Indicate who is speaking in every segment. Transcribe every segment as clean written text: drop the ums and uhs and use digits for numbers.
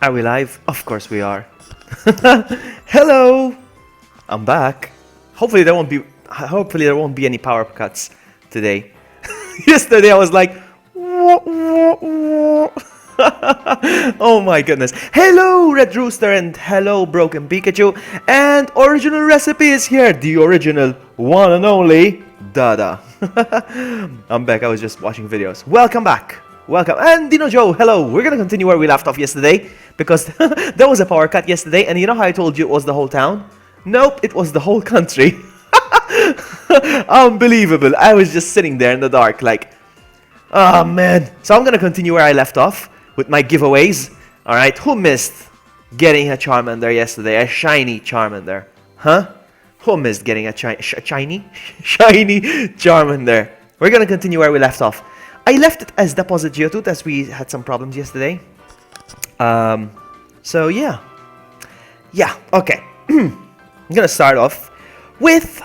Speaker 1: Are we live? Of course we are. Hello! I'm back. Hopefully there won't be any power cuts today. Yesterday I was like oh my goodness. Hello Red Rooster and hello Broken Pikachu, and original recipe is here, the original one and only Dada. I'm back. I was just watching videos. Welcome back. Welcome. And Dino Joe, hello. We're gonna continue where we left off yesterday, because there was a power cut yesterday, and you know how I told you it was the whole town? Nope, it was the whole country. Unbelievable. I was just sitting there in the dark like, oh man. So I'm gonna continue where I left off with my giveaways. Alright, who missed getting a Charmander yesterday? A shiny Charmander. Huh? Who missed getting a shiny Charmander? We're gonna continue where we left off. I left it as Deposit Geodude as we had some problems yesterday. So yeah. Yeah, okay. I'm gonna start off with...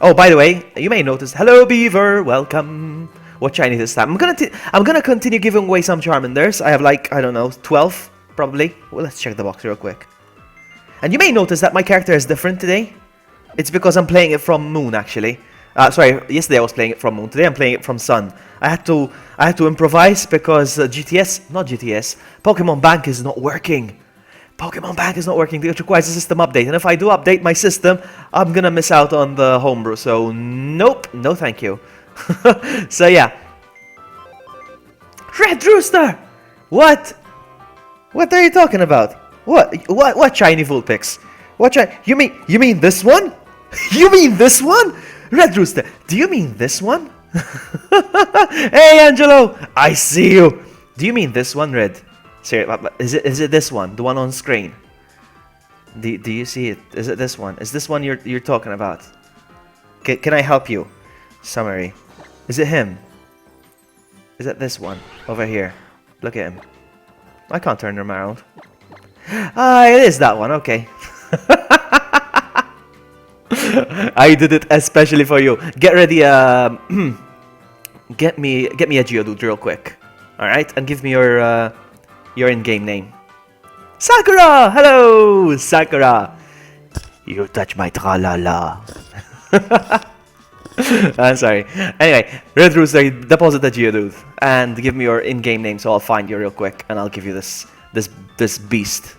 Speaker 1: Oh, by the way, you may notice... Hello, Beaver! Welcome! What shiny this time? I'm gonna continue giving away some Charmanders. I have like, I don't know, 12, probably. Well, let's check the box real quick. And you may notice that my character is different today. It's because I'm playing it from Moon, actually. Sorry, yesterday I was playing it from Moon. Today I'm playing it from Sun. I had to improvise because Pokemon Bank is not working. Pokemon Bank is not working. It requires a system update. And if I do update my system, I'm gonna miss out on the homebrew. So, nope. No thank you. So, yeah. Red Rooster! What? What are you talking about? What shiny Vulpix? You mean this one? You mean this one? Red Rooster, do you mean this one? Hey, Angelo! I see you! Do you mean this one, Red? Seriously, is it this one? The one on screen? Do you see it? Is it this one? Is this one you're talking about? Can I help you? Summary. Is it him? Is it this one? Over here. Look at him. I can't turn him around. Ah, it is that one, okay. I did it especially for you. Get ready, get me a Geodude real quick. Alright, and give me your in-game name. Sakura! Hello, Sakura! You touch my tra-la-la. I'm sorry. Anyway, Red Rooster, deposit a Geodude. And give me your in-game name so I'll find you real quick. And I'll give you this beast.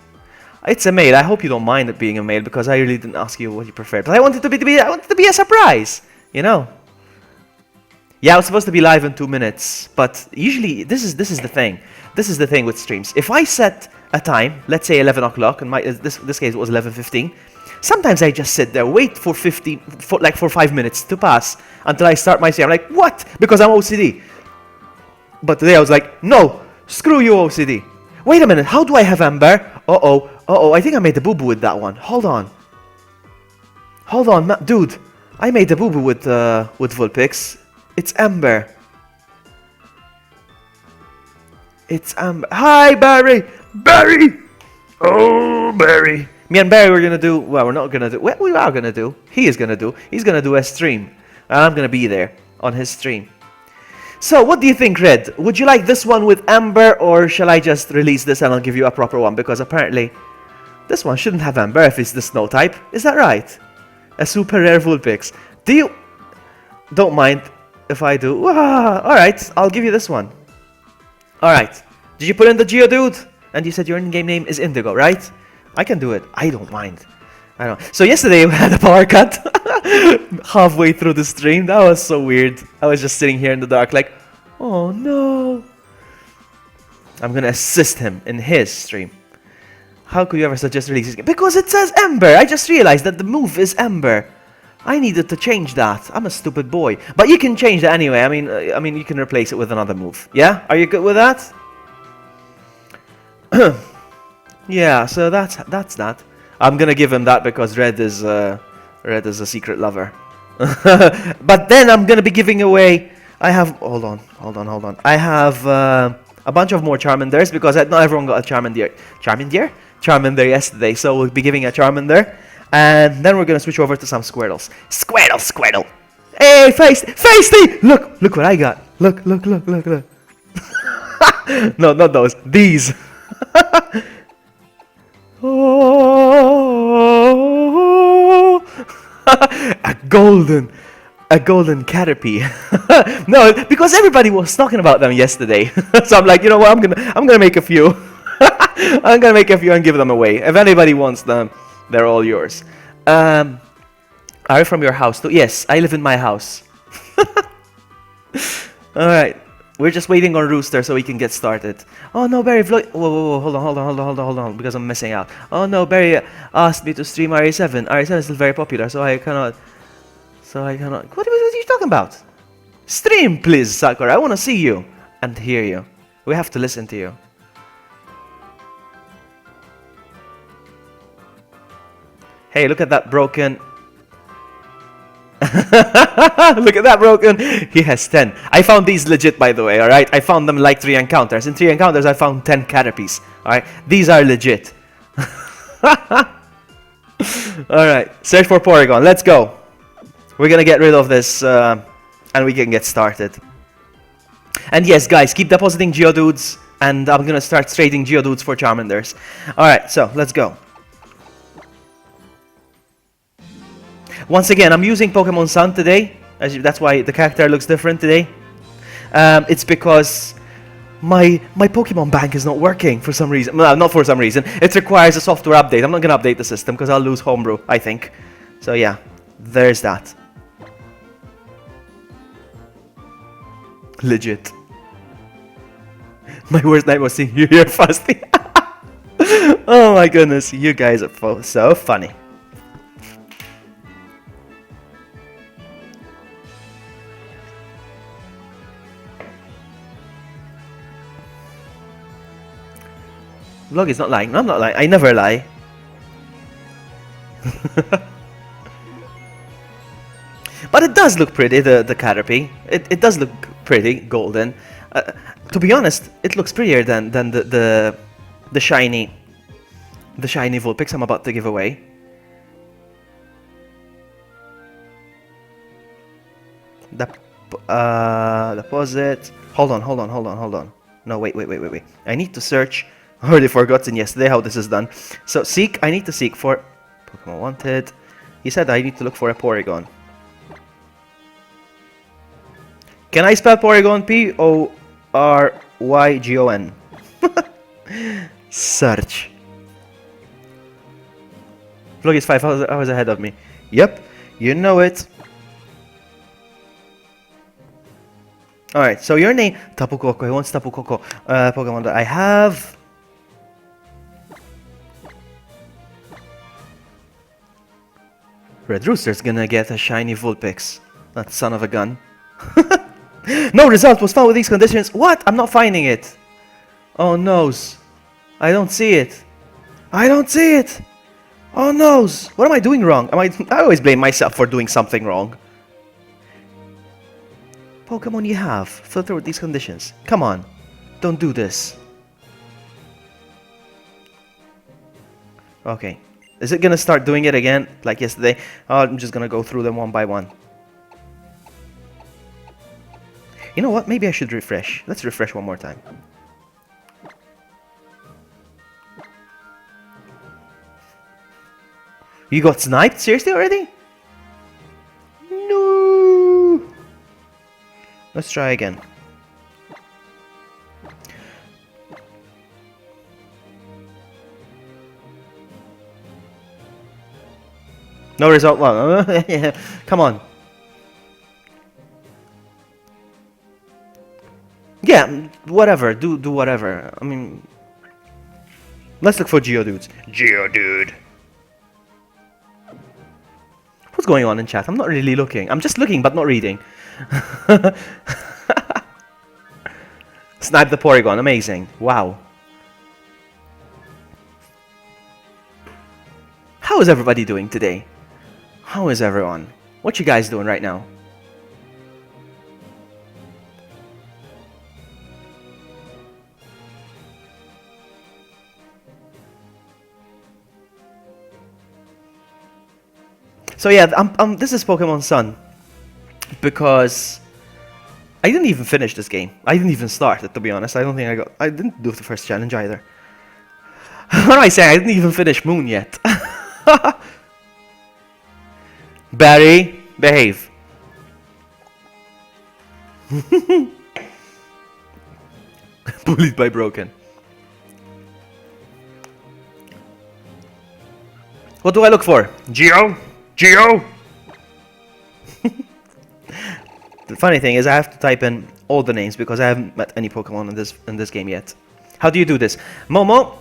Speaker 1: It's a male. I hope you don't mind it being a male because I really didn't ask you what you preferred. But I wanted it to be a surprise, you know. Yeah, I was supposed to be live in 2 minutes, but usually this is the thing. This is the thing with streams. If I set a time, let's say 11 o'clock, and this case it was 11:15. Sometimes I just sit there, wait for 5 minutes to pass until I start my stream. I'm like, what? Because I'm OCD. But today I was like, no, screw you, OCD. Wait a minute, how do I have Ember? Uh-oh, I think I made a boo-boo with that one. Hold on, dude. I made a boo-boo with Vulpix. It's Ember. It's Ember. Hi, Barry! Barry! Oh, Barry. Me and Barry, we're gonna do... Well, we're not gonna do... What we are gonna do. He is gonna do. He's gonna do a stream. And I'm gonna be there on his stream. So, what do you think, Red? Would you like this one with Ember, or shall I just release this and I'll give you a proper one? Because apparently, this one shouldn't have Ember if it's the snow type. Is that right? A super rare Vulpix. Do you... Don't mind if I do. Alright, I'll give you this one. Alright. Did you put in the Geodude? And you said your in-game name is Indigo, right? I can do it. I don't mind. I don't. So yesterday we had a power cut halfway through the stream. That was so weird. I was just sitting here in the dark like, oh no. I'm gonna assist him in his stream. How could you ever suggest releasing this game? Because it says Ember. I just realized that the move is Ember. I needed to change that. I'm a stupid boy. But you can change that anyway. I mean, you can replace it with another move. Yeah? Are you good with that? Yeah. So that's that. I'm gonna give him that because Red is a secret lover. But then I'm gonna be giving away. I have hold on. I have a bunch of more Charmanders because not everyone got a Charmander yesterday. So we'll be giving a Charmander, and then we're gonna switch over to some Squirtles. Squirtle. Hey, Feisty! Look what I got. Look. No, not those. These. Oh, a golden Caterpie. No, because everybody was talking about them yesterday. So I'm like, you know what? I'm gonna make a few. I'm gonna make a few and give them away. If anybody wants them, they're all yours. Are you from your house too? Yes, I live in my house. All right. We're just waiting on Rooster so we can get started. Oh no, Barry vlog. Whoa, hold on, because I'm missing out. Oh no, Barry asked me to stream RE7. RE7 is still very popular, so I cannot. What are you talking about? Stream, please, Sakura. I want to see you and hear you. We have to listen to you. Hey, look at that broken. Look at that broken. He has 10. I found these legit, by the way, alright? I found them like 3 encounters. In 3 encounters, I found 10 Caterpies. Alright? These are legit. Alright. Search for Porygon. Let's go. We're gonna get rid of this, and we can get started. And yes, guys, keep depositing Geodudes, and I'm gonna start trading Geodudes for Charmanders. Alright, so, let's go. Once again, I'm using Pokemon Sun today. That's why the character looks different today. It's because my Pokemon bank is not working for some reason. Well, not for some reason. It requires a software update. I'm not going to update the system because I'll lose Homebrew, I think. So yeah, there's that. Legit. My worst night was seeing you here fasting. Oh my goodness, you guys are so funny. Vlog is not lying. No, I'm not lying. I never lie. But it does look pretty, the Caterpie. It does look pretty, golden. To be honest, it looks prettier than the shiny Vulpix I'm about to give away. Deposit. Hold on. No, wait. I need to search. I already forgot yesterday how this is done. So seek. I need to seek for Pokemon wanted. He said I need to look for a Porygon. Can I spell Porygon? Porygon. Search. Vlog is 5 hours ahead of me. Yep, you know it. Alright, so your name, Tapu Koko. He wants Tapu Koko. Pokemon that I have. Red Rooster's gonna get a shiny Vulpix. That son of a gun. No result was found with these conditions. What? I'm not finding it. Oh noes. I don't see it. Oh noes. What am I doing wrong? I always blame myself for doing something wrong. Pokemon you have. Filter with these conditions. Come on. Don't do this. Okay. Is it gonna start doing it again like yesterday? Oh, I'm just gonna go through them one by one. You know what? Maybe I should refresh. Let's refresh one more time. You got sniped? Seriously already? No. Let's try again. No result. Well, come on. Yeah, whatever. Do whatever. I mean, let's look for Geodudes. Geodude. What's going on in chat? I'm not really looking. I'm just looking, but not reading. Snipe the Porygon. Amazing. Wow. How is everybody doing today? How is everyone? What you guys doing right now? So yeah, this is Pokemon Sun because I didn't even finish this game. I didn't even start it, to be honest. I didn't do the first challenge either. What am I saying? I didn't even finish Moon yet. Barry, behave. Bullied by Broken. What do I look for? Geo? Geo? The funny thing is I have to type in all the names because I haven't met any Pokemon in this game yet. How do you do this? Momo,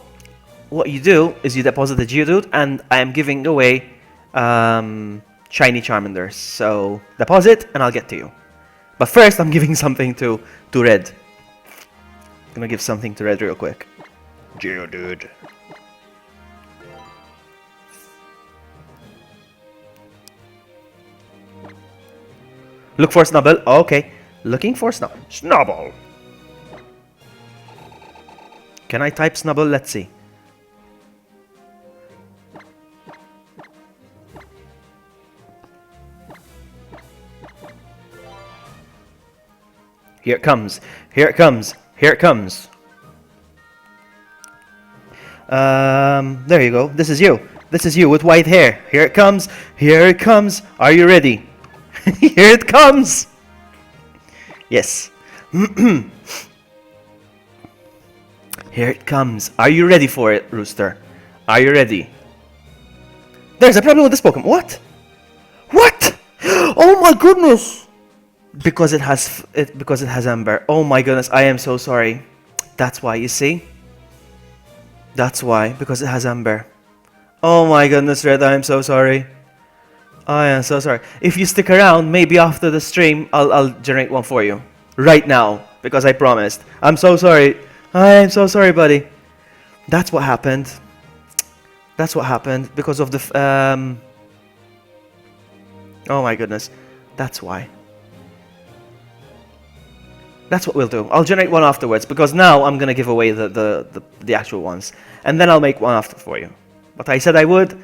Speaker 1: what you do is you deposit the Geodude, and I am giving away shiny Charmanders. So deposit and I'll get to you. But first I'm giving something to Red. I'm gonna give something to Red real quick. Geodude. Look for Snubble. Oh, okay. Looking for Snubble. Can I type Snubble? Let's see. Here it comes. Here it comes. Here it comes. There you go. This is you. This is you with white hair. Here it comes. Here it comes. Are you ready? Here it comes! Yes. Here it comes. Are you ready for it, Rooster? Are you ready? There's a problem with this Pokemon. What? What? Oh my goodness! Because it has Ember. Oh my goodness, I am so sorry. That's why, you see? That's why, because it has Ember. Oh my goodness, Red, I am so sorry. I am so sorry. If you stick around, maybe after the stream, I'll generate one for you. Right now, because I promised. I'm so sorry. I am so sorry, buddy. That's what happened. That's what happened because of the... Oh my goodness. That's why. That's what we'll do. I'll generate one afterwards because now I'm going to give away the actual ones. And then I'll make one after for you. But I said I would.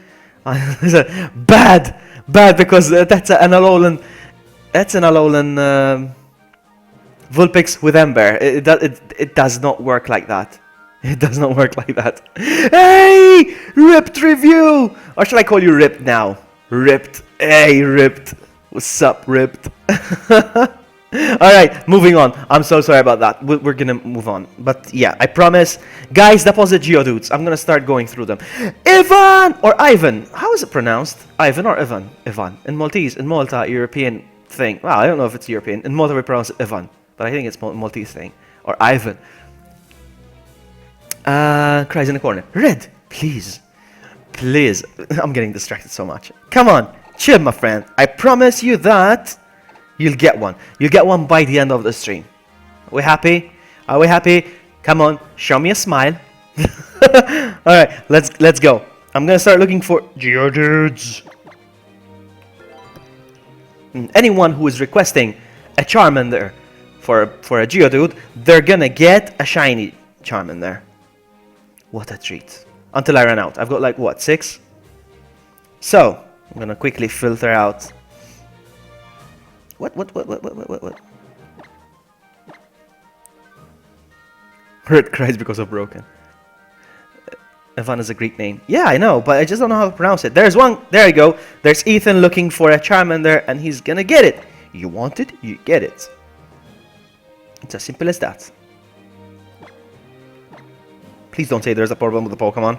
Speaker 1: Bad, because that's an Alolan. That's an Alolan Vulpix with Ember. It does not work like that. It does not work like that. Hey, Ripped review, or should I call you Ripped now? Ripped. Hey, Ripped. What's up, Ripped? All right, moving on. I'm so sorry about that. We're gonna move on. But yeah, I promise. Guys, deposit Geodudes. I'm gonna start going through them. Ivan or Ivan. How is it pronounced? Ivan or Ivan? Ivan. In Maltese, in Malta, European thing. Well, I don't know if it's European. In Malta we pronounce it Ivan. But I think it's Maltese thing. Or Ivan. Cries in the corner. Red, please. Please. I'm getting distracted so much. Come on. Chill, my friend. I promise you that you'll get one. You'll get one by the end of the stream. Are we happy? Are we happy? Come on, show me a smile. Alright, let's go. I'm gonna start looking for Geodudes. Anyone who is requesting a Charmander for a Geodude, they're gonna get a shiny Charmander. What a treat. Until I run out. I've got like what, 6? So, I'm gonna quickly filter out. What? Red cries because of Broken. Evan is a Greek name. Yeah, I know, but I just don't know how to pronounce it. There's one. There you go. There's Ethan looking for a Charmander, and he's gonna get it. You want it, you get it. It's as simple as that. Please don't say there's a problem with the Pokemon.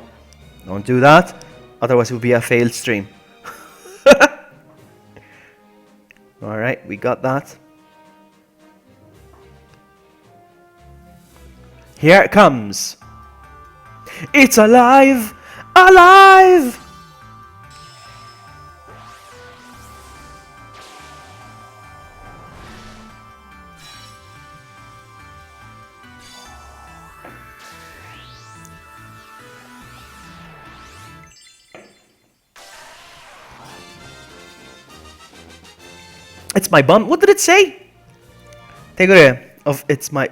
Speaker 1: Don't do that. Otherwise it will be a failed stream. Alright, we got that. Here it comes. It's alive! Alive! It's my bum. What did it say? Take it of it's my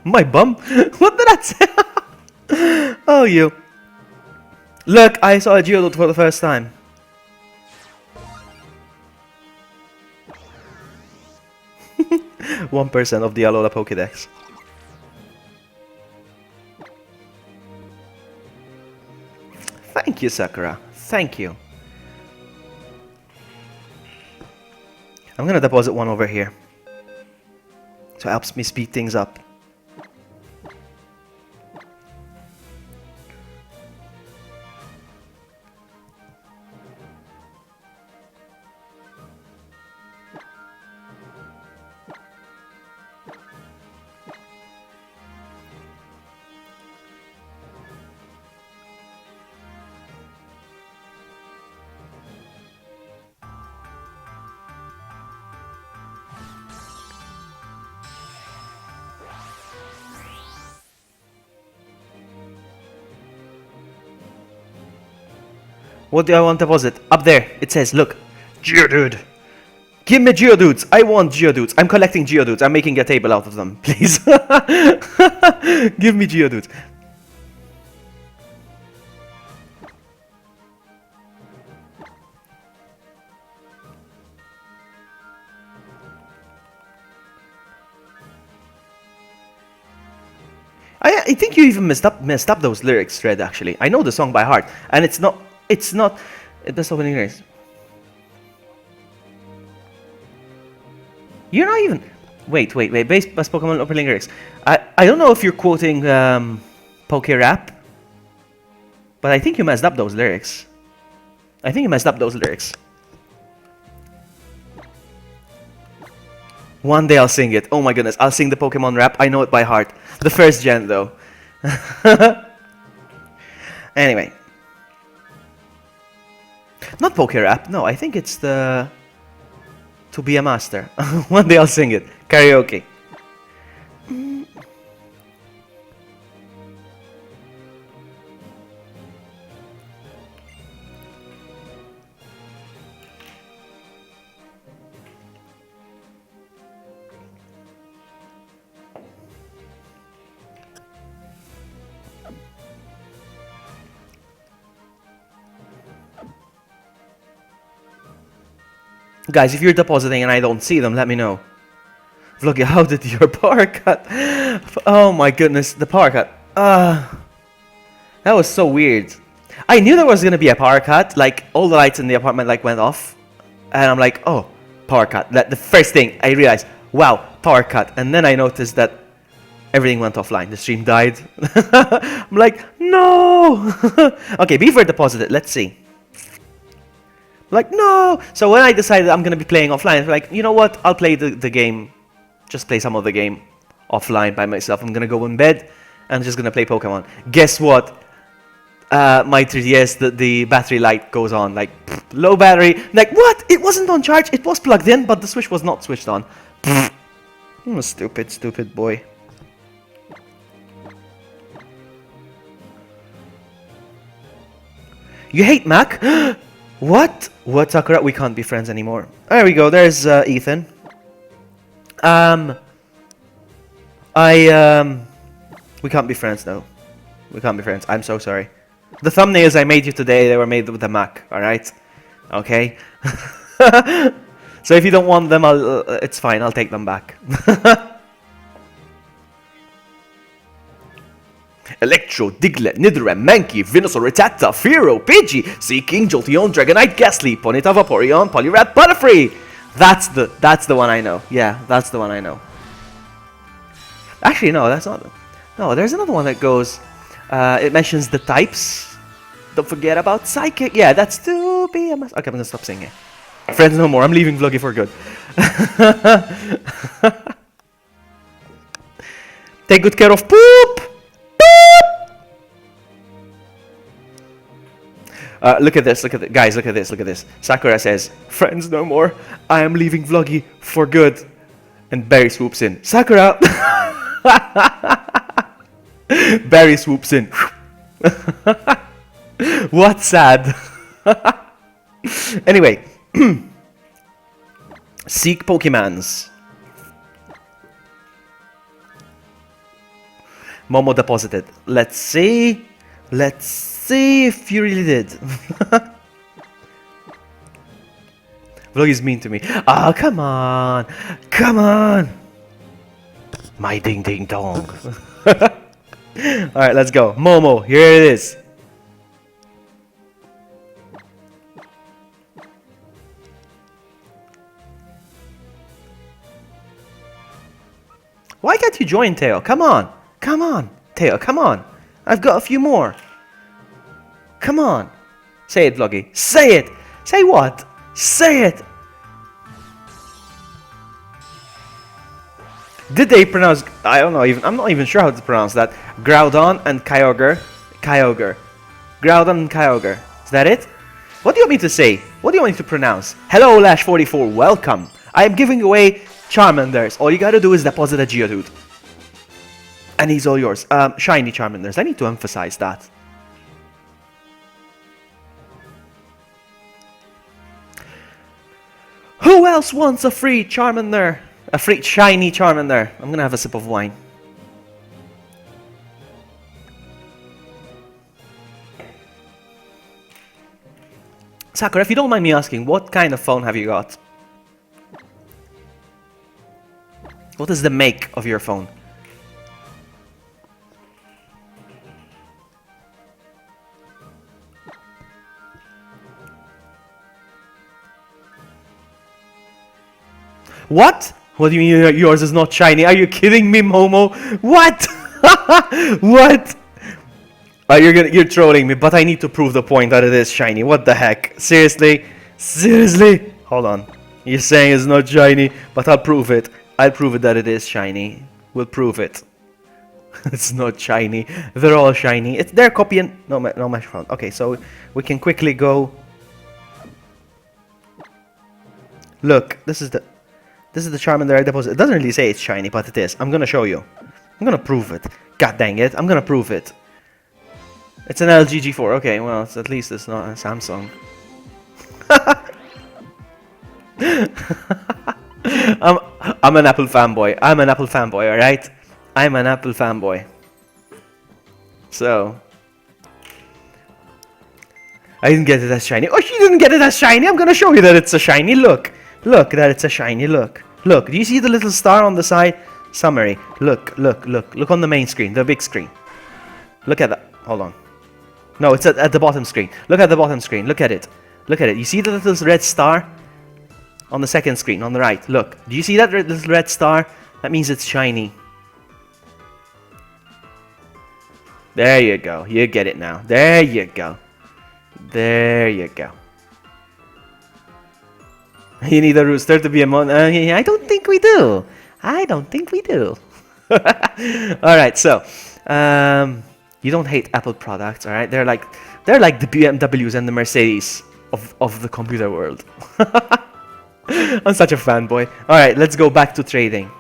Speaker 1: my bum. What did that say? Oh, you. Look, I saw a Geodude for the first time. One percent of the Alola Pokédex. Thank you, Sakura. Thank you. I'm gonna deposit one over here. So it helps me speed things up. What do I want to deposit? Up there, it says, look, Geodude. Give me Geodudes. I want Geodudes. I'm collecting Geodudes. I'm making a table out of them, please. Give me Geodudes. I think you even messed up those lyrics, Red, actually. I know the song by heart, and it's not that's opening lyrics. You're not even wait, base Pokemon opening lyrics. I don't know if you're quoting Poke Rap, but I think you messed up those lyrics. One day I'll sing it. Oh my goodness, I'll sing the Pokemon rap. I know it by heart. The first gen though. Anyway. Not Poke Rap, no, I think it's the To Be a Master. One day I'll sing it. Karaoke. Guys, if you're depositing and I don't see them, let me know. Vloggy, how did your power cut? Oh my goodness, the power cut. That was so weird. I knew there was gonna be a power cut. Like, all the lights in the apartment like went off. And I'm like, oh, power cut. The first thing I realized, wow, power cut. And then I noticed that everything went offline. The stream died. I'm like, no! Okay, before deposited, let's see. Like, no! So when I decided I'm gonna be playing offline, I'm like, you know what? I'll play the game. Just play some of the game offline by myself. I'm gonna go in bed and I'm just gonna play Pokemon. Guess what? My 3DS, the battery light goes on. Like, low battery. Like, what? It wasn't on charge. It was plugged in, but the switch was not switched on. Stupid boy. You hate Mac? What? What, Sakura? We can't be friends anymore. There we go. There's Ethan. We can't be friends now. We can't be friends. I'm so sorry. The thumbnails I made you today, they were made with a Mac. All right. Okay. So if you don't want them, it's fine. I'll take them back. Electro, Diglett, Nidoran, Mankey, Venusaur, Rattata, Fearow, Pidgey, Seaking, Jolteon, Dragonite, Ghastly, Ponyta, Vaporeon, Poliwrath, Butterfree! That's the one I know. Yeah, that's the one I know. Actually, no, that's not. No, there's another one that goes. It mentions the types. Don't forget about Psychic. Yeah, that's to be a. Okay, I'm gonna stop singing. Friends no more. I'm leaving Vloggy for good. Take good care of Poop. Look at this, guys, look at this. Sakura says, friends no more, I am leaving Vloggy for good. And Barry swoops in. Sakura! Barry swoops in. What sad. Anyway. Seek Pokemons. Momo deposited. Let's see if you really did. Vlog is mean to me. Ah, come on. My ding ding dong. Alright, let's go. Momo, here it is. Why can't you join, Teo? Come on. Come on. Teo, come on. I've got a few more. Come on. Say it, Vloggy. Say it. Say what? Say it. Did they pronounce... I don't know even... I'm not even sure how to pronounce that. Groudon and Kyogre. Kyogre. Groudon and Kyogre. Is that it? What do you want me to say? What do you want me to pronounce? Hello, Lash44. Welcome. I am giving away Charmanders. All you gotta do is deposit a Geodude. And he's all yours. Shiny Charmanders. I need to emphasize that. Who else wants a free Charmander? A free shiny Charmander. I'm gonna have a sip of wine. Sakura, if you don't mind me asking, what kind of phone have you got? What is the make of your phone? What? What do you mean yours is not shiny? Are you kidding me, Momo? What? What? You're trolling me, but I need to prove the point that it is shiny. What the heck? Seriously? Seriously? Hold on. You're saying it's not shiny, but I'll prove it. I'll prove it that it is shiny. We'll prove it. It's not shiny. They're all shiny. They're copying... No microphone. Okay, so we can quickly go... Look, this is the Charmander I deposit. It doesn't really say it's shiny, but it is. I'm gonna show you. I'm gonna prove it. God dang it. I'm gonna prove it. It's an LG G4. Okay, well, at least it's not a Samsung. I'm an Apple fanboy. I'm an Apple fanboy, alright? I'm an Apple fanboy. So... I didn't get it as shiny. Oh, she didn't get it as shiny! I'm gonna show you that it's a shiny. Look! Look, that it's a shiny. Look. Look, do you see the little star on the side? Summary. Look, look, look. Look on the main screen, the big screen. Look at that. Hold on. No, it's at the bottom screen. Look at the bottom screen. Look at it. Look at it. You see the little red star? On the second screen, on the right. Look. Do you see that little red star? That means it's shiny. There you go. You get it now. There you go. There you go. You need a rooster to be a mon... I don't think we do. I don't think we do. Alright, so... you don't hate Apple products, alright? They're like the BMWs and the Mercedes of the computer world. I'm such a fanboy. Alright, let's go back to trading.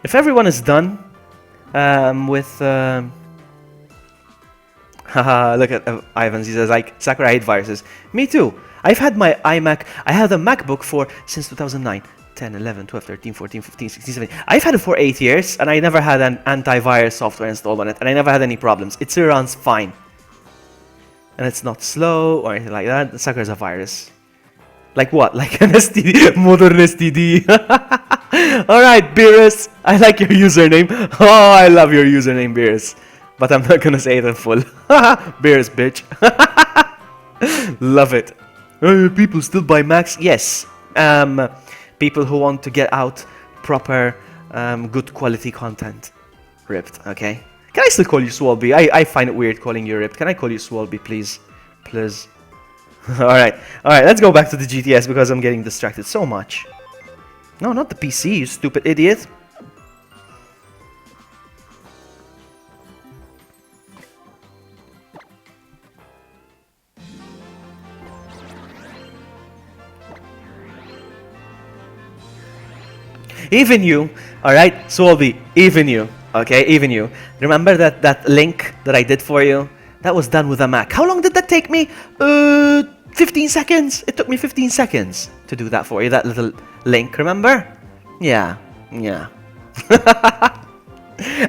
Speaker 1: If everyone is done with... Haha, look at Ivans, he says, like, Sakura, I hate viruses. Me too. I've had my iMac, I had a MacBook since 2009. 10, 11, 12, 13, 14, 15, 16, 17. I've had it for 8 years, and I never had an antivirus software installed on it, and I never had any problems. It still runs fine. And it's not slow, or anything like that. Sakura's a virus. Like what? Like an STD? Modern STD. Alright, Beerus. I like your username. Oh, I love your username, Beerus. But I'm not gonna say it in full. Bears, bitch. Love it. People still buy Macs? Yes. People who want to get out proper, good quality content. Ripped, okay? Can I still call you Swalby? I find it weird calling you Ripped. Can I call you Swalby, please? Please. Alright, let's go back to the GTS because I'm getting distracted so much. No, not the PC, you stupid idiot. Even you, alright, Swalby, even you, okay, even you. Remember that link that I did for you? That was done with a Mac. How long did that take me? 15 seconds. It took me 15 seconds to do that for you, that little link, remember? Yeah. And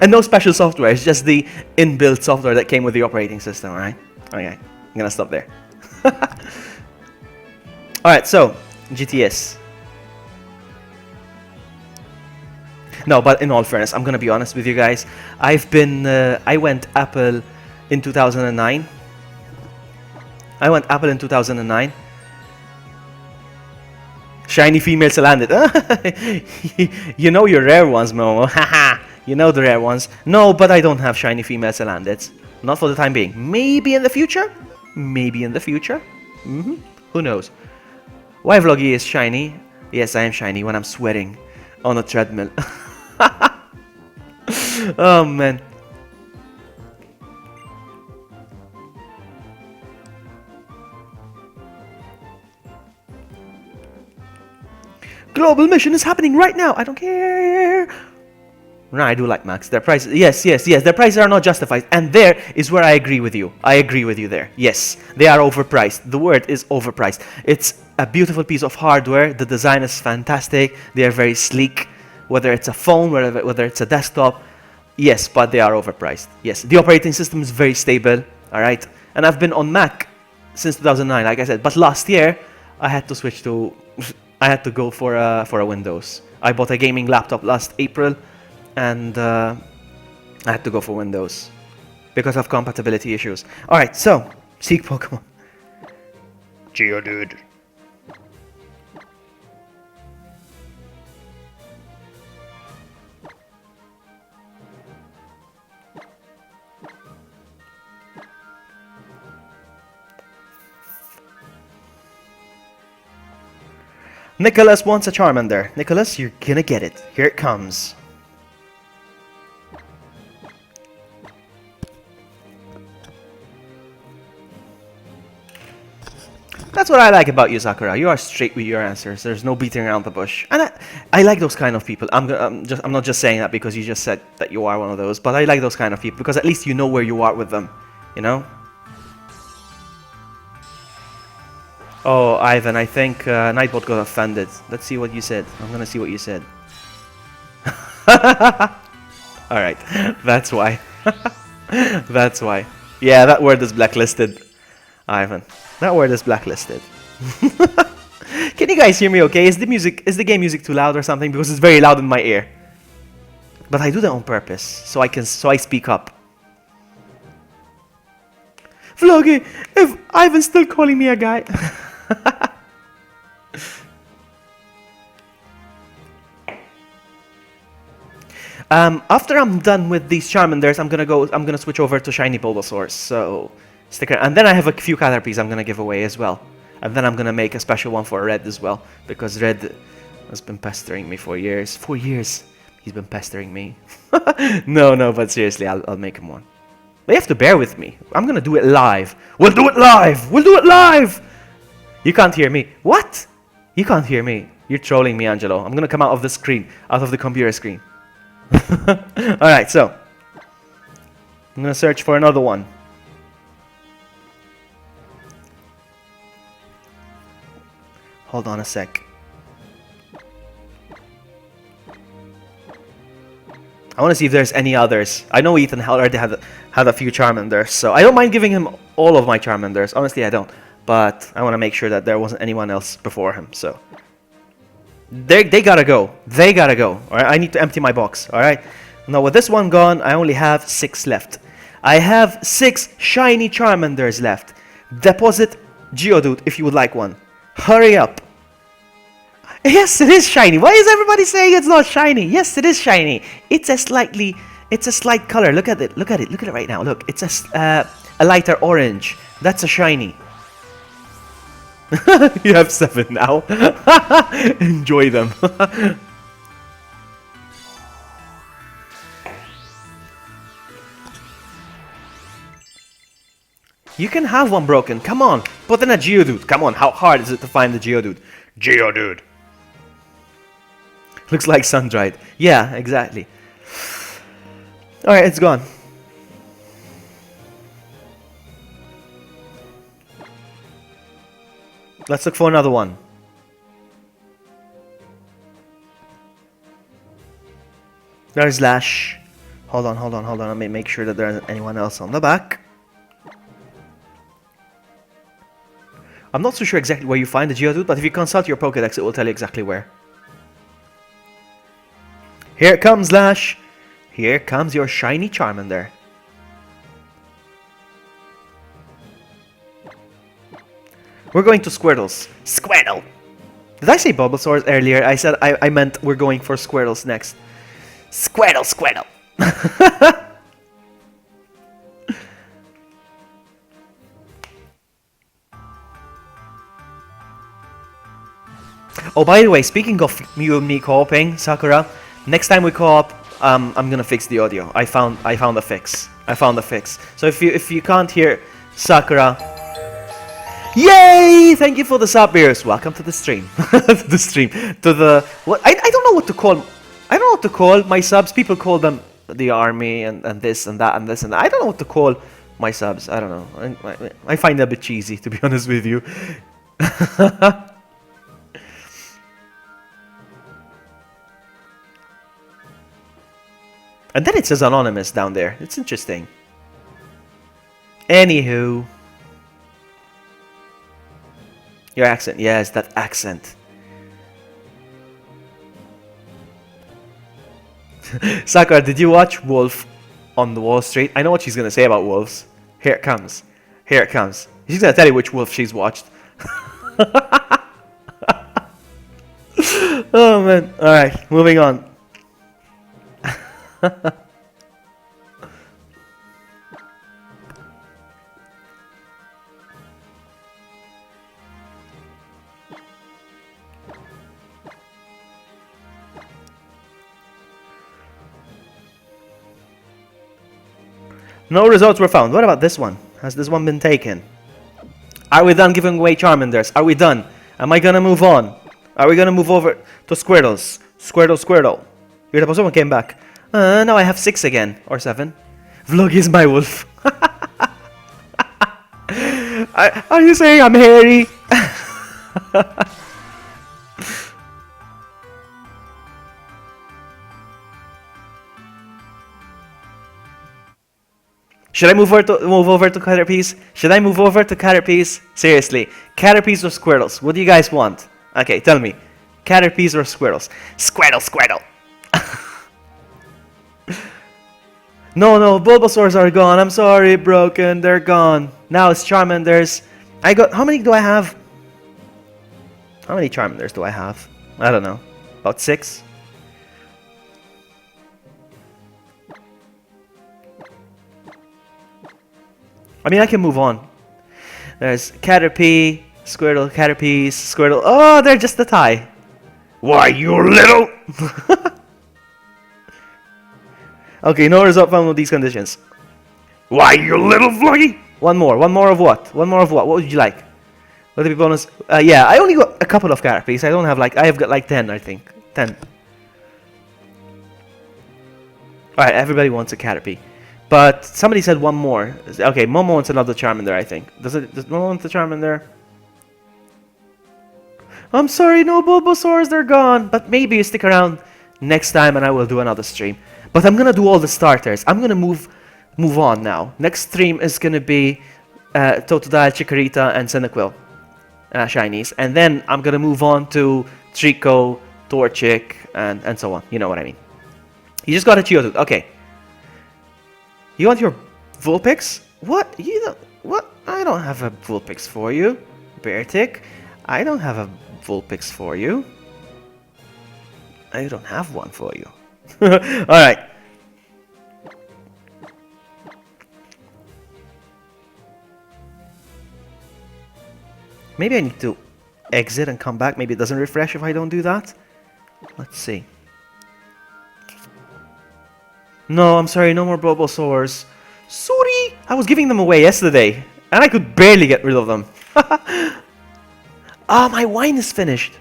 Speaker 1: no special software, it's just the inbuilt software that came with the operating system, alright? Okay, I'm gonna stop there. Alright, so, GTS. No, but in all fairness, I'm gonna be honest with you guys. I went Apple in 2009. Shiny female Salandit. You know your rare ones, Momo. Haha. You know the rare ones. No, but I don't have shiny female Salandits. Not for the time being. Maybe in the future? Maybe in the future? Who knows? Why Vloggy is shiny? Yes, I am shiny when I'm sweating on a treadmill. Oh, man. Global mission is happening right now. I don't care. No, I do like Max. Their prices, yes. Their prices are not justified, and there is where I agree with you. I agree with you there. Yes, they are overpriced. The word is overpriced. It's a beautiful piece of hardware. The design is fantastic. They are very sleek. Whether it's a phone, whether it's a desktop, yes, but they are overpriced. Yes, the operating system is very stable. All right, and I've been on Mac since 2009, like I said. But last year, I had to switch to. I had to go for a Windows. I bought a gaming laptop last April. And I had to go for Windows because of compatibility issues. Alright, so, seek Pokemon. Geodude. Nicholas wants a Charmander. Nicholas, you're gonna get it. Here it comes. That's what I like about you, Sakura. You are straight with your answers. There's no beating around the bush, and I like those kind of people. I'm not just saying that because you just said that you are one of those, but I like those kind of people because at least you know where you are with them, you know. Oh, Ivan, I think Nightbot got offended. Let's see what you said. I'm gonna see what you said. All right, that's why. That's why. Yeah, that word is blacklisted, Ivan. That word is blacklisted. Can you guys hear me okay? Is the game music too loud or something? Because it's very loud in my ear. But I do that on purpose, so I speak up. Vloggy, if Ivan's still calling me a guy. After I'm done with these Charmanders, I'm gonna switch over to Shiny Bulbasaurs. So stick around. And then I have a few Caterpies I'm gonna give away as well. And then I'm gonna make a special one for Red as well, because Red has been pestering me for years. 4 years he's been pestering me. No, but seriously, I'll make him one. But you have to bear with me. I'm gonna do it live. We'll do it live. We'll do it live. You can't hear me. What? You can't hear me. You're trolling me, Angelo. I'm gonna come out of the screen, out of the computer screen. All right, so I'm gonna search for another one. Hold on a sec. I want to see if there's any others. I know Ethan already had a few Charmanders, so I don't mind giving him all of my Charmanders. Honestly, I don't. But I want to make sure that there wasn't anyone else before him, so they gotta go. They gotta go. All right, I need to empty my box. All right. Now with this one gone, I only have 6 left. I have 6 shiny Charmanders left. Deposit Geodude if you would like one. Hurry up. Yes, it is shiny. Why is everybody saying it's not shiny? Yes, it is shiny. It's a slight color. Look at it. Look at it. Look at it right now. Look, it's a lighter orange. That's a shiny. You have 7 now. Enjoy them. You can have one broken. Come on. Put in a Geodude. Come on. How hard is it to find the Geodude? Geodude. Looks like sun-dried. Yeah, exactly. Alright, it's gone. Let's look for another one. There's Lash. Hold on. Let me make sure that there isn't anyone else on the back. I'm not so sure exactly where you find the Geodude, but if you consult your Pokédex, it will tell you exactly where. Here comes Lash. Here comes your shiny Charmander. We're going to Squirtles. Squirtle! Did I say Bulbasaurs earlier? I said I meant we're going for Squirtles next. Squirtle, Squirtle. Oh, by the way, speaking of you and me co-oping, Sakura, next time we co-op, I'm gonna fix the audio. I found a fix. I found a fix. So if you can't hear Sakura, yay! Thank you for the sub beers. Welcome to the stream. The stream. To the what? I don't know what to call. I don't know what to call my subs. People call them the army and this and that and this and that. I don't know what to call my subs. I don't know. I find it a bit cheesy, to be honest with you. And then it says anonymous down there. It's interesting. Anywho. Your accent. Yes, that accent. Sakura, did you watch Wolf on the Wall Street? I know what she's going to say about wolves. Here it comes. Here it comes. She's going to tell you which wolf she's watched. Oh, man. Alright, moving on. No results were found. What about this one? Has this one been taken? Are we done giving away Charmanders? Are we done? Am I gonna move on? Are we gonna move over to Squirtles? Squirtle, Squirtle. You're the someone came back. Now I have 6 again. Or 7. Vlog is my wolf. Are you saying I'm hairy? Should I move over to Caterpies? Should I move over to Caterpies? Seriously, Caterpies or Squirtles? What do you guys want? Okay, tell me. Caterpies or Squirtles? Squirtle, Squirtle. No, Bulbasaurs are gone. I'm sorry, Broken. They're gone. Now it's Charmanders. I got... How many do I have? How many Charmanders do I have? I don't know. About 6? I mean, I can move on. There's Caterpie, Squirtle, Caterpies, Squirtle. Oh, they're just a tie. Why, you little... Okay, no result found with these conditions. Why, you little vloggy? One more of what? One more of what? What would you like? Would it be bonus? Yeah, I only got a couple of Caterpies. I don't have like... I have got like 10, I think. 10. Alright, everybody wants a Caterpie. But somebody said one more. Okay, Momo wants another Charmander, I think. Does Momo want the Charmander? I'm sorry, no Bulbasaurs, they're gone. But maybe you stick around next time and I will do another stream. But I'm gonna do all the starters. I'm gonna move on now. Next stream is gonna be Totodile, Chikorita, and Cyndaquil. Shinies. And then I'm gonna move on to Trico, Torchic, and so on. You know what I mean. You just got a Geodude. Okay. You want your Vulpix? What? You don't... What? I don't have a Vulpix for you. Beartic. I don't have a Vulpix for you. I don't have one for you. Alright. Maybe I need to exit and come back. Maybe it doesn't refresh if I don't do that. Let's see. No, I'm sorry, no more Bulbasaurs. Sorry! I was giving them away yesterday, and I could barely get rid of them. Ah, my wine is finished.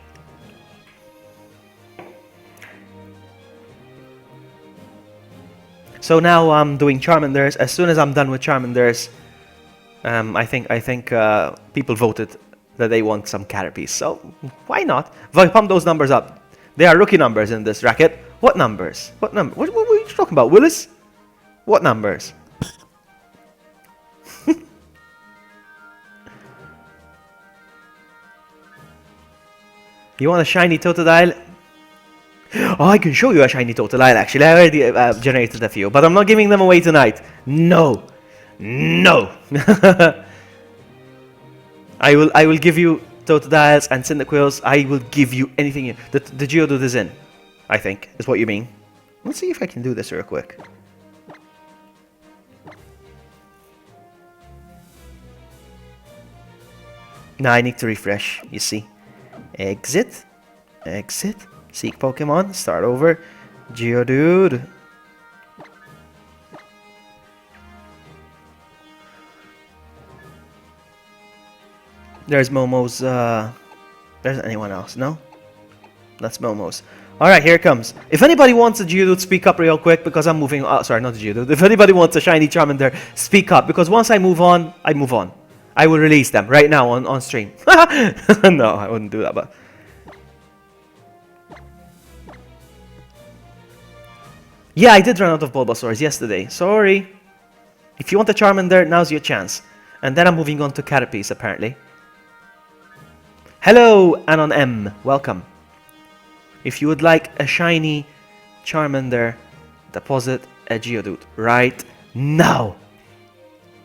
Speaker 1: So now I'm doing Charmanders. As soon as I'm done with Charmanders, I think people voted that they want some Caterpies. So why not? Pump those numbers up. They are rookie numbers in this racket. What numbers? What number? What were you talking about, Willis? What numbers? You want a shiny Totodile? Oh, I can show you a shiny Totodile, actually. I already generated a few, but I'm not giving them away tonight. No. No. I will give you Totodiles and Cyndaquils, I will give you anything you... The Geodude is in, I think, is what you mean. Let's see if I can do this real quick. Now I need to refresh, you see. Exit. Exit. Seek Pokemon. Start over. Geodude. There's Momo's, there's anyone else? No? That's Momo's. Alright, here it comes. If anybody wants a Geodude, speak up real quick because I'm moving... sorry, not a Geodude. If anybody wants a shiny Charmander, speak up because once I move on, I move on. I will release them right now on stream. No, I wouldn't do that, but... Yeah, I did run out of Bulbasaurs yesterday. Sorry. If you want a Charmander, now's your chance. And then I'm moving on to Caterpies, apparently. Hello, Anon M. Welcome. If you would like a shiny Charmander, deposit a Geodude right now.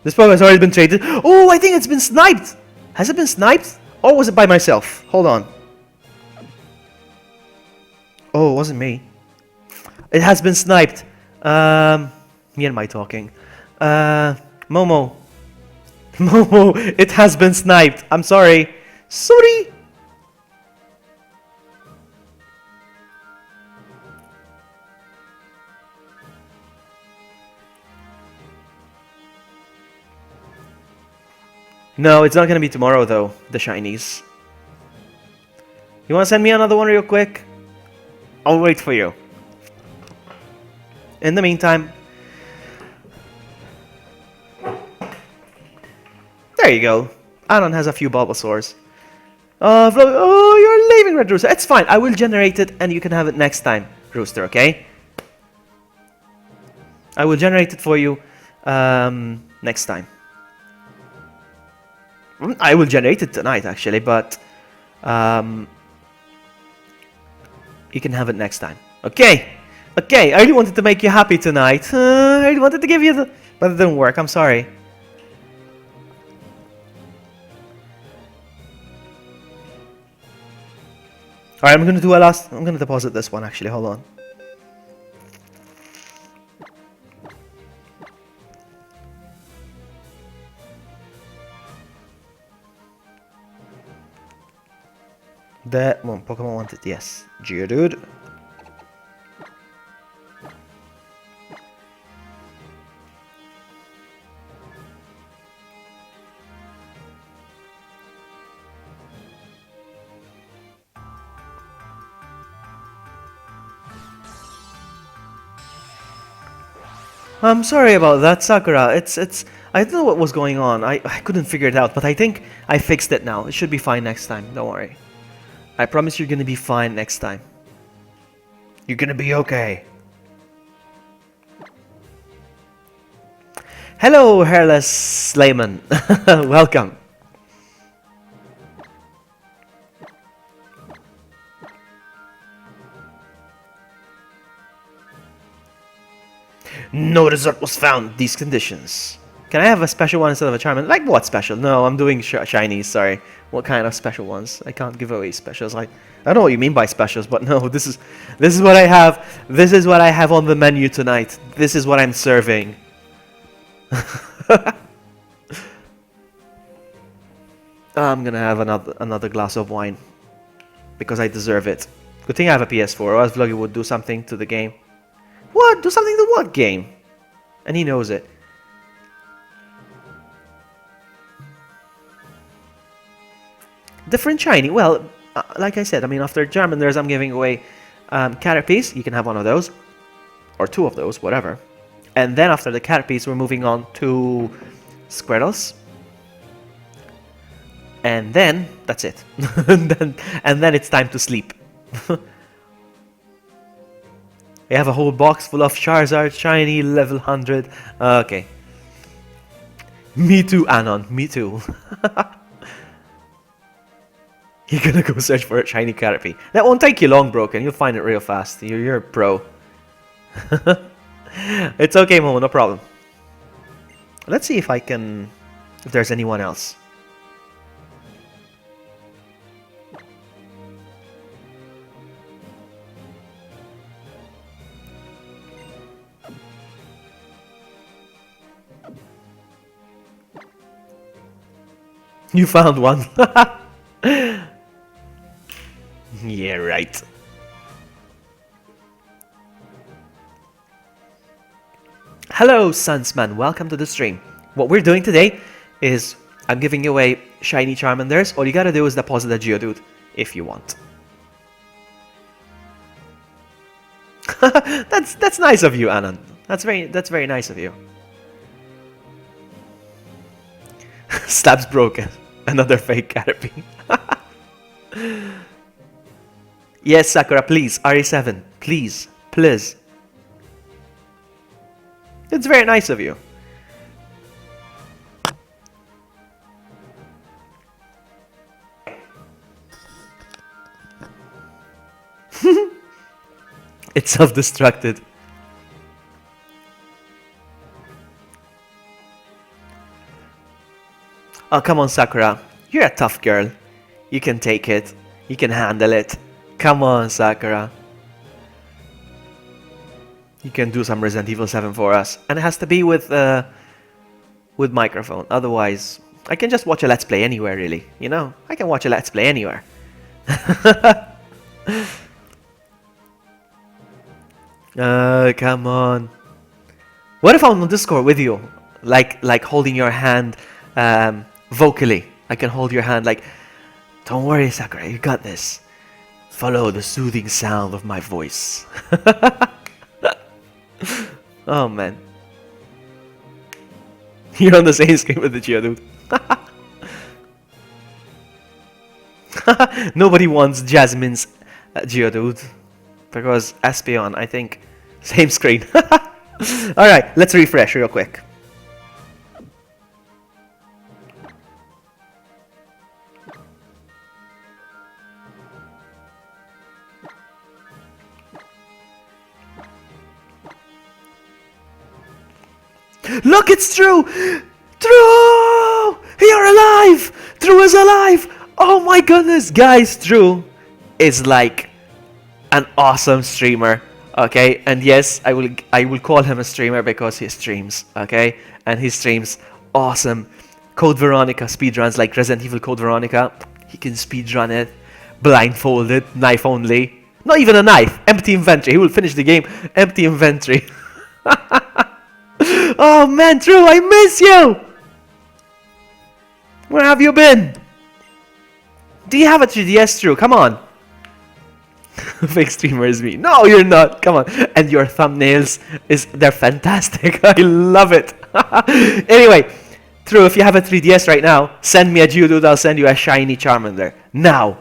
Speaker 1: This Pokemon has already been traded. Oh, I think it's been sniped. Has it been sniped? Or was it by myself? Hold on. Oh, it wasn't me. It has been sniped. Me and my talking. Momo. Momo, it has been sniped. I'm sorry. Sorry. No, it's not going to be tomorrow, though, the shinies. You want to send me another one real quick? I'll wait for you. In the meantime... There you go. Anon has a few Bulbasaurs. Oh, you're leaving, Red Rooster. It's fine. I will generate it, and you can have it next time, Rooster, okay? I will generate it for you next time. I will generate it tonight, actually, but you can have it next time. Okay, okay. I really wanted to make you happy tonight. I really wanted to give you the, but it didn't work. I'm sorry. All right, I'm gonna do a last. I'm gonna deposit this one actually. Hold on. That one, Pokemon wanted, yes. Geodude. I'm sorry about that, Sakura. I don't know what was going on. I couldn't figure it out, but I think I fixed it now. It should be fine next time. Don't worry. I promise you're gonna be fine next time. You're gonna be okay. Hello, Hairless Slayman. Welcome. No result was found. These conditions. Can I have a special one instead of a Charmander? Like what special? No, I'm doing shinies, sorry. What kind of special ones? I can't give away specials. I don't know what you mean by specials, but no, this is what I have. This is what I have on the menu tonight. This is what I'm serving. I'm gonna have another glass of wine because I deserve it. Good thing I have a PS4, or else Vloggy would do something to the game. What? Do something to what game? And he knows it. Different shiny. Well, like I said, I mean, after Charmanders, I'm giving away Caterpies. You can have one of those. Or two of those, whatever. And then after the Caterpies, we're moving on to Squirtles. And then, that's it. and then it's time to sleep. We have a whole box full of Charizard shiny level 100. Okay. Me too, Anon. Me too. You're gonna go search for a shiny Caterpie. That won't take you long, Broken. You'll find it real fast. You're a pro. It's okay, Momo. No problem. Let's see if I can... If there's anyone else. You found one. Yeah, right. Hello, Sunsman. Welcome to the stream. What we're doing today is I'm giving away shiny Charmanders. All you gotta do is deposit a Geodude if you want. That's nice of you, Anand. That's very nice of you. Slab's broken. Another fake Caterpie. Yes, Sakura, please. RE7, please. Please. It's very nice of you. It's self-destructed. Oh, come on, Sakura. You're a tough girl. You can take it. You can handle it. Come on, Sakura. You can do some Resident Evil 7 for us. And it has to be with microphone. Otherwise, I can just watch a Let's Play anywhere, really. You know? I can watch a Let's Play anywhere. Come on. What if I'm on Discord with you? Like holding your hand vocally. I can hold your hand like, don't worry, Sakura, you got this. Follow the soothing sound of my voice. Oh, man. You're on the same screen with the Geodude. Nobody wants Jasmine's Geodude. Because Espeon, I think, same screen. Alright, let's refresh real quick. Look, it's Drew! Drew! You're alive! Drew is alive! Oh my goodness, guys, Drew is like an awesome streamer, okay? And yes, I will call him a streamer because he streams, okay? And he streams awesome Code Veronica speedruns like Resident Evil Code Veronica. He can speedrun it, blindfolded, knife only. Not even a knife, empty inventory. He will finish the game, empty inventory. Oh man, Drew, I miss you! Where have you been? Do you have a 3DS, Drew? Come on. Fake streamer is me. No, you're not. Come on. And your thumbnails, they're fantastic. I love it. Anyway, Drew, if you have a 3DS right now, send me a Geodude. I'll send you a shiny Charmander. Now.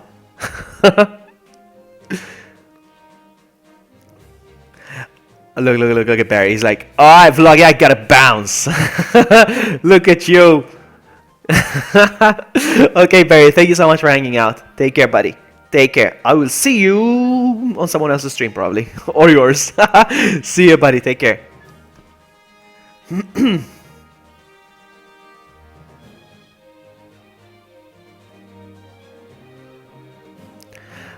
Speaker 1: Look at Barry. He's like, oh, Vloggy, I gotta bounce. Look at you. Okay, Barry, thank you so much for hanging out. Take care, buddy. Take care. I will see you on someone else's stream, probably. Or yours. See you, buddy. Take care.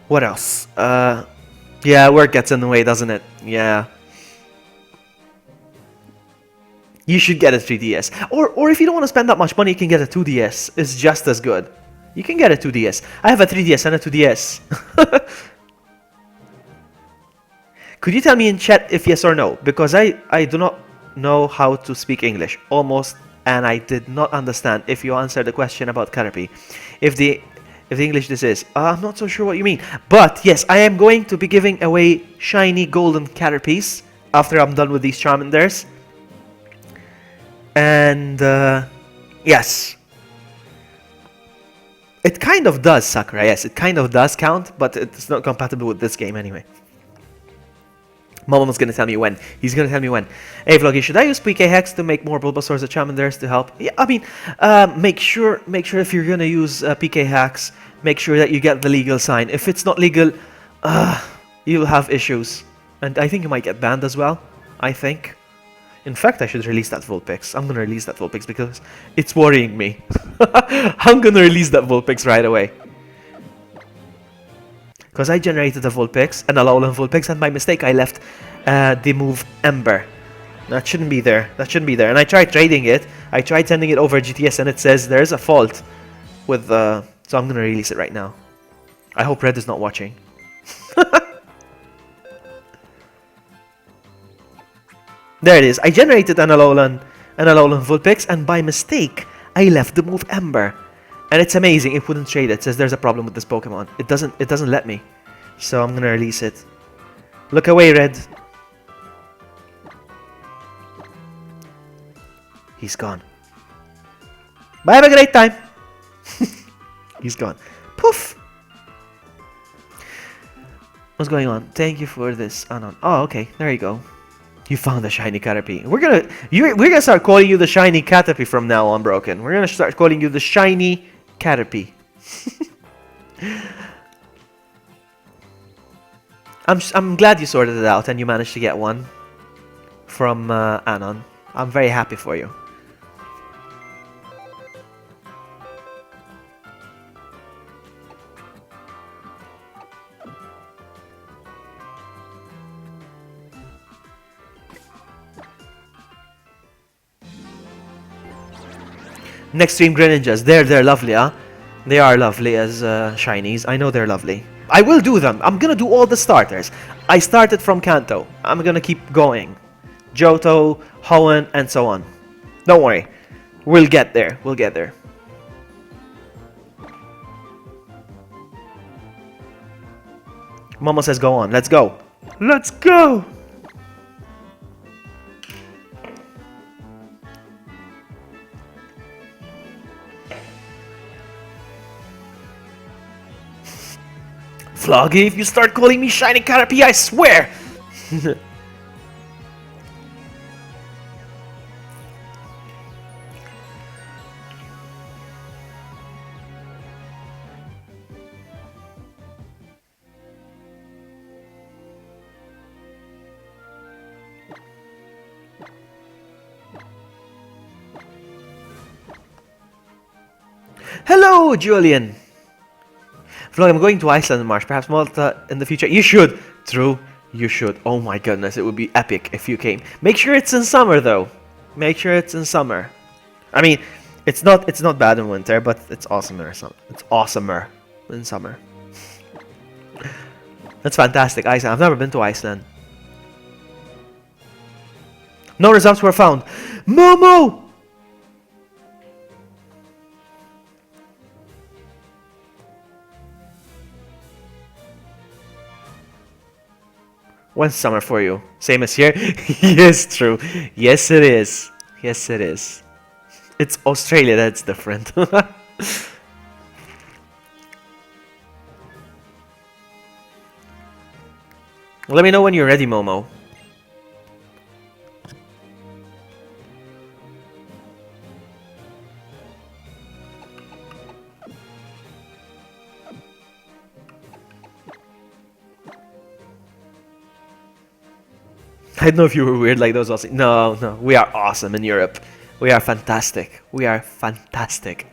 Speaker 1: What else? Yeah, work gets in the way, doesn't it? Yeah. You should get a 3DS. Or if you don't want to spend that much money, you can get a 2DS. It's just as good. You can get a 2DS. I have a 3DS and a 2DS. Could you tell me in chat if yes or no? Because I do not know how to speak English. Almost. And I did not understand if you answered the question about Caterpie. If the English this is. I'm not so sure what you mean. But yes, I am going to be giving away shiny golden Caterpies after I'm done with these Charmanders. And yes, it kind of does, Sakura. Yes, it kind of does count, but it's not compatible with this game anyway. Momo's gonna tell me when. He's gonna tell me when. Hey, Vloggy, should I use PK Hex to make more Bulbasaurs or Charmanders to help? Yeah, I mean, make sure if you're gonna use PK Hacks, make sure that you get the legal sign. If it's not legal, you'll have issues, and I think you might get banned as well. I think. In fact, I should release that Vulpix. I'm gonna release that Vulpix because it's worrying me. I'm gonna release that Vulpix right away. Because I generated a Vulpix, an Alolan Vulpix, and by mistake I left the move Ember. That shouldn't be there. That shouldn't be there. And I tried trading it. I tried sending it over GTS and it says there's a fault. with the... So I'm gonna release it right now. I hope Red is not watching. There it is. I generated an Alolan Vulpix, and by mistake, I left the move Ember. And it's amazing. It wouldn't trade it. It says there's a problem with this Pokemon. It doesn't let me. So I'm gonna release it. Look away, Red. He's gone. Bye, have a great time. He's gone. Poof. What's going on? Thank you for this, Anon. Oh, okay. There you go. You found the shiny Caterpie. We're gonna start calling you the shiny Caterpie from now on, Broken. We're gonna start calling you the shiny Caterpie. I'm glad you sorted it out and you managed to get one from Anon. I'm very happy for you. Next stream Greninjas. They're lovely, huh? They are lovely as shinies. I know they're lovely. I will do them. I'm gonna do all the starters. I started from Kanto. I'm gonna keep going. Johto, Hoenn, and so on. Don't worry. We'll get there. We'll get there. Momo says go on. Let's go. Let's go! Floggy, if you start calling me shiny Caterpie, I swear! Hello, Julian! Vlog, I'm going to Iceland in March, perhaps Malta in the future. You should! True, you should. Oh my goodness, it would be epic if you came. Make sure it's in summer though. Make sure it's in summer. I mean, it's not bad in winter, but it's awesomer. It's awesomer in summer. That's fantastic, Iceland. I've never been to Iceland. No results were found. Momo! When's summer for you? Same as here? Yes, true. Yes, it is. Yes, it is. It's Australia that's different. Let me know when you're ready, Momo. I don't know if you were weird like those Aussie. No, no. We are awesome in Europe. We are fantastic. We are fantastic.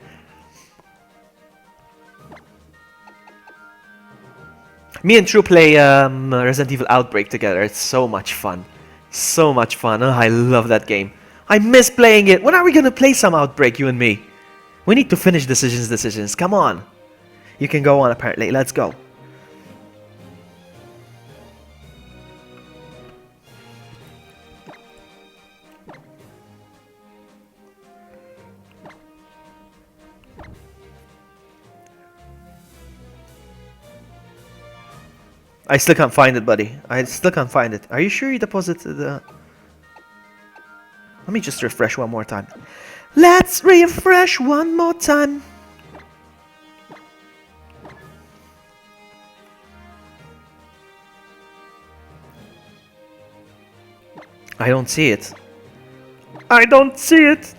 Speaker 1: Me and True play Resident Evil Outbreak together. It's so much fun. So much fun. Oh, I love that game. I miss playing it. When are we gonna play some Outbreak, you and me? We need to finish decisions. Come on. You can go on apparently. Let's go. I still can't find it, buddy. I still can't find it. Are you sure you deposited the... Let me just refresh one more time. Let's refresh one more time. I don't see it. I don't see it.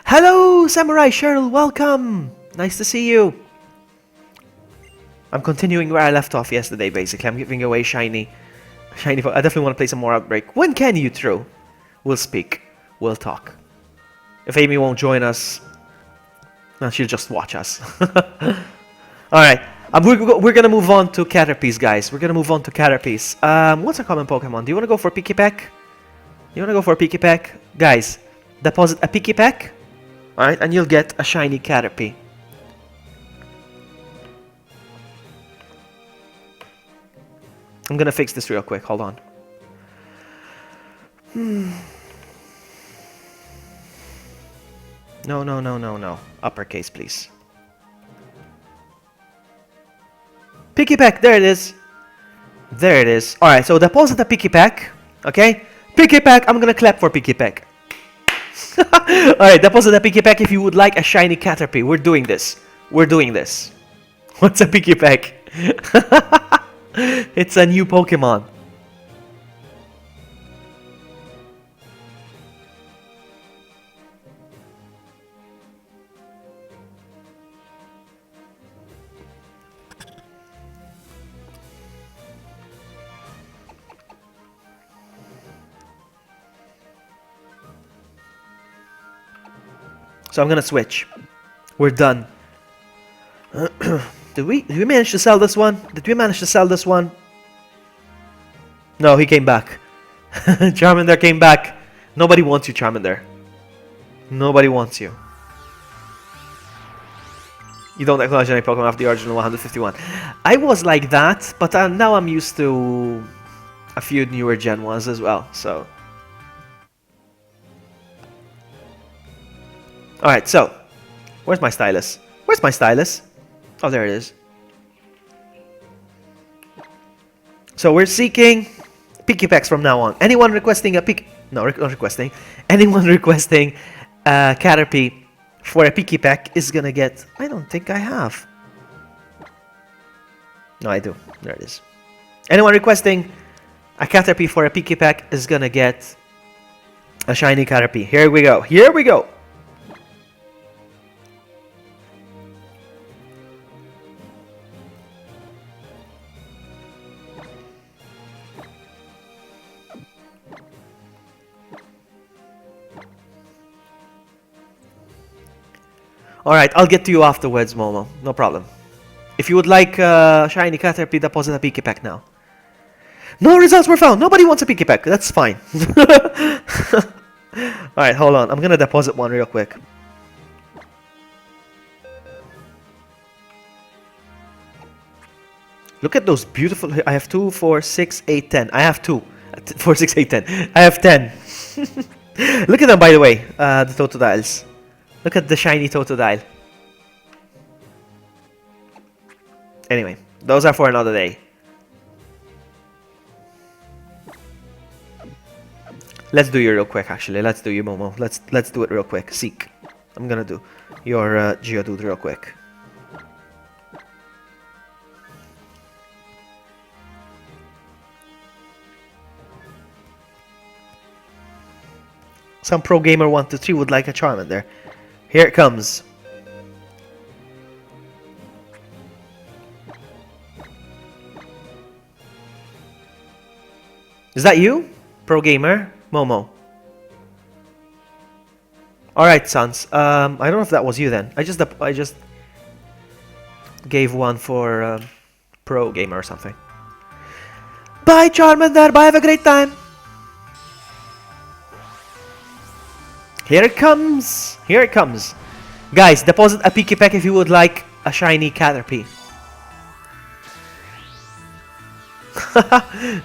Speaker 1: Hello, Samurai Cheryl. Welcome. Nice to see you. I'm continuing where I left off yesterday, basically. I'm giving away shiny. I definitely want to play some more Outbreak. When can you, True? We'll speak. We'll talk. If Amy won't join us, well, she'll just watch us. Alright. We're gonna move on to Caterpies, guys. We're gonna move on to Caterpies. What's a common Pokemon? Do you want to go for Pikipek? You want to go for Pikipek? Guys, deposit a picky pack. Alright, and you'll get a shiny Caterpie. I'm gonna fix this real quick, hold on. No. Uppercase, please. Picky pack, there it is. There it is. Alright, so deposit a picky pack. Okay? Picky pack, I'm gonna clap for picky pack. Alright, deposit a picky pack if you would like a shiny Caterpie. We're doing this. We're doing this. What's a picky pack? It's a new Pokemon. So I'm gonna switch. We're done. Did we manage to sell this one? Did we manage to sell this one? No, he came back. Charmander came back. Nobody wants you, Charmander. Nobody wants you. You don't acknowledge any Pokemon of the original 151. I was like that, but now I'm used to a few newer Gen 1s as well, so... Alright, so... Where's my stylus? Where's my stylus? Oh, there it is. So we're seeking picky packs from now on. Anyone requesting a pick... No, not requesting. Anyone requesting a Caterpie for a picky pack is gonna get... I don't think I have. No, I do. There it is. Anyone requesting a Caterpie for a picky pack is gonna get a shiny Caterpie. Here we go. Here we go. Alright, I'll get to you afterwards, Momo. No problem. If you would like shiny Caterpie, deposit a picky pack now. No results were found. Nobody wants a picky pack. That's fine. Alright, hold on. I'm gonna deposit one real quick. Look at those beautiful... I have 2, 4, 6, 8, 10. I have 2. 4, 6, 8, 10. I have 10. Look at them, by the way. The Totodiles. Look at the shiny Totodile. Anyway, those are for another day. Let's do you real quick, actually. Let's do you, Momo. Let's do it real quick. Seek. I'm gonna do your Geodude real quick. Some pro gamer 123 would like a Charmander. Here it comes. Is that you? Pro gamer? Momo. Alright, sons. I don't know if that was you then. I just gave one for pro gamer or something. Bye, Charmander. Bye, have a great time. Here it comes! Here it comes! Guys, deposit a picky pack if you would like a shiny Caterpie.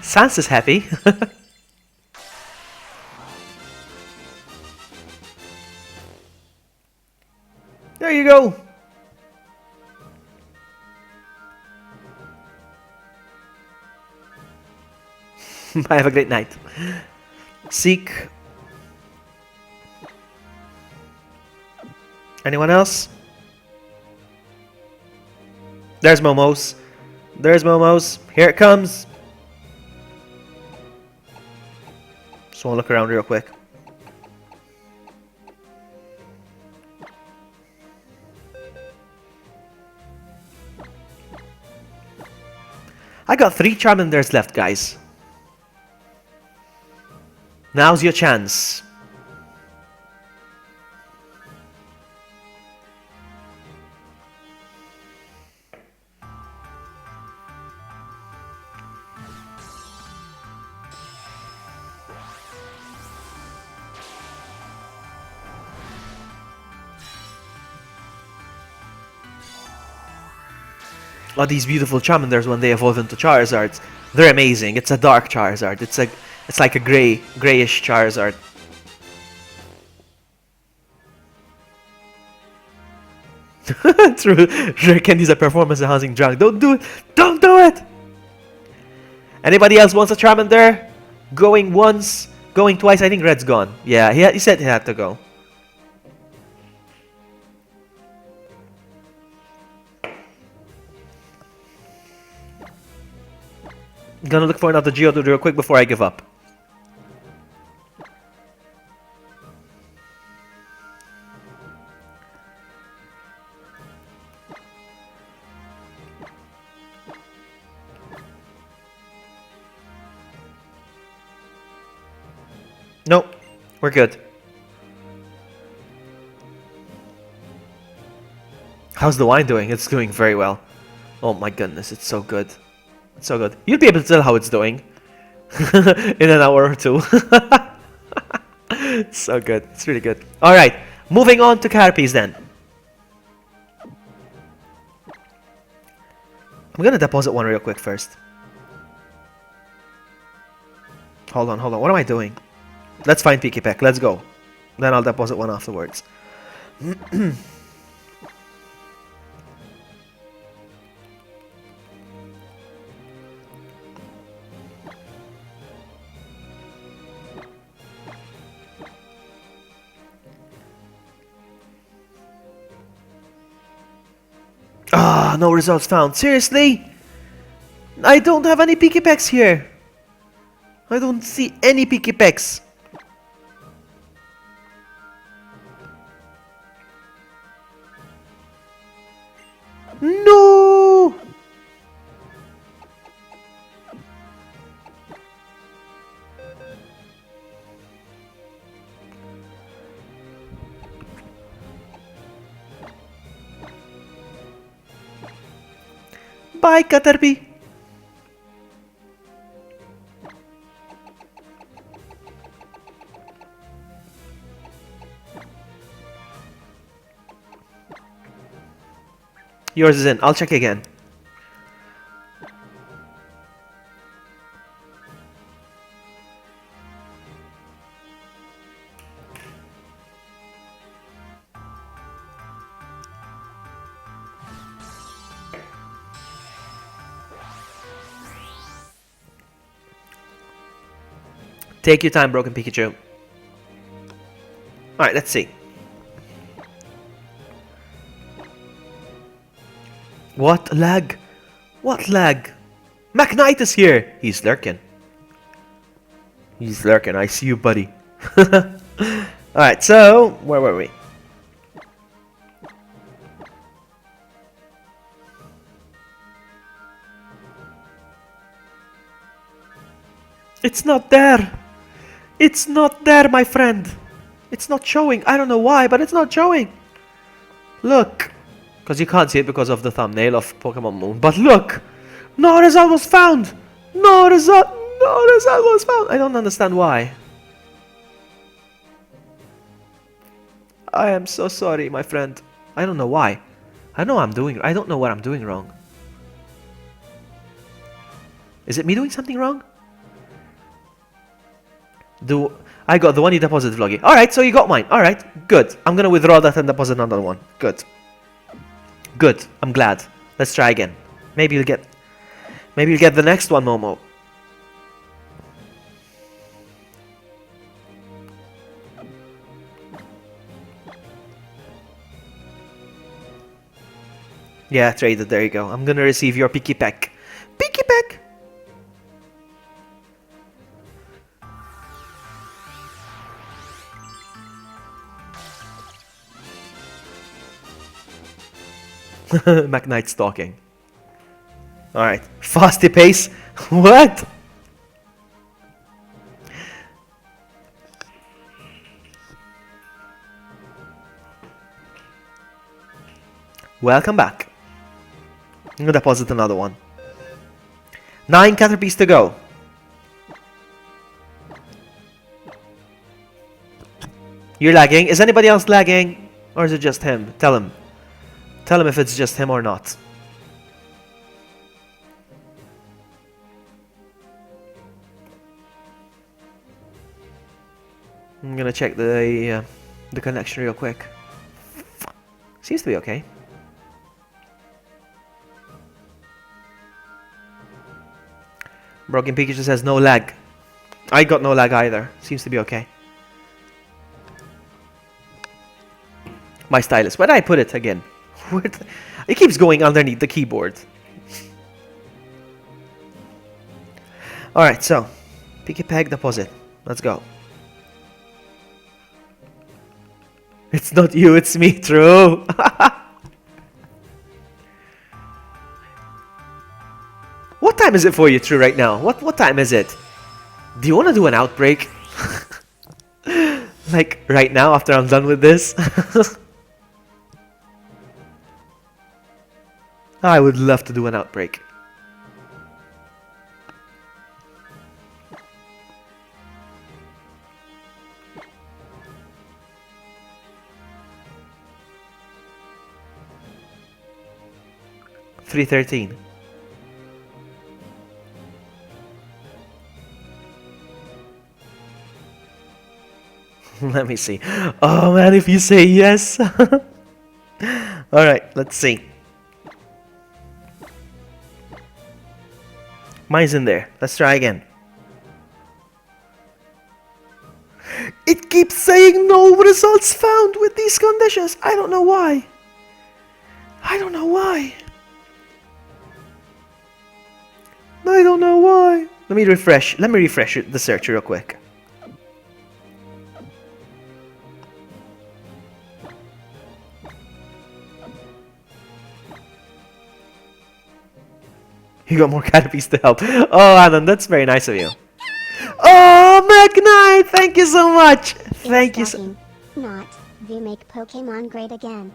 Speaker 1: Sans is happy. There you go! Bye, have a great night. Seek. Anyone else? There's Momos. There's Momos. Here it comes. Just want to look around real quick. I got 3 Charmanders left, guys. Now's your chance. Oh, these beautiful Charmanders when they evolve into Charizards. They're amazing. It's a dark Charizard. It's like a grayish Charizard. True. Rare Candy's a performance enhancing drug. Don't do it! Don't do it! Anybody else wants a Charmander? Going once, going twice. I think Red's gone. Yeah, he said he had to go. I'm gonna look for another Geodude real quick before I give up. Nope, we're good. How's the wine doing? It's doing very well. Oh my goodness, it's so good. It's so good. You'll be able to tell how it's doing in an hour or two. It's so good. It's really good. Alright, moving on to Caterpies then. I'm gonna deposit one real quick first. Hold on. What am I doing? Let's find Pikipek. Let's go. Then I'll deposit one afterwards. Ah, no results found. Seriously? I don't have any Pikipeks here. I don't see any Pikipeks. No! Bye, Caterpie. Yours is in. I'll check again. Take your time, Broken Pikachu. Alright, let's see. What lag? What lag? McKnight is here! He's lurking. He's lurking. I see you, buddy. Alright, so, where were we? It's not there! It's not there, my friend! It's not showing. I don't know why, but it's not showing. Look. Because you can't see it because of the thumbnail of Pokemon Moon. But look! No result was found! No result was found! I don't understand why. I am so sorry, my friend. I don't know why. I don't know what I'm doing wrong. Is it me doing something wrong? I got the one you deposited, Vloggy. Alright, so you got mine. Alright, good. I'm gonna withdraw that and deposit another one. Good. Good. I'm glad. Let's try again. Maybe you'll get the next one, Momo. Yeah, traded. There you go. I'm gonna receive your Pikipek. Pikipek! McKnight's talking. Alright. Fasty pace? What? Welcome back. I'm gonna deposit another one. 9 Caterpies to go. You're lagging. Is anybody else lagging? Or is it just him? Tell him. Tell him if it's just him or not. I'm gonna check the connection real quick. Seems to be okay. Broken Pikachu says no lag. I got no lag either. Seems to be okay. My stylus. Where did I put it again? It keeps going underneath the keyboard. Alright, so. Piggy deposit. Let's go. It's not you, it's me, true. What time is it for you, True, right now? What time is it? Do you want to do an outbreak? Like, right now, after I'm done with this? I would love to do an outbreak. $3.13. Let me see. Oh man, if you say yes. Alright, let's see. Mine's in there. Let's try again. It keeps saying no results found with these conditions. I don't know why. I don't know why. I don't know why. Let me refresh. Let me refresh the search real quick. You got more canopies to help. Oh, Alan, that's very nice of you. Oh, McKnight, thank you so much. Thank you so.
Speaker 2: Not they make Pokemon great again.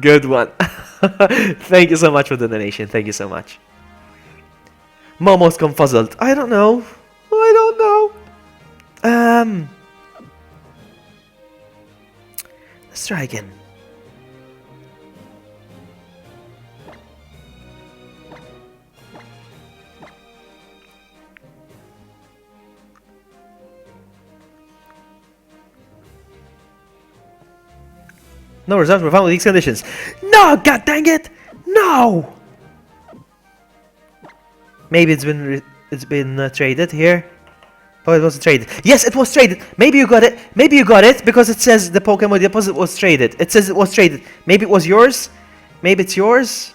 Speaker 1: Good one. Thank you so much for the donation. Thank you so much. Momo's confuzzled. I don't know. I don't know. Let's try again. No results were found with these conditions. No, god dang it! No! Maybe it's been traded here. Oh, it wasn't traded. Yes, it was traded. Maybe you got it. Maybe you got it because it says the Pokemon deposit was traded. It says it was traded. Maybe it was yours. Maybe it's yours.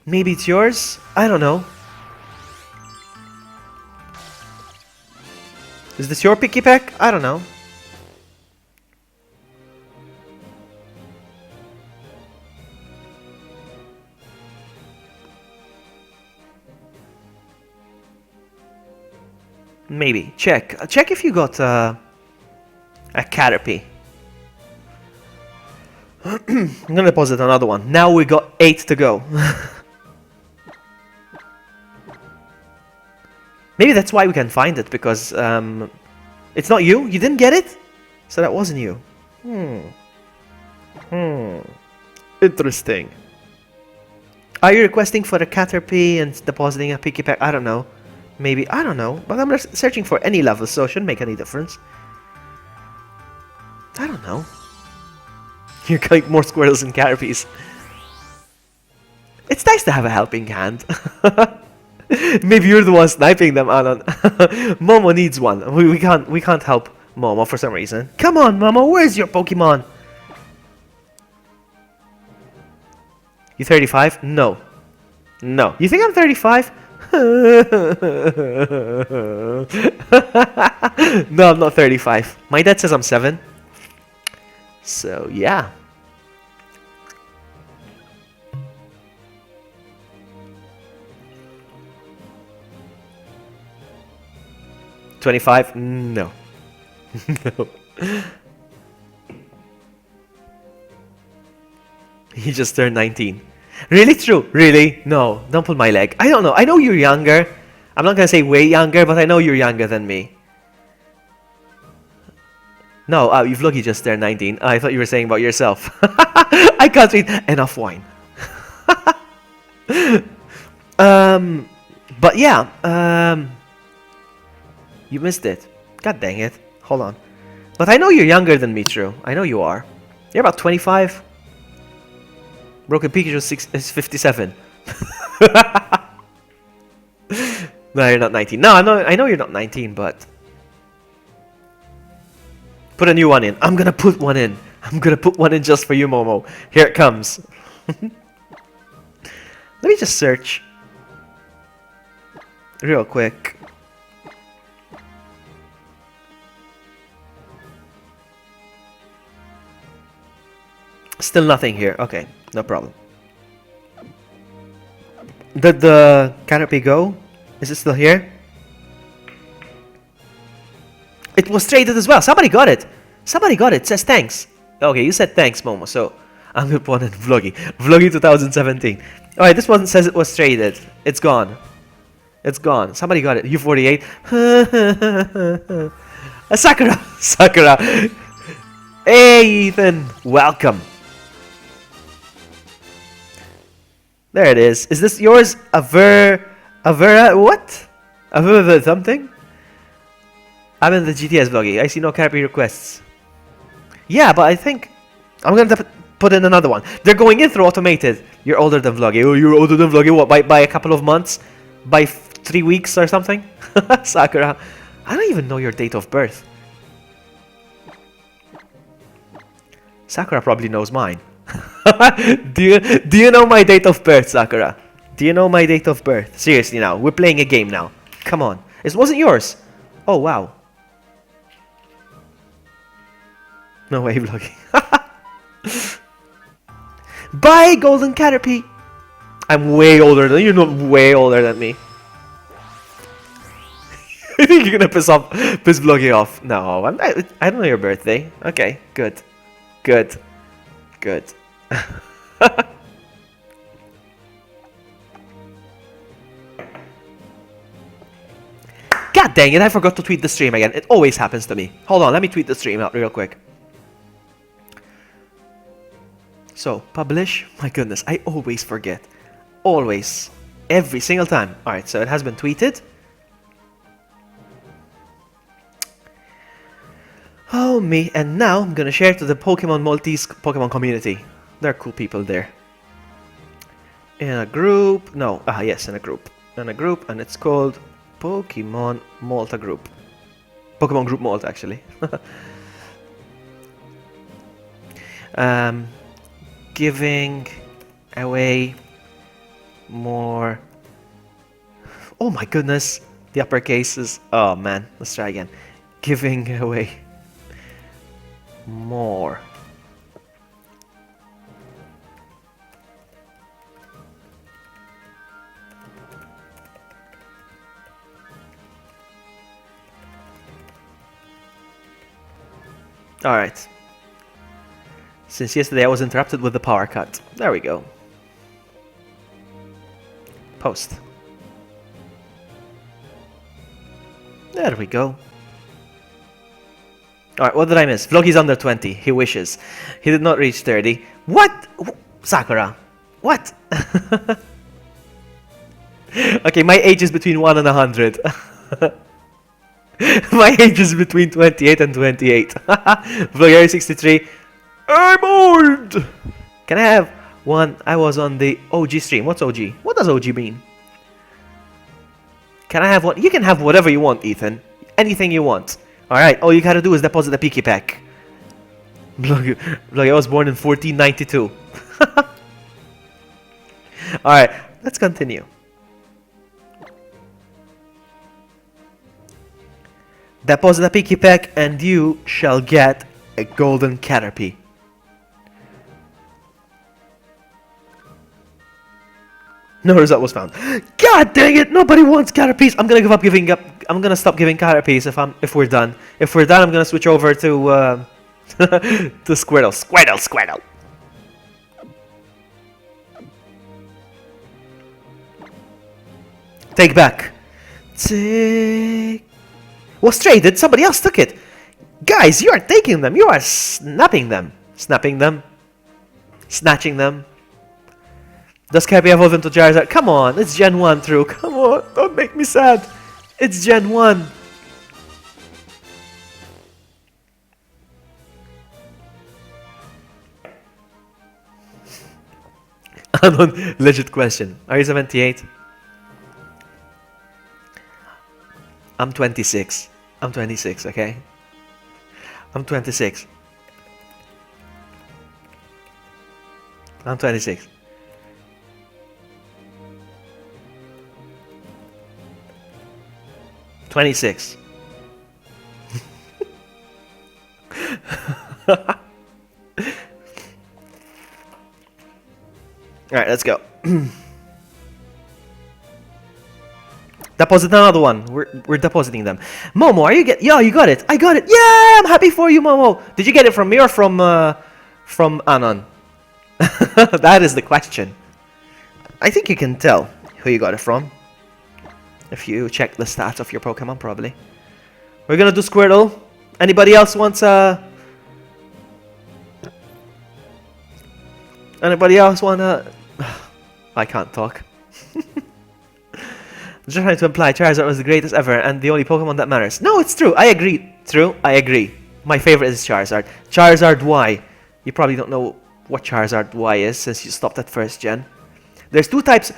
Speaker 1: Maybe it's yours. I don't know. Is this your picky pack? I don't know. Maybe. Check. Check if you got a Caterpie. I'm gonna deposit another one. Now we got 8 to go. Maybe that's why we can find it, because it's not you? You didn't get it? So that wasn't you. Interesting. Are you requesting for a Caterpie and depositing a Picky Pack? I don't know. Maybe, I don't know, but I'm not searching for any level, so it shouldn't make any difference. I don't know. You're like more squirrels than Caterpies. It's nice to have a helping hand. Maybe you're the one sniping them, Alan. Momo needs one. We can't help Momo for some reason. Come on, Momo, where's your Pokemon? You 35? No. No. You think I'm 35? No, I'm not 35. My dad says I'm 7. So, yeah. $25? No. No. He just turned 19. Really true? Really? No, don't pull my leg. I don't know. I know you're younger. I'm not gonna say way younger, but I know you're younger than me. No, you've lucky just turned 19. I thought you were saying about yourself. I can't read enough wine. But yeah, you missed it. God dang it. Hold on. But I know you're younger than me, True. I know you are. You're about 25. Broken Pikachu is 57. No, you're not 19. No, I know you're not 19, but put a new one in. I'm gonna put one in. I'm gonna put one in just for you, Momo. Here it comes. Let me just search real quick. Still nothing here. Okay, no problem. Did the Caterpie go? Is it still here? It was traded as well. Somebody got it. Somebody got it. It says thanks. Okay, you said thanks, Momo. So I'm gonna put in Vloggy. Vloggy 2017. Alright, this one says it was traded. It's gone. It's gone. Somebody got it. U48. Sakura. Sakura. Hey, Ethan. Welcome. There it is. Is this yours? What? Something? I'm in the GTS Vloggy. I see no Caterpie requests. Yeah, but I think I'm gonna put in another one. They're going in through automated. You're older than Vloggy. Oh, you're older than Vloggy. What? By a couple of months? By 3 weeks or something? Sakura. I don't even know your date of birth. Sakura probably knows mine. do you know my date of birth, Sakura? Do you know my date of birth? Seriously now, we're playing a game now. Come on. It wasn't yours. Oh, wow. No way, Vloggy. Bye, Golden Caterpie. I'm way older than you. You're not way older than me. I think you're gonna piss Vloggy off. No, I don't know your birthday. Okay, good. Good. Good. God dang it, I forgot to tweet the stream again. It always happens to me. Hold on, let me tweet the stream out real quick. So, publish. My goodness, I always forget. Always. Every single time. Alright, so it has been tweeted. Oh me, and now I'm gonna share to the Pokemon Maltese Pokemon community. There are cool people there. In a group, no, yes, in a group. In a group, and it's called Pokemon Malta Group. Pokemon Group Malta, actually. Giving away more... Oh my goodness, the uppercases. Oh man, let's try again. Giving away more. Alright. Since yesterday I was interrupted with the power cut. There we go. Post. There we go. Alright, what did I miss? Vloggy's under 20. He wishes. He did not reach 30. What? Sakura. What? Okay, my age is between 1 and 100. My age is between 28 and 28. Vlogger 63. I'm old! Can I have one? I was on the OG stream. What's OG? What does OG mean? Can I have one? You can have whatever you want, Ethan. Anything you want. Alright, all you gotta do is deposit the Piki Pack. Vlogger, I was born in 1492. Alright, let's continue. Deposit a Piki Pack and you shall get a golden Caterpie. No result was found. God dang it! Nobody wants Caterpies. I'm gonna give up giving up. I'm gonna stop giving Caterpies if we're done. If we're done, I'm gonna switch over to to Squirtle. Squirtle. Take back. Take. Was traded. Somebody else took it. Guys, you are taking them. You are snapping them. Snapping them. Snatching them. Does Cappy evolve into Charizard? Come on, it's Gen 1 through. Come on, don't make me sad. It's Gen 1. Anon, legit question. Are you 78? I'm 26. I'm 26, okay? I'm 26. I'm 26. $26. Alright, let's go. Deposit another one. We're depositing them. Momo, are you get? Yeah, you got it. I got it. Yeah, I'm happy for you, Momo. Did you get it from me or from Anon? That is the question. I think you can tell who you got it from if you check the stats of your Pokemon, probably. We're gonna do Squirtle. Anybody else wants Anybody else wanna? I can't talk. I'm just trying to imply Charizard was the greatest ever and the only Pokemon that matters. No, it's true. I agree. True. I agree. My favorite is Charizard. Charizard Y. You probably don't know what Charizard Y is since you stopped at first gen. There's three types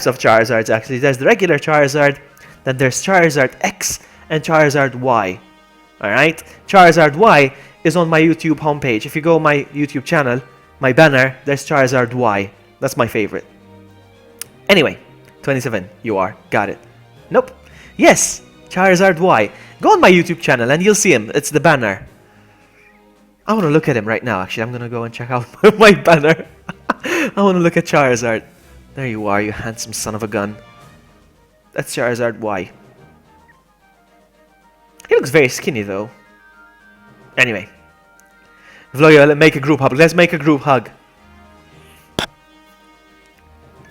Speaker 1: of Charizards actually. There's the regular Charizard, then there's Charizard X and Charizard Y. Alright? Charizard Y is on my YouTube homepage. If you go my YouTube channel, my banner, there's Charizard Y. That's my favorite. Anyway, 27, you are. Got it. Nope. Yes, Charizard Y. Go on my YouTube channel and you'll see him. It's the banner. I want to look at him right now, actually. I'm going to go and check out my banner. I want to look at Charizard. There you are, you handsome son of a gun. That's Charizard Y. He looks very skinny, though. Anyway. Vloyo, make a group hug. Let's make a group hug.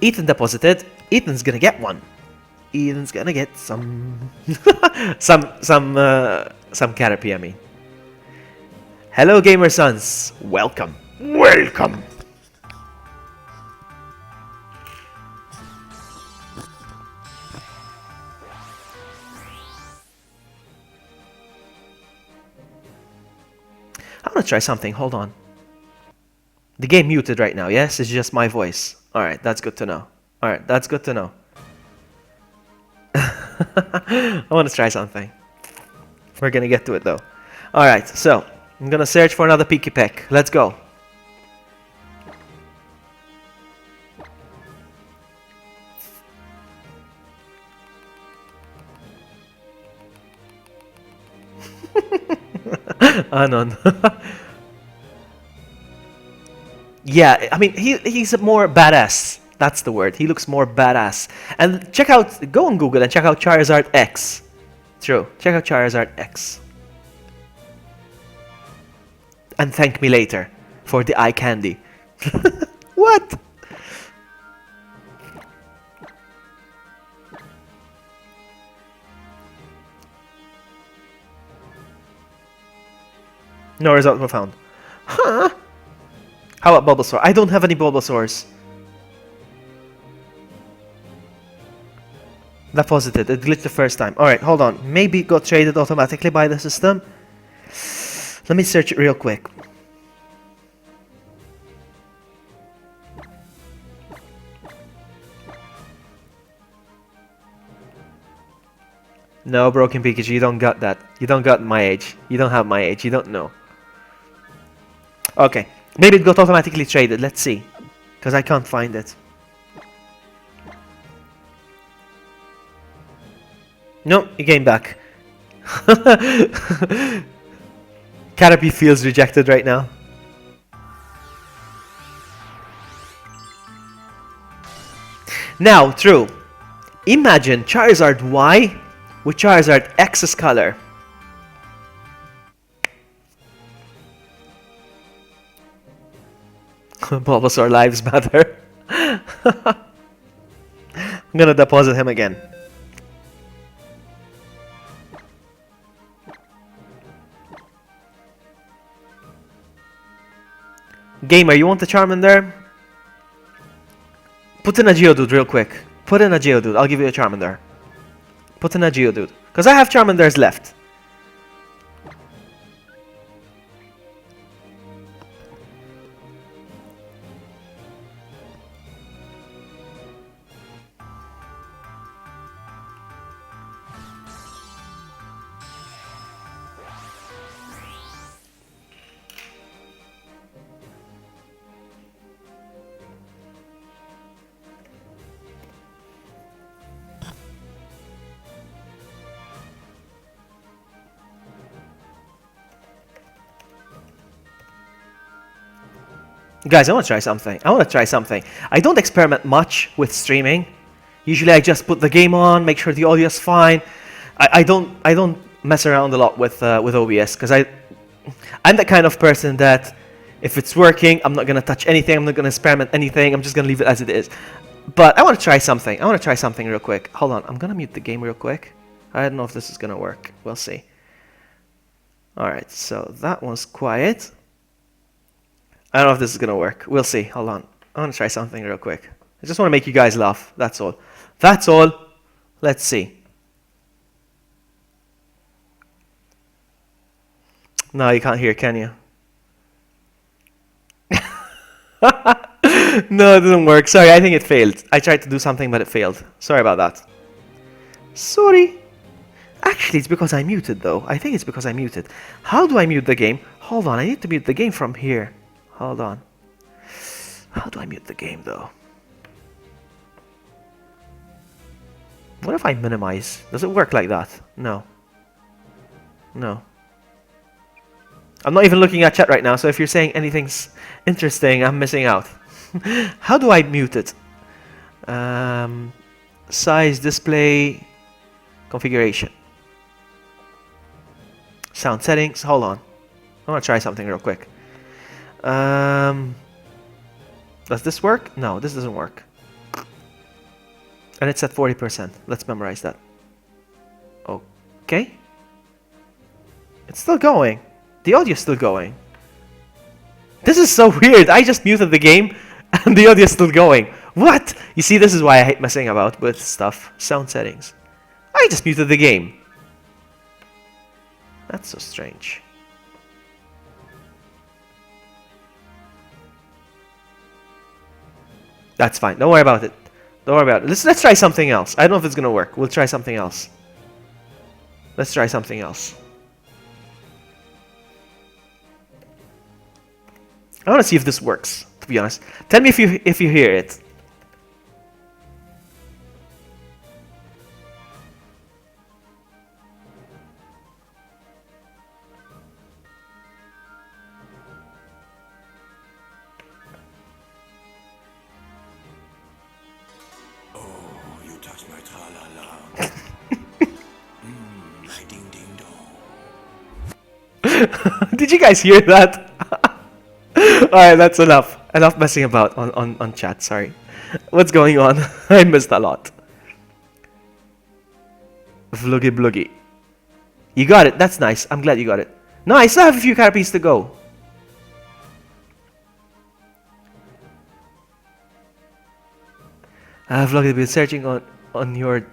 Speaker 1: Ethan deposited. Ethan's gonna get one. Ethan's gonna get some... some Caterpie, I mean. Hello, gamer sons. Welcome. Welcome. I want to try something. Hold on. The game muted right now, yes? It's just my voice. Alright, that's good to know. Alright, that's good to know. I want to try something. We're gonna get to it though. Alright, so I'm gonna search for another Peaky Peck. Let's go. Anon. Yeah, I mean, he's more badass. That's the word. He looks more badass. And check out, go on Google and check out Charizard X. True. Check out Charizard X. And thank me later for the eye candy. What? No result were found. Huh? How about Bulbasaur? I don't have any Bulbasaurs. Deposited. It glitched the first time. Alright, hold on. Maybe it got traded automatically by the system. Let me search it real quick. No, Broken Pikachu, you don't got that. You don't got my age. You don't have my age. You don't know. Okay. Maybe it got automatically traded. Let's see. Because I can't find it. No, it came back. Caterpie feels rejected right now. Now, true. Imagine Charizard Y with Charizard X's color. Bulbasaur lives matter. I'm gonna deposit him again. Gamer, you want the Charmander? Put in a Geodude real quick. Put in a Geodude. I'll give you a Charmander. Put in a Geodude. Because I have Charmanders left. Guys, I want to try something. I don't experiment much with streaming. Usually I just put the game on, make sure the audio is fine. I don't mess around a lot with OBS because I'm the kind of person that if it's working, I'm not gonna touch anything. I'm not gonna experiment anything. I'm just gonna leave it as it is. But I want to try something. Real quick. Hold on. I'm gonna mute the game real quick. I don't know if this is gonna work. We'll see. All right. So that one's quiet. I don't know if this is gonna work. We'll see. Hold on. I want to try something real quick. I just want to make you guys laugh. That's all. That's all. Let's see. No, you can't hear, can you? No, it didn't work. Sorry, I think it failed. I tried to do something, but it failed. Sorry about that. Sorry. Actually, it's because I muted, though. I think it's because I muted. How do I mute the game? Hold on. I need to mute the game from here. Hold on. How do I mute the game, though? What if I minimize? Does it work like that? No. No. I'm not even looking at chat right now, so if you're saying anything's interesting, I'm missing out. How do I mute it? Size, display, configuration. Sound settings. Hold on. I want to try something real quick. Does this work? No, this doesn't work. And it's at 40%. Let's memorize that. Okay. It's still going. The audio's still going. This is so weird. I just muted the game and the audio's still going. What? You see, this is why I hate messing about with stuff. Sound settings. I just muted the game. That's so strange. That's fine. Don't worry about it. Don't worry about it. Let's try something else. I don't know if it's gonna work. We'll try something else. Let's try something else. I want to see if this works, to be honest. Tell me if you hear it. Did you guys hear that? Alright, that's enough. Enough messing about on chat, sorry. What's going on? I missed a lot. Vloggy bloggy. You got it, that's nice. I'm glad you got it. No, I still have a few carapaces to go. Vloggy, been searching on your...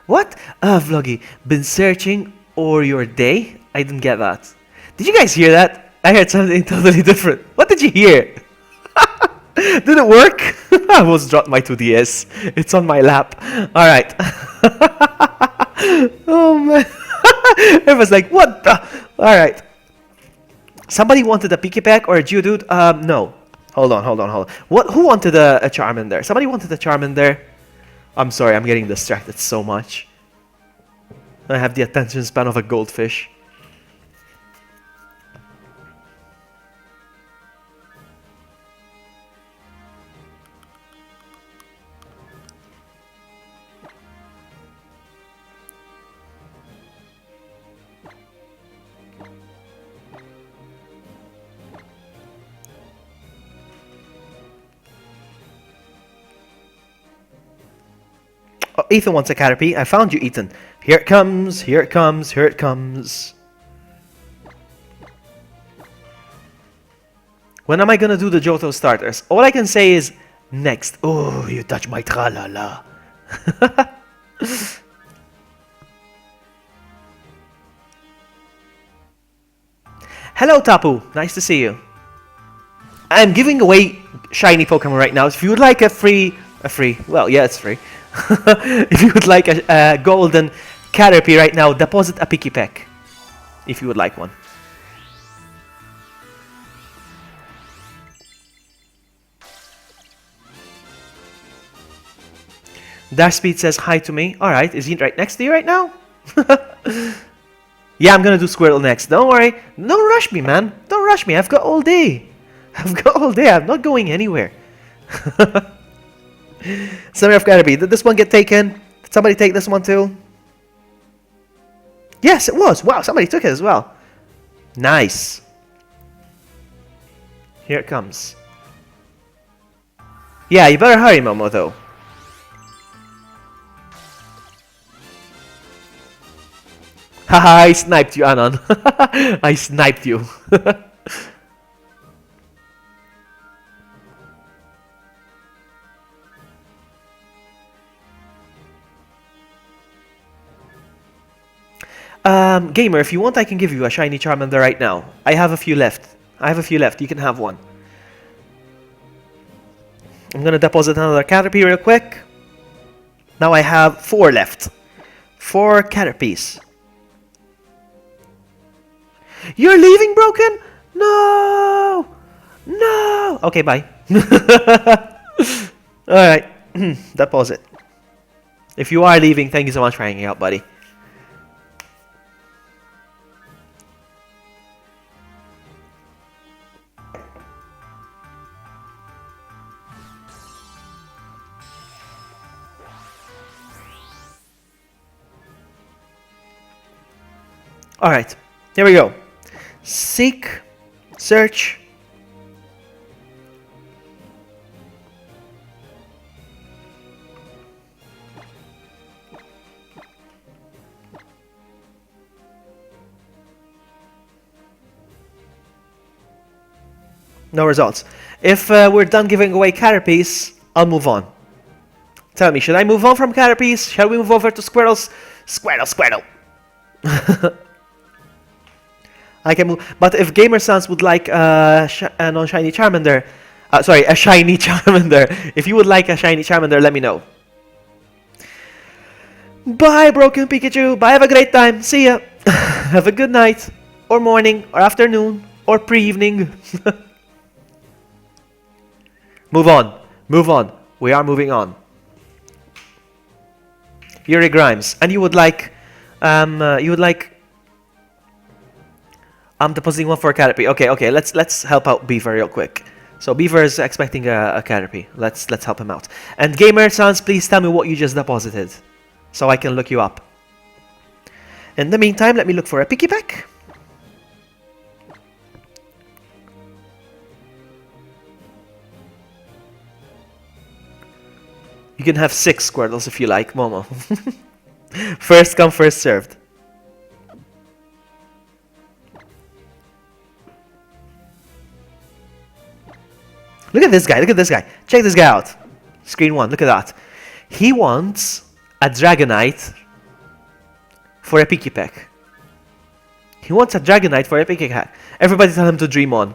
Speaker 1: What? Vloggy, been searching or your day? I didn't get that. Did you guys hear that? I heard something totally different. What did you hear? Did it work? I almost dropped my 2DS. It's on my lap. Alright. Oh man. It was like, what the? Alright. Somebody wanted a Piki Pack or a Geodude? No. Hold on. Who wanted a Charmander? Somebody wanted a Charmander? I'm sorry, I'm getting distracted so much. I have the attention span of a goldfish. Oh, Ethan wants a Caterpie. I found you, Ethan. Here it comes, here it comes, here it comes. When am I gonna do the Johto starters? All I can say is Next. Oh, you touch my tra-la-la. Hello, Tapu. Nice to see you. I'm giving away shiny Pokemon right now. If you would like well, yeah, it's free. If you would like a golden Caterpie right now, deposit a Pikipek. If you would like one. Dash Speed says hi to me. Alright, is he right next to you right now? Yeah, I'm gonna do Squirtle next. Don't worry. Don't rush me, man. Don't rush me. I've got all day. I've got all day. I'm not going anywhere. Summary of Caterpie. Did this one get taken? Did somebody take this one too? Yes, it was. Wow, somebody took it as well. Nice. Here it comes. Yeah, you better hurry, Momo, though. Haha, I sniped you, Anon. I sniped you. Gamer, if you want, I can give you a shiny Charmander right now. I have a few left. You can have one. I'm gonna deposit another Caterpie real quick. Now I have 4 left. 4 Caterpies. You're leaving, Broken? No! No! Okay, bye. Alright. Deposit. If you are leaving, thank you so much for hanging out, buddy. Alright. Here we go. Seek. Search. No results. If we're done giving away Caterpies, I'll move on. Tell me, should I move on from Caterpies? Shall we move over to Squirtles? Squirtle. I can move, but if Gamer Sans would like a non-shiny Charmander, sorry, a shiny Charmander. If you would like a shiny Charmander, let me know. Bye, Broken Pikachu. Bye, have a great time. See ya. Have a good night, or morning, or afternoon, or pre-evening. Move on. Move on. We are moving on. Yuri Grimes, and you would like, I'm depositing one for a Caterpie. Okay. Let's help out Beaver real quick. So Beaver is expecting a Caterpie. Let's help him out. And Gamer Sans, please tell me what you just deposited, so I can look you up. In the meantime, let me look for a Pikipek. You can have 6 Squirtles if you like, Momo. First come, first served. Look at this guy, Check this guy out. Screen 1, look at that. He wants a Dragonite for a Pikipek. Everybody tell him to dream on.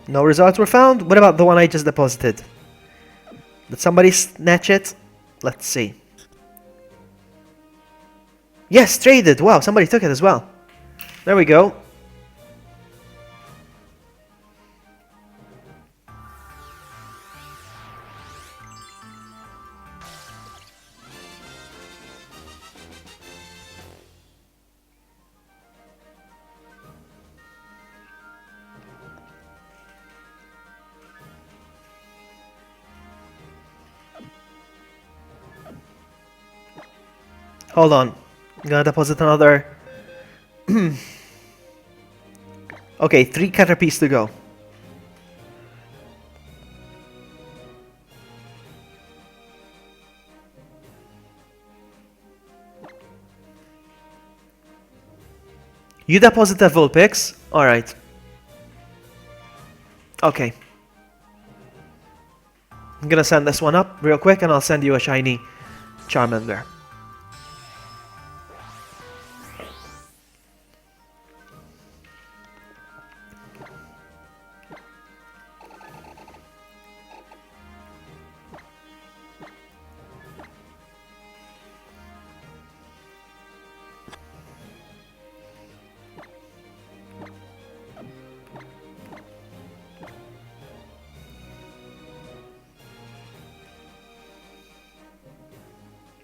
Speaker 1: No results were found. What about the one I just deposited? Did somebody snatch it? Let's see. Yes, traded. Wow, somebody took it as well. There we go. Hold on. I'm gonna deposit another. Okay, 3 Caterpies to go. You deposit the Vulpix. Alright. Okay. I'm gonna send this one up real quick and I'll send you a shiny Charmander.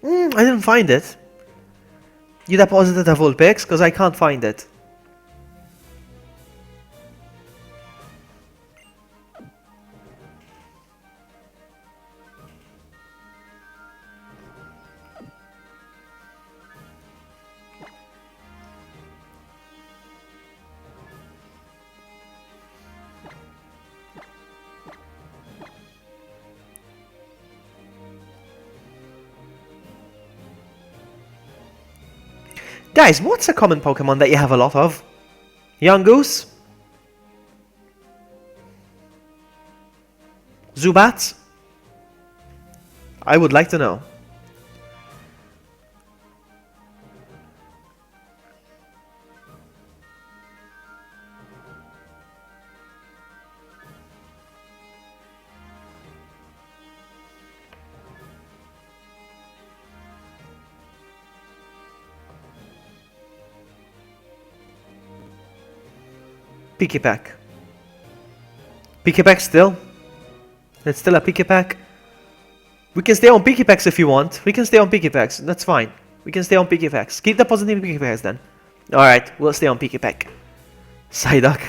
Speaker 1: I didn't find it. You deposited a Vulpix because I can't find it. Guys, what's a common Pokemon that you have a lot of? Young Goose? Zubat? I would like to know. Pikipek. Pikipek still? It's still a Pikipek? We can stay on Pikipeks if you want. We can stay on Pikipeks. That's fine. We can stay on Pikipeks. Keep depositing Pikipeks then. Alright, we'll stay on Pikipek. Psyduck.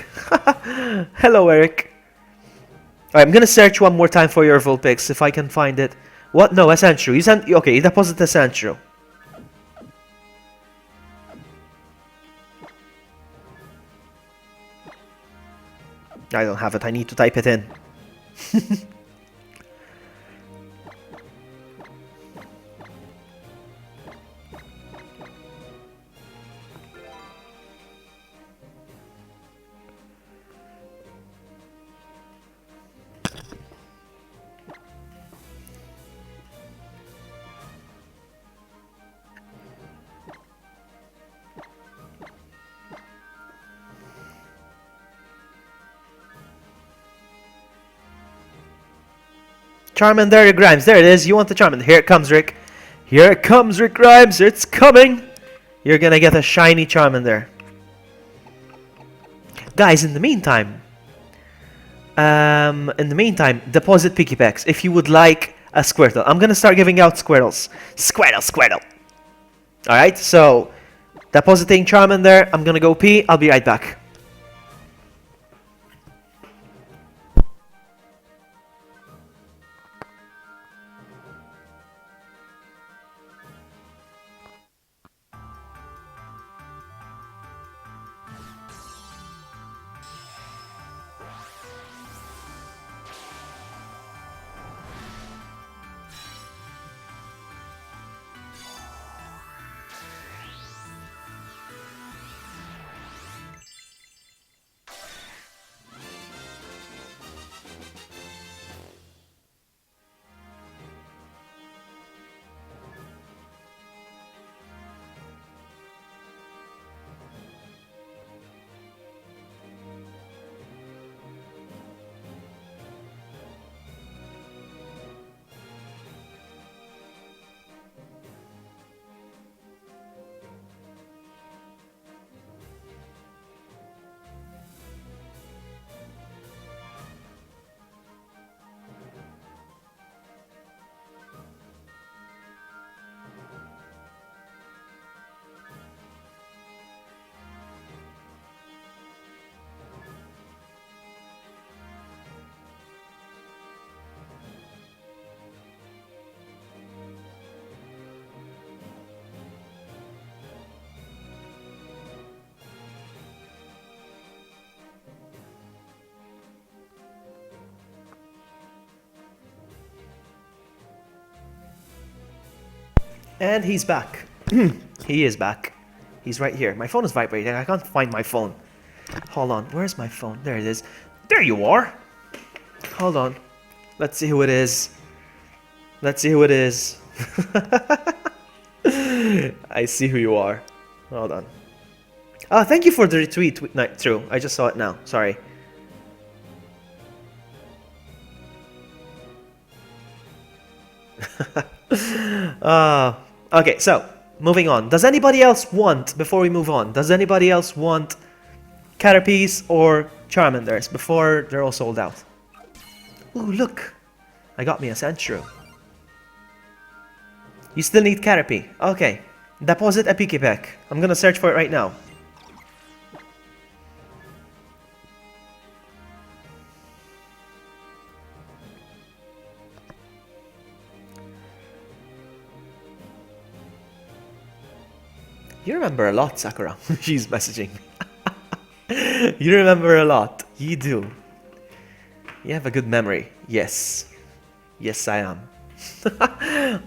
Speaker 1: Hello, Eric. Alright, I'm gonna search one more time for your Vulpix if I can find it. What? No, a Sandshrew. Okay, he deposited a Sandshrew. I don't have it. I need to type it in. Charmander Grimes. There it is. You want the Charmander. Here it comes, Rick. Here it comes, Rick Grimes. It's coming. You're gonna get a shiny Charmander. Guys, in the meantime, deposit Pikipeks if you would like a Squirtle. I'm gonna start giving out Squirtles. Squirtle. Alright, so depositing Charmander. I'm gonna go pee. I'll be right back. And he's back. He is back. He's right here. My phone is vibrating. I can't find my phone. Hold on. Where's my phone? There it is. There you are. Hold on. Let's see who it is. Let's see who it is. I see who you are. Hold on. Oh, thank you for the retweet. No, true. I just saw it now. Sorry. Okay, so moving on. Does anybody else want, before we move on, does anybody else want Caterpies or Charmanders before they're all sold out? Ooh, look. I got me a Sandshrew. You still need Caterpie. Okay. Deposit a Pikipek. I'm gonna search for it right now. You remember a lot, Sakura. She's messaging me. You remember a lot. You do. You have a good memory. Yes. Yes, I am.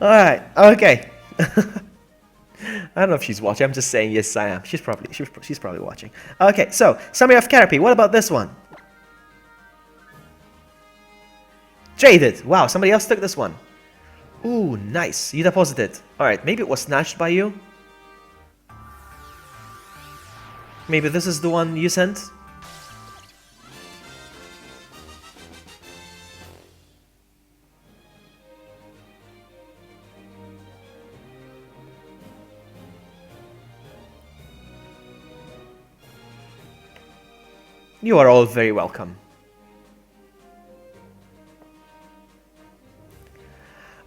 Speaker 1: Alright, okay. I don't know if she's watching. I'm just saying yes, I am. She's probably watching. Okay, so summary of Caterpie. What about this one? Traded. Wow, somebody else took this one. Ooh, nice. You deposited. Alright, maybe it was snatched by you. Maybe this is the one you sent? You are all very welcome.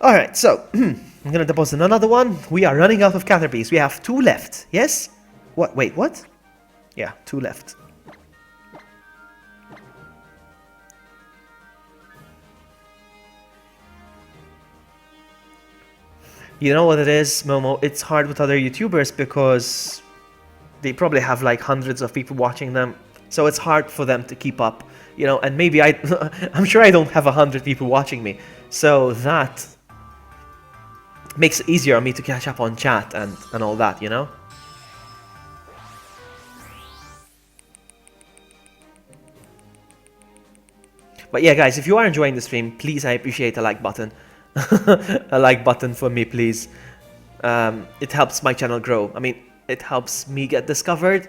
Speaker 1: Alright, so, I'm gonna deposit another one. We are running out of Caterpies. We have 2 left. Yes? What? Wait, what? Yeah, 2 left. You know what it is, Momo? It's hard with other YouTubers because they probably have like hundreds of people watching them. So it's hard for them to keep up, you know, and maybe I'm sure I don't have 100 people watching me. So that makes it easier on me to catch up on chat and all that, you know? But yeah, guys, if you are enjoying the stream, please, I appreciate a like button. A like button for me, please. It helps my channel grow. I mean, it helps me get discovered.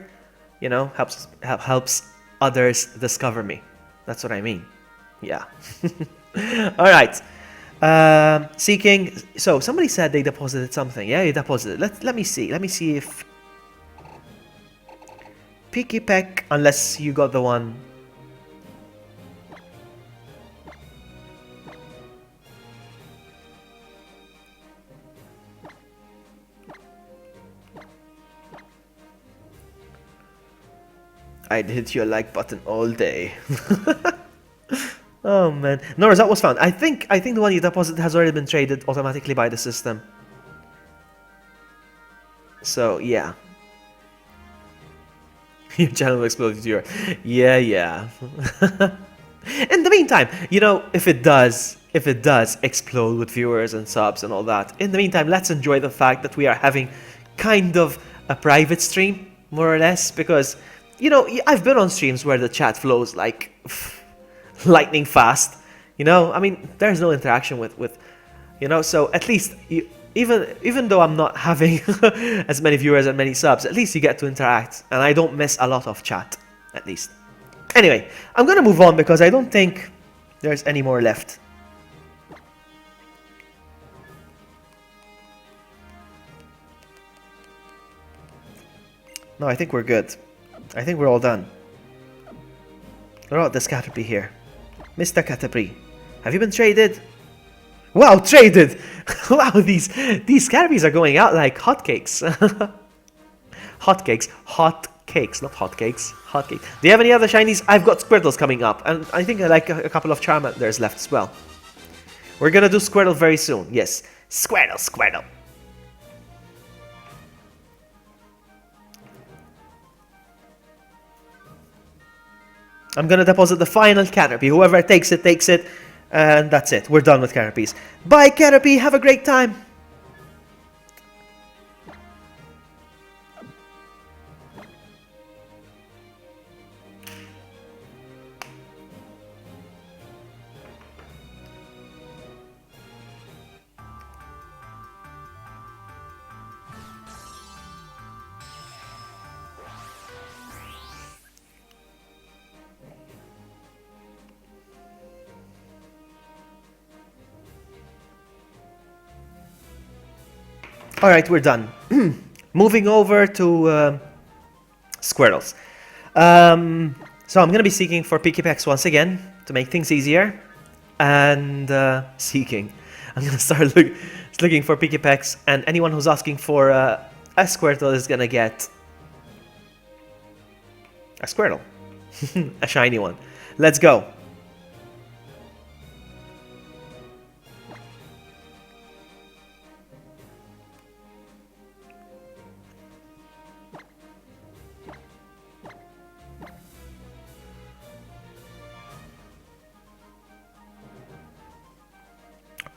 Speaker 1: You know, helps others discover me. That's what I mean. Yeah. All right. Seeking. So somebody said they deposited something. Yeah, you deposited. Let me see. Let me see if Pikipek, unless you got the one. I'd hit your like button all day. Oh man, no result was found. I think the one you deposited has already been traded automatically by the system. So yeah, your channel will explode to your. Yeah. In the meantime, you know, if it does explode with viewers and subs and all that, in the meantime, let's enjoy the fact that we are having kind of a private stream, more or less, because. You know, I've been on streams where the chat flows like lightning fast. You know, I mean, there's no interaction with you know, so at least even though I'm not having as many viewers and many subs, at least you get to interact, and I don't miss a lot of chat, at least. Anyway, I'm gonna move on because I don't think there's any more left. No, I think we're good. I think we're all done. What about this Caterpie here? Mr. Caterpie, have you been traded? Wow, traded! Wow, these Caterpies are going out like hotcakes. Hotcakes, not hotcakes. Hotcakes. Do you have any other shinies? I've got Squirtles coming up, and I think I like a couple of Charmanders left as well. We're gonna do Squirtle very soon. Yes, Squirtle. I'm gonna deposit the final Caterpie. Whoever takes it, and that's it. We're done with Caterpies. Bye, Caterpie. Have a great time. Alright, we're done. Moving over to Squirtles. So I'm going to be seeking for Pikipeks once again to make things easier. And seeking. I'm going to start looking for Pikipeks, and anyone who's asking for a Squirtle is going to get a Squirtle. A shiny one. Let's go.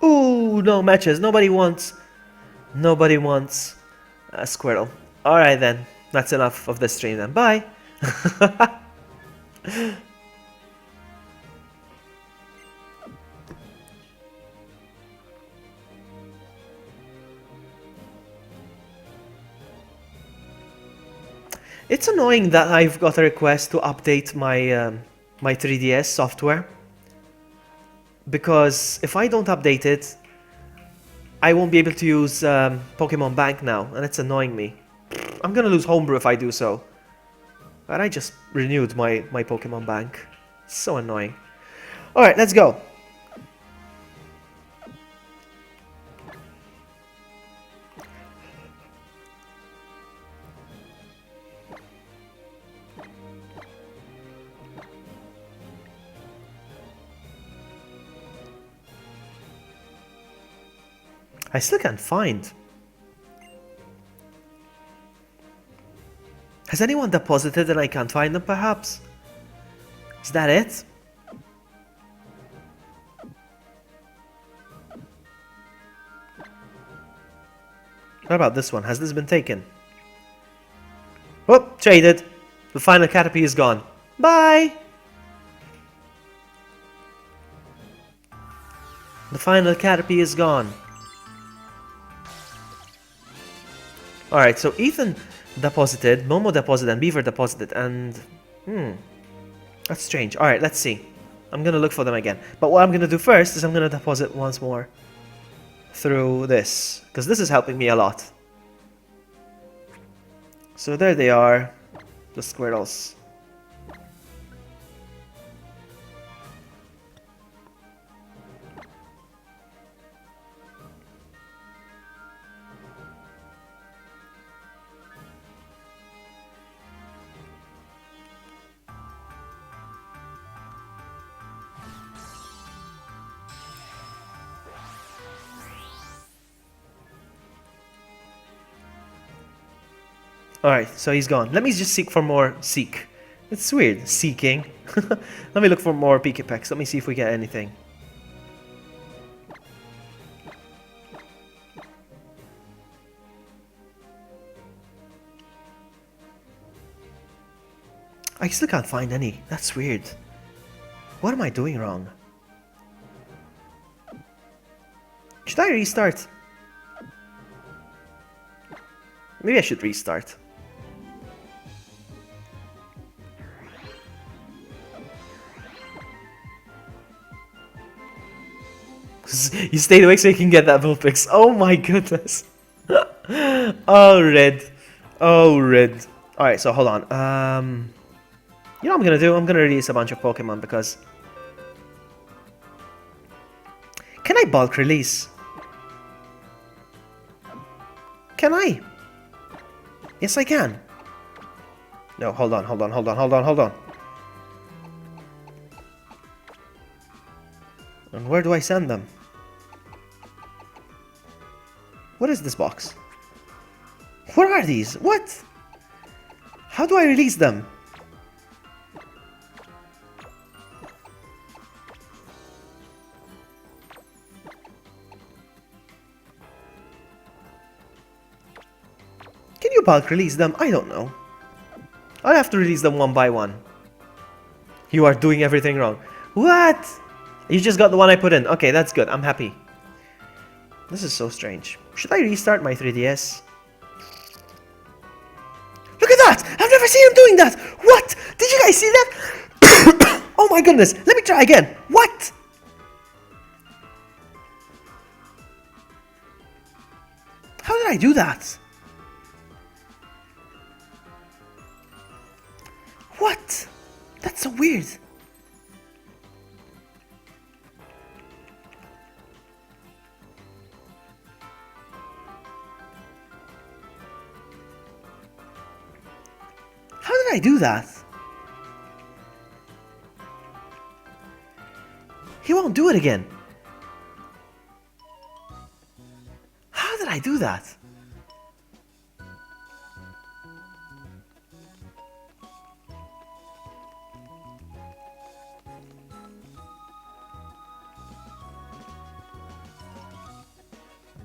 Speaker 1: Ooh, no matches. Nobody wants a Squirtle. Alright then. That's enough of the stream then. Bye. It's annoying that I've got a request to update my my 3DS software, because if I don't update it, I won't be able to use Pokemon Bank now, and it's annoying me. I'm gonna lose Homebrew if I do so. But I just renewed my Pokemon Bank. It's so annoying. Alright, let's go. I still can't find. Has anyone deposited and I can't find them, perhaps? Is that it? What about this one? Has this been taken? Oh, traded. The final Caterpie is gone. Bye! The final Caterpie is gone. Alright, so Ethan deposited, Momo deposited, and Beaver deposited, and... that's strange. Alright, let's see. I'm gonna look for them again. But what I'm gonna do first is I'm gonna deposit once more through this, because this is helping me a lot. So there they are, the Squirtles. Alright, so he's gone. Let me just seek for more seek. It's weird, seeking. Let me look for more Pikipeks. Let me see if we get anything. I still can't find any. That's weird. What am I doing wrong? Should I restart? Maybe I should restart. You stayed awake so you can get that Vulpix. Oh my goodness. Oh, red. Oh, red. Alright, so hold on. You know what I'm gonna do? I'm gonna release a bunch of Pokemon because... Can I bulk release? Can I? Yes, I can. No, hold on. And where do I send them? What is this box? What are these? What? How do I release them? Can you bulk release them? I don't know. I'll have to release them one by one. You are doing everything wrong. What? You just got the one I put in. Okay, that's good. I'm happy. This is so strange. Should I restart my 3DS? Look at that! I've never seen him doing that! What? Did you guys see that? Oh my goodness! Let me try again. What? How did did I do that? What? That's so weird. How did I do that? He won't do it again. How did I do that?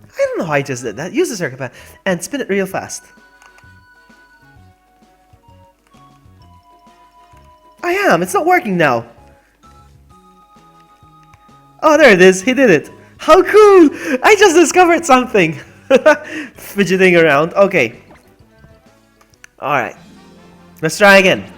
Speaker 1: I don't know how I just did that. Use the circuit pad and spin it real fast. I am. It's not working now. Oh, there it is. He did it. How cool! I just discovered something. Fidgeting around. Okay. Alright. Let's try again.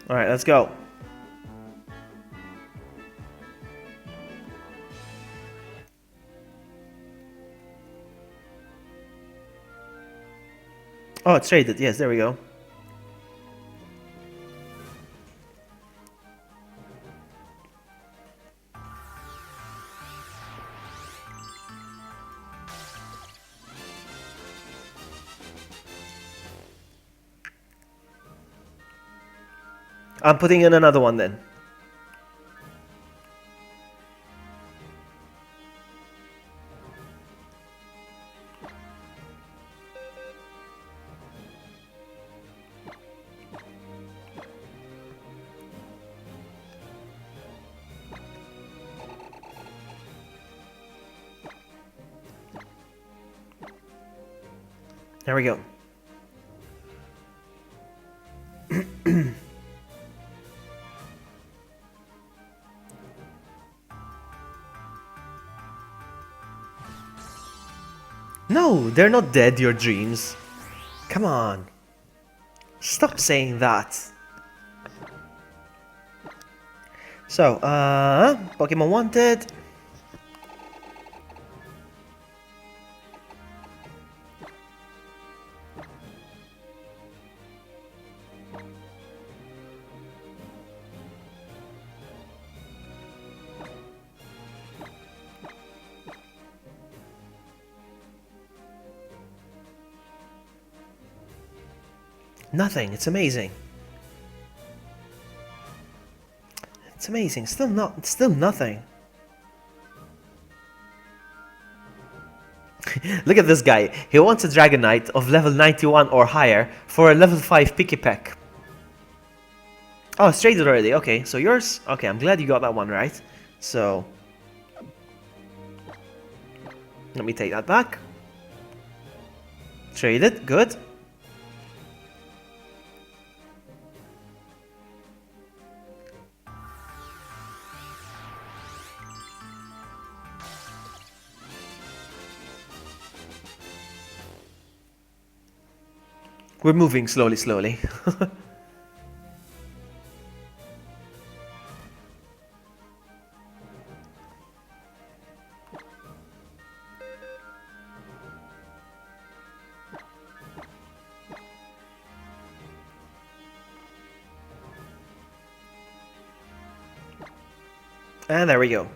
Speaker 1: Alright, let's go. Oh, it's traded. Yes, there we go. I'm putting in another one then. There we go. No, they're not dead, your dreams. Come on. Stop saying that. So, Pokemon wanted. Nothing. It's amazing. It's amazing. Still nothing. Look at this guy. He wants a Dragonite of level 91 or higher for a level 5 Pikipek. Oh, it's traded already. Okay, so yours. Okay, I'm glad you got that one right. So let me take that back. Traded. Good. We're moving slowly. And there we go.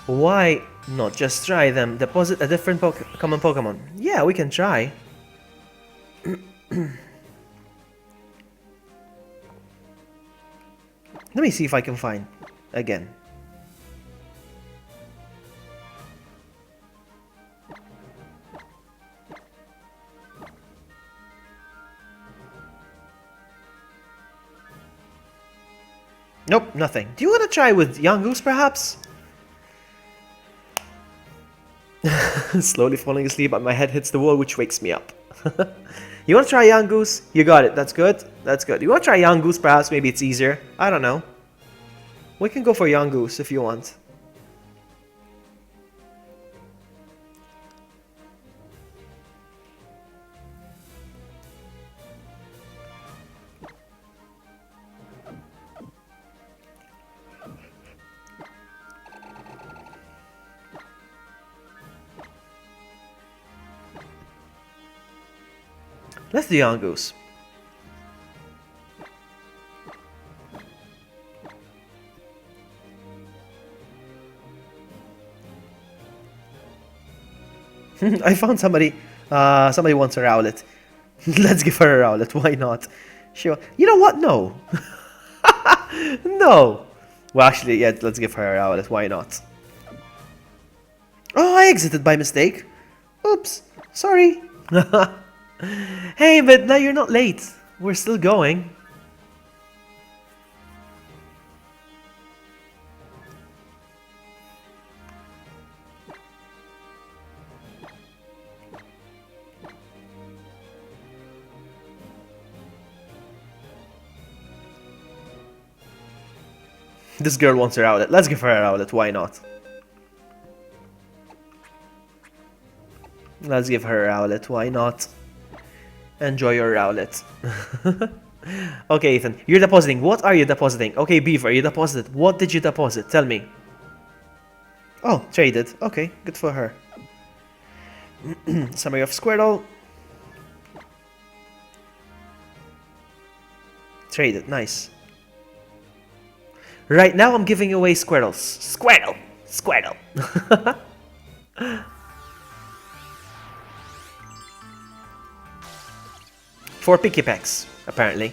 Speaker 1: Why not just try them? Deposit a different common Pokemon. Yeah, we can try. Let me see if I can find again. Nope, nothing. Do you want to try with young goose, perhaps? Slowly falling asleep, but my head hits the wall, which wakes me up. You want to try young goose? You got it. That's good. That's good. You want to try young goose, perhaps? Maybe it's easier. I don't know. We can go for young goose if you want. Let's do young goose. I found somebody. Somebody wants a rowlet. Let's give her a rowlet. Why not? Sure. You know what? No. No. Well, actually, yeah. Let's give her a rowlet. Why not? Oh, I exited by mistake. Oops. Sorry. Hey, but now you're not late. We're still going. This girl wants her outlet. Let's give her her outlet. Why not? Let's give her her outlet. Why not? Enjoy your outlet. Okay, Ethan. You're depositing. What are you depositing? Okay, Beaver, you deposited. What did you deposit? Tell me. Oh, traded. Okay, good for her. Summary of Squirtle. Traded. Nice. Right now, I'm giving away Squirtles. Squirtle! Squirtle! 4 Picky Packs, apparently.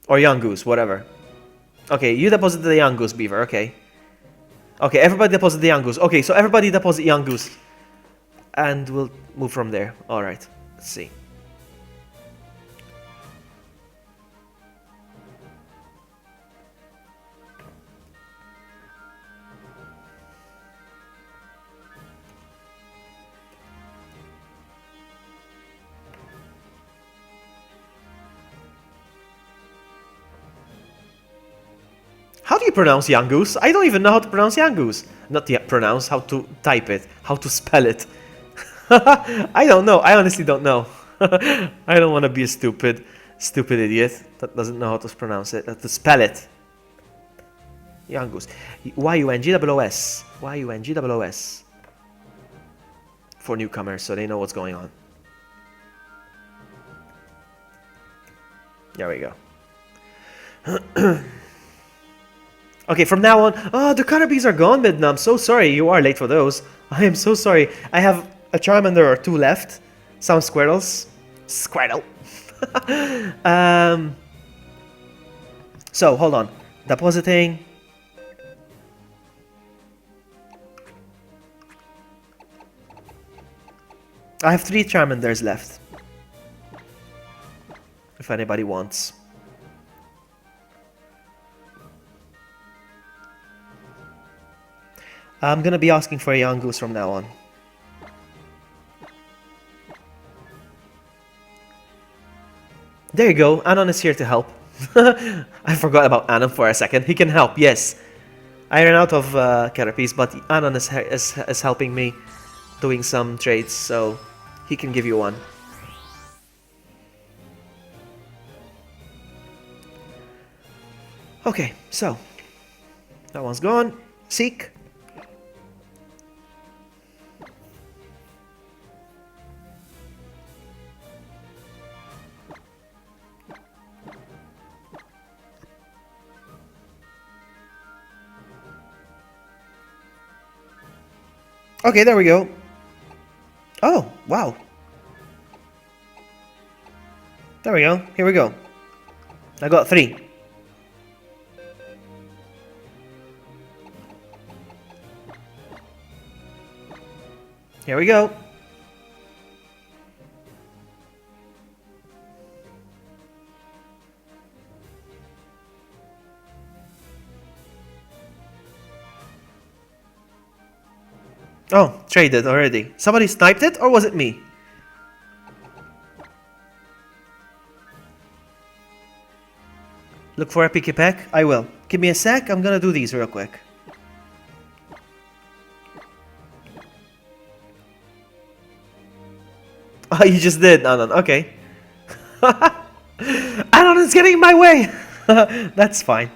Speaker 1: Or Young Goose, whatever. Okay, you deposited the Young Goose, Beaver, okay. Okay, everybody deposit the Young Goose. Okay, so everybody deposit Young Goose. And we'll move from there. Alright, let's see. How do you pronounce Young Goose? I don't even know how to pronounce Young Goose. Not yet pronounce, how to type it, how to spell it. I don't know, I honestly don't know. I don't want to be a stupid idiot that doesn't know how to pronounce it, to spell it. Young Goose. Y-U-N-G-O-O-S. Y-U-N-G-O-O-S. For newcomers, so they know what's going on. There we go. Okay, from now on... Oh, the Carabees are gone, Midna. I'm so sorry. You are late for those. I am so sorry. I have a Charmander or 2 left. Some Squirtles. Squirtle. So, hold on. Depositing. I have 3 Charmanders left. If anybody wants. I'm gonna be asking for a Young Goose from now on. There you go, Anon is here to help. I forgot about Anon for a second. He can help, yes. I ran out of Carapace, but Anon is helping me doing some trades, so he can give you one. Okay, so that one's gone. Seek. Okay, there we go. Oh, wow. There we go. Here we go. I got 3. Here we go. Oh, traded already. Somebody sniped it, or was it me? Look for a picky pack? I will. Give me a sec, I'm gonna do these real quick. Oh, you just did, Anon. Okay. Anon is getting in my way! That's fine.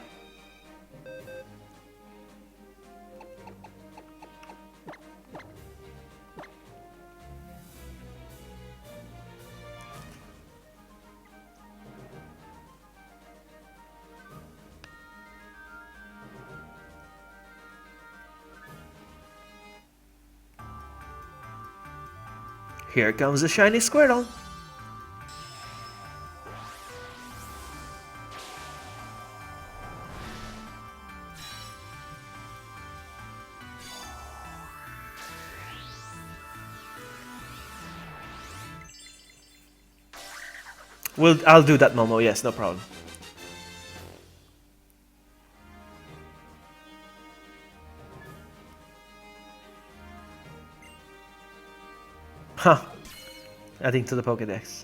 Speaker 1: Here comes the shiny Squirtle. I'll do that, Momo. Yes, no problem. Huh. Adding to the Pokédex.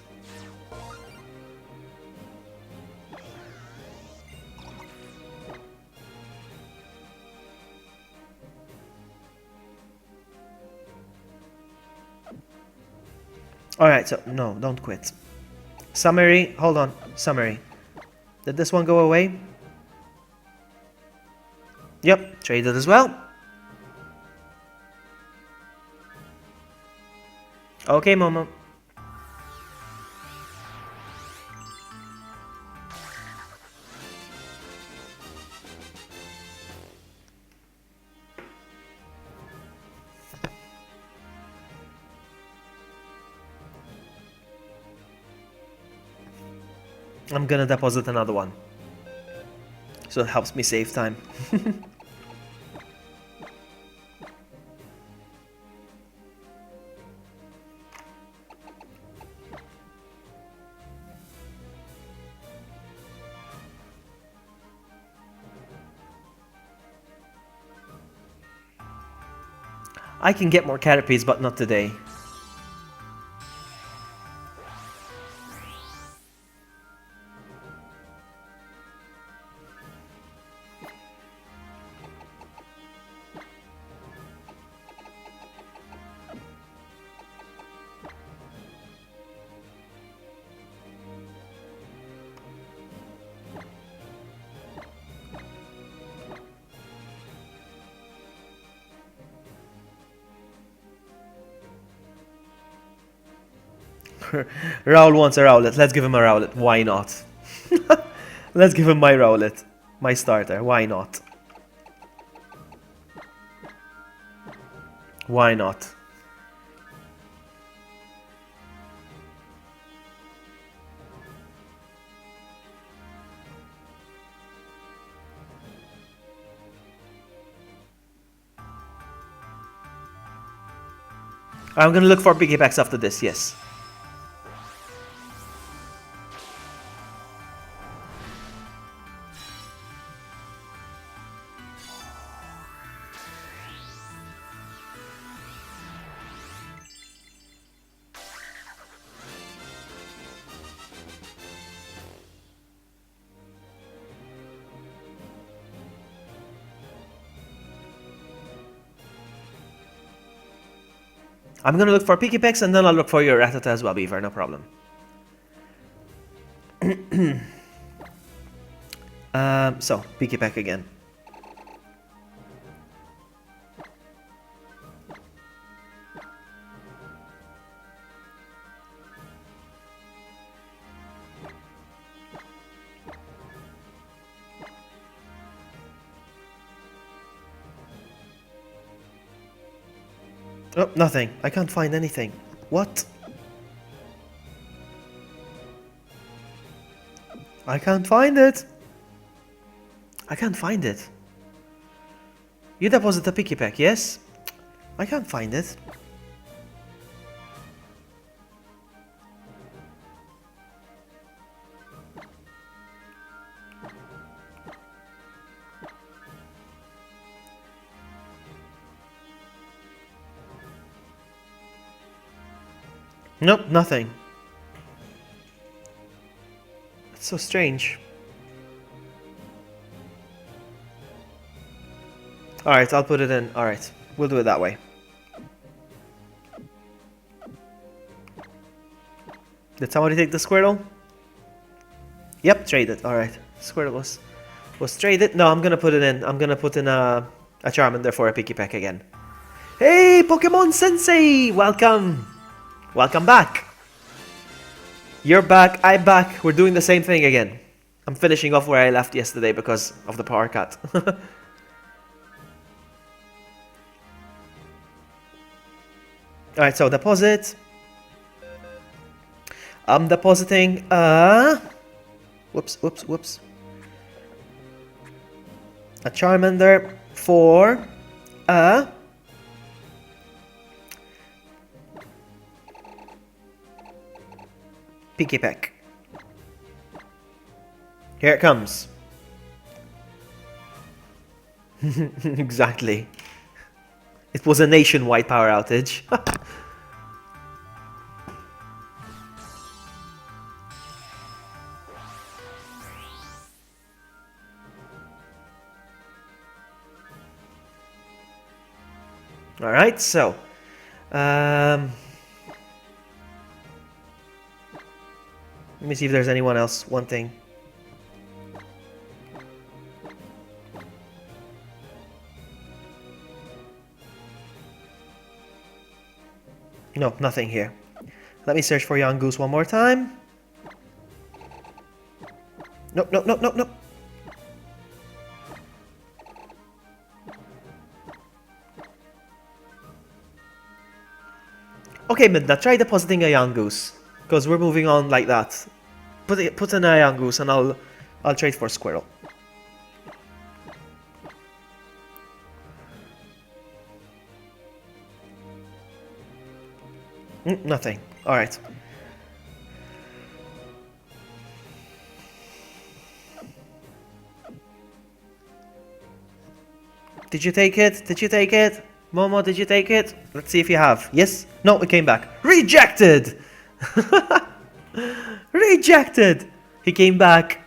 Speaker 1: Alright, so, no, don't quit. Summary, hold on. Summary. Did this one go away? Yep, traded as well. Okay, Momo. I'm gonna deposit another one. So it helps me save time. I can get more Caterpies, but not today. Raul wants a Rowlet. Let's give him a Rowlet. Why not? Let's give him my Rowlet. My starter. Why not? Why not? I'm gonna look for piggybacks after this, yes. I'm gonna look for Pikipeks and then I'll look for your Rattata as well, Beaver, no problem. So, Pikipek again. Oh, nothing. I can't find anything. What? I can't find it. I can't find it. You deposit a Pikipek, yes? I can't find it. Nope, nothing. It's so strange. Alright, I'll put it in. Alright, we'll do it that way. Did somebody take the Squirtle? Yep, traded. Alright. Squirtle was traded. No, I'm gonna put it in. I'm gonna put in a Charmander for a Picky Peck again. Hey, Pokemon Sensei! Welcome! Welcome back! You're back, I'm back. We're doing the same thing again. I'm finishing off where I left yesterday because of the power cut. Alright, so deposit. I'm depositing, whoops. A Charmander for, Picky Peck. Here it comes. Exactly. It was a nationwide power outage. Alright, so let me see if there's anyone else wanting. No, nothing here. Let me search for Yangoose one more time. Nope. Okay, Midna, try depositing a Yangoose. Because we're moving on like that. Put in a Yangoose and I'll trade for Squirrel. Nothing. Alright. Did you take it? Did you take it? Momo, did you take it? Let's see if you have. Yes? No, it came back. Rejected! Rejected! He came back.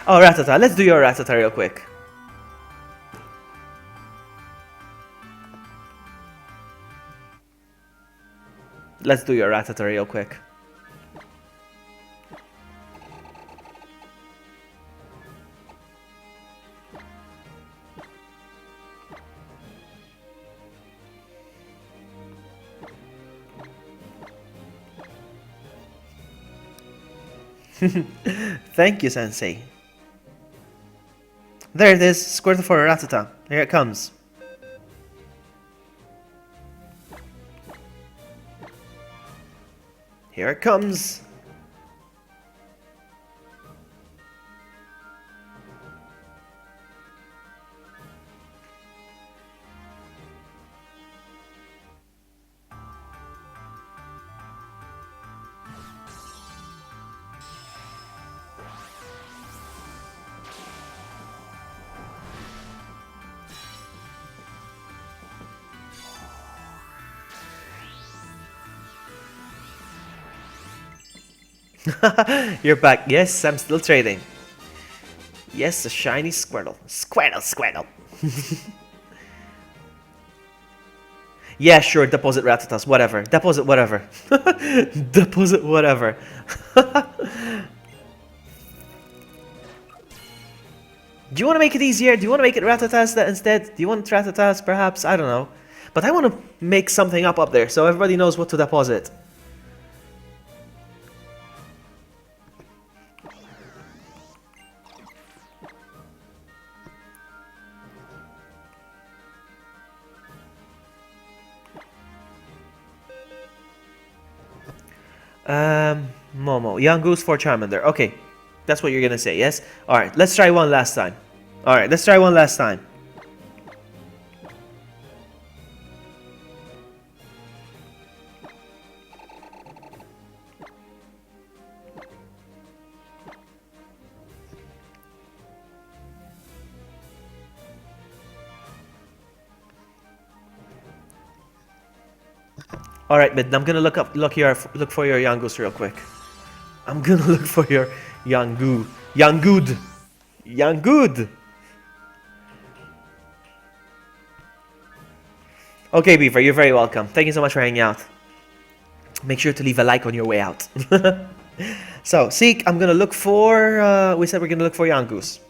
Speaker 1: Oh, Rattata. Let's do your Rattata real quick. Let's do your Rattata real quick. Thank you, Sensei. There it is, Squirtle for a Rattata. Here it comes. Here it comes. You're back. Yes, I'm still trading. Yes, a shiny Squirtle. Squirtle. Yeah, sure, deposit Rattatas, whatever. Deposit whatever. Deposit whatever. Do you want to make it easier? Do you want to make it Rattatas instead? Do you want Rattatas perhaps? I don't know. But I want to make something up there so everybody knows what to deposit. Momo. Young Goose for Charmander. Okay. That's what you're gonna say, yes? Alright, let's try one last time. Alright, let's try one last time. All right, but I'm gonna look for your Yangoose real quick. I'm gonna look for your Yangood. Okay, Beaver, you're very welcome. Thank you so much for hanging out. Make sure to leave a like on your way out. So, Seek, I'm gonna look for. We said we're gonna look for Yangoose.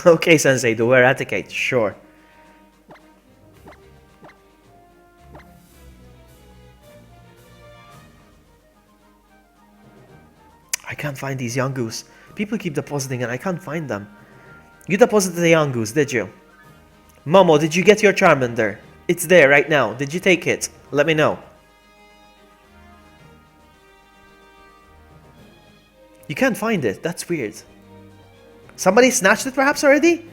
Speaker 1: Okay, Sensei, do eradicate. Sure. I can't find these Yangoose. People keep depositing and I can't find them. You deposited the Yangoose, did you? Momo, did you get your Charmander? It's there right now. Did you take it? Let me know. You can't find it. That's weird. Somebody snatched it perhaps already?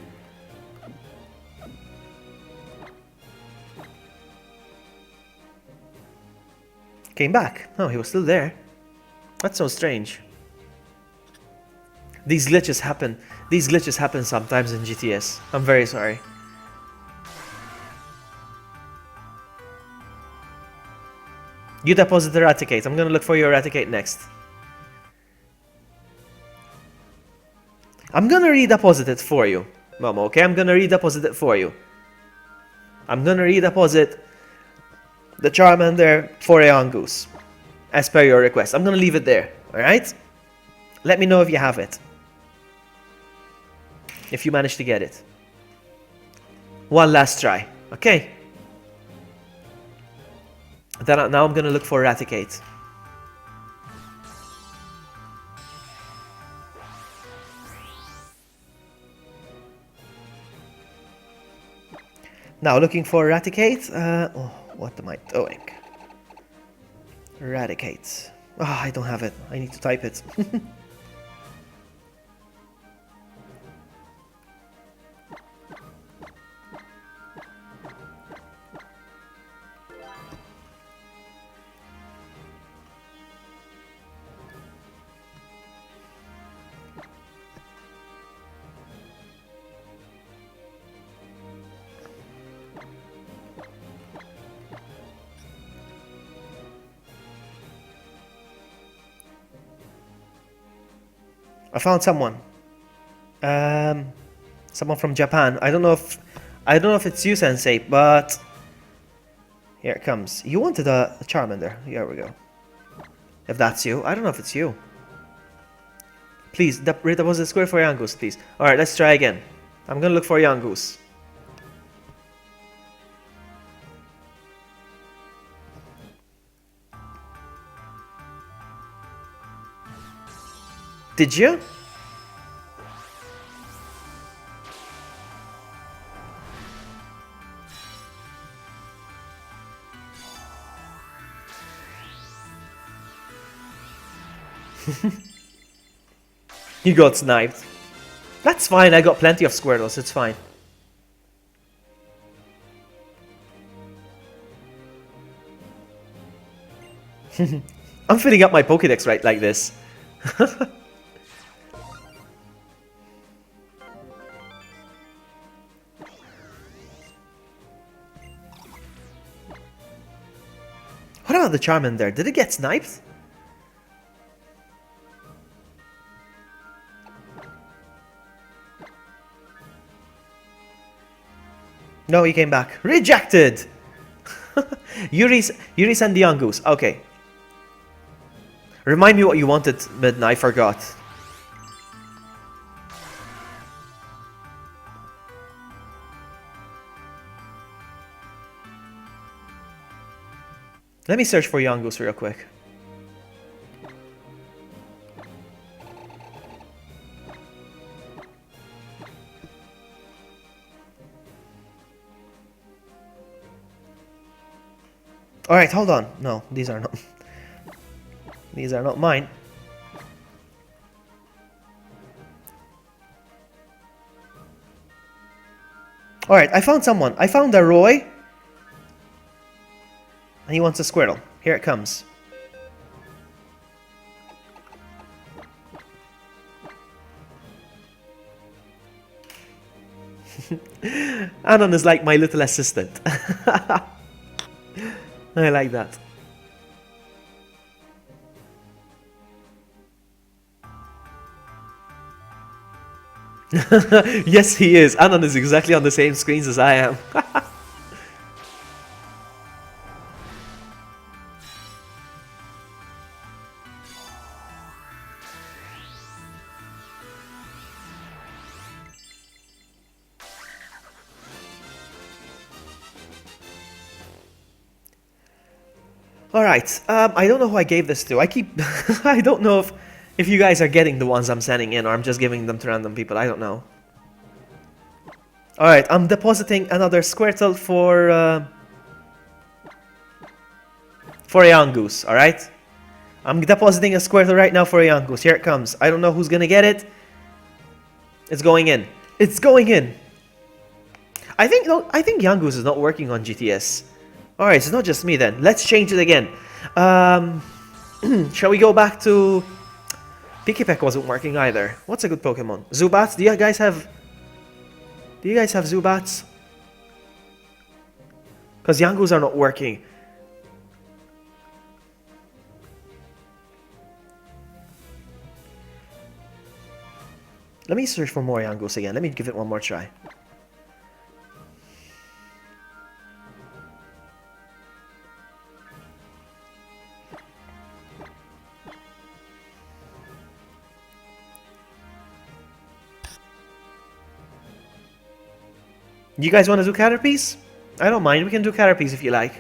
Speaker 1: Came back. No, he was still there. That's so strange. These glitches happen. These glitches happen sometimes in GTS. I'm very sorry. You deposit Eradicate. I'm gonna look for your Eradicate next. I'm gonna redeposit it for you, Momo, okay? I'm gonna redeposit it for you. I'm gonna redeposit the Charmander for a Yangoose, as per your request. I'm gonna leave it there, alright? Let me know if you have it. If you manage to get it. One last try, okay? Then now I'm gonna look for Eradicate. Now looking for Eradicate. Oh, what am I doing? Eradicate. Oh, I don't have it. I need to type it. I found someone. Someone from Japan. I don't know if it's you, Sensei, but here it comes. You wanted a Charmander. Here we go. If that's you, I don't know if it's you. Please, redeposit square for Yangoose, please. All right, let's try again. I'm gonna look for Yangoose. Did you? You got sniped. That's fine, I got plenty of Squirtles, it's fine. I'm filling up my Pokédex right like this. What about the Charmander? Did it get sniped? No, he came back. Rejected! You resend the Yangoose. Okay. Remind me what you wanted, Midna. I forgot. Let me search for Yangoose real quick. Alright, hold on. No, these are not. These are not mine. Alright, I found someone. I found a Roy. And he wants a Squirtle. Here it comes. Anon is like my little assistant. I like that. Yes, he is. Anon is exactly on the same screens as I am. Alright, I don't know who I gave this to. I don't know if you guys are getting the ones I'm sending in or I'm just giving them to random people. I don't know. Alright, I'm depositing another Squirtle for a young goose, alright? I'm depositing a Squirtle right now for a young goose. Here it comes. I don't know who's gonna get it. It's going in. It's going in. I think young goose is not working on GTS. Alright, it's not just me then. Let's change it again. Shall we go back to... Pikipek wasn't working either. What's a good Pokemon? Zubats? Do you guys have Zubats? Because Yangoos are not working. Let me search for more Yangoos again. Let me give it one more try. You guys want to do Caterpies? I don't mind, we can do Caterpies if you like.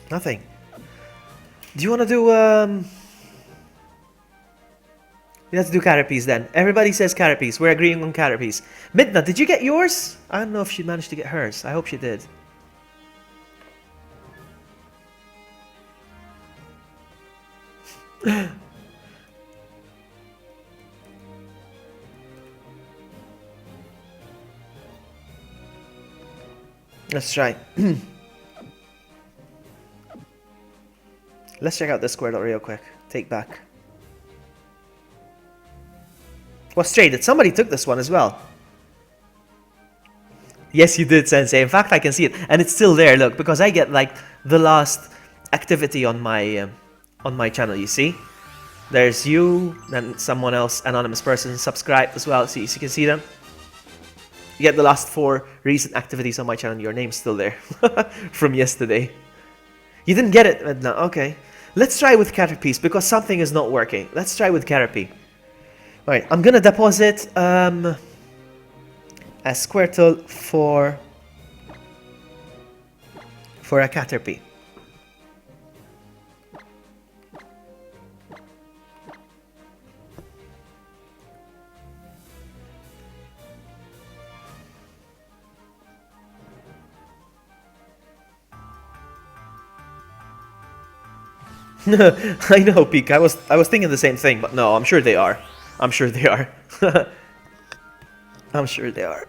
Speaker 1: Nothing. Do you want to do, Let's do Caterpies then. Everybody says Caterpies. We're agreeing on Caterpies. Midna, did you get yours? I don't know if she managed to get hers. I hope she did. Let's try. Let's check out this Squirtle real quick. Take back. What's traded? Somebody took this one as well. Yes, you did, Sensei. In fact, I can see it. And it's still there, look, because I get, like, the last activity on my channel, you see? There's you, and someone else, anonymous person, subscribed as well, so you can see them. You get the last 4 recent activities on my channel. Your name's still there from yesterday. You didn't get it? No, okay. Let's try with Caterpies because something is not working. Let's try with Caterpie. Alright, I'm gonna deposit a Squirtle for a Caterpie. I know, Peak. I was thinking the same thing, but no, I'm sure they are. I'm sure they are. I'm sure they are.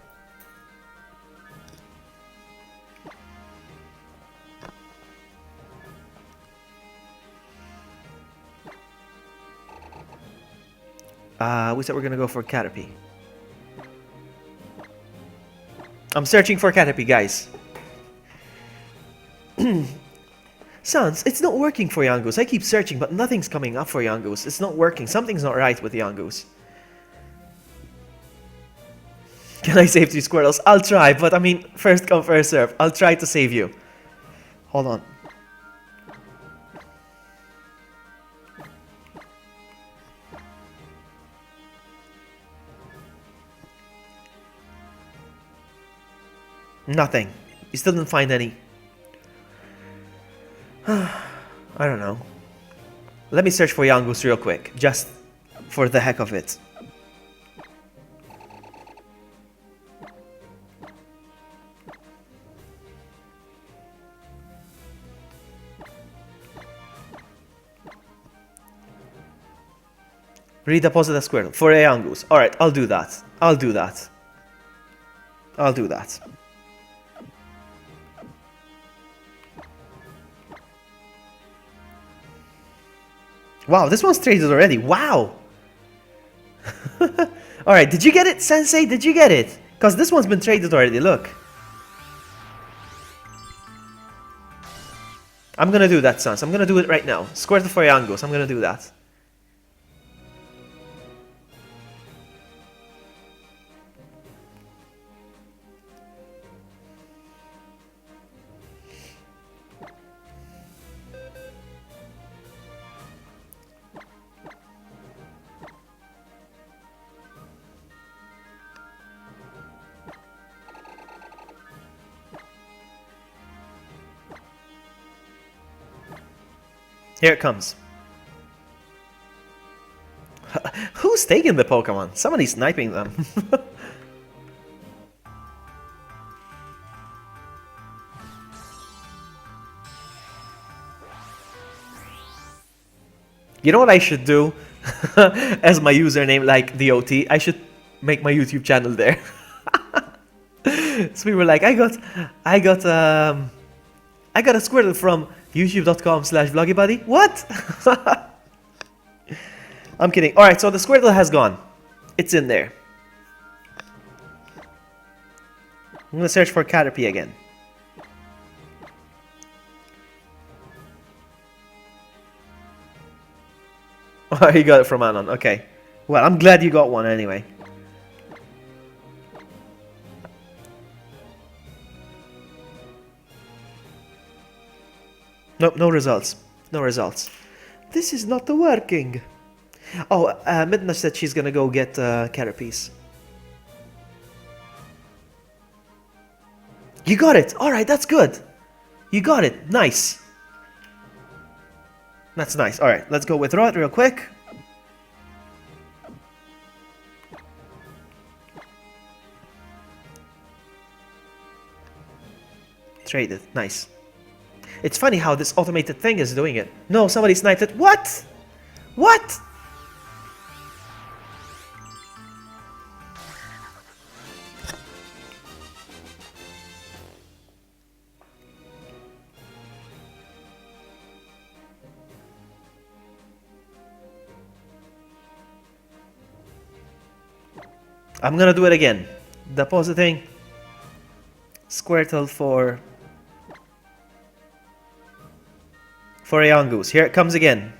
Speaker 1: We said we're gonna go for Caterpie. I'm searching for Caterpie, guys. Sans, it's not working for Yangoos. I keep searching, but nothing's coming up for Yangoos. It's not working. Something's not right with Yangoos. Can I save 2 Squirtles? I'll try, but I mean, first come, first serve. I'll try to save you. Hold on. Nothing. You still didn't find any. I don't know. Let me search for Yangoos real quick, just for the heck of it. Redeposit a Squirtle for a Yangoos. Alright, I'll do that. I'll do that. I'll do that. Wow, this one's traded already. Wow. Alright, did you get it, Sensei? Did you get it? Because this one's been traded already, look. I'm gonna do that, Sans. I'm gonna do it right now. Squirtle for Yangos. I'm gonna do that. Here it comes. Who's taking the Pokemon? Somebody's sniping them. You know what I should do? As my username, like DOT, I should make my YouTube channel there. So we were like, I got a Squirtle from youtube.com/vloggybuddy. What? I'm kidding. Alright, so the Squirtle has gone. It's in there. I'm gonna search for Caterpie again. Oh, you got it from Anon. Okay. Well, I'm glad you got one anyway. Nope, no results. No results. This is not working. Oh, Midna said she's gonna go get Carapace. You got it! Alright, that's good. You got it. Nice. That's nice. Alright, let's go withdraw it real quick. Trade it. Nice. It's funny how this automated thing is doing it. No, somebody sniped it. What? What? I'm gonna do it again. Depositing Squirtle for a young goose. Here it comes again.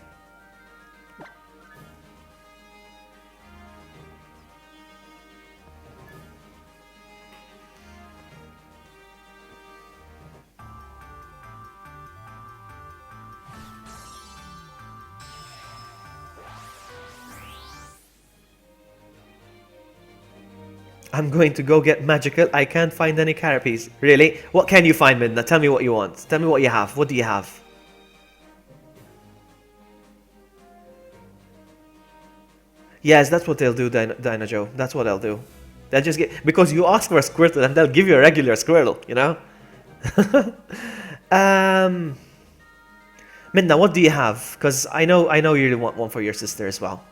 Speaker 1: I'm going to go get magical. I can't find any Carapace. Really? What can you find, Midna? Tell me what you want. Tell me what you have. What do you have? Yes, that's what they'll do, Dino Joe. That's what they'll do. They'll just get... Because you ask for a Squirtle and they'll give you a regular Squirtle, you know? Midna, what do you have? Because I know you really want one for your sister as well.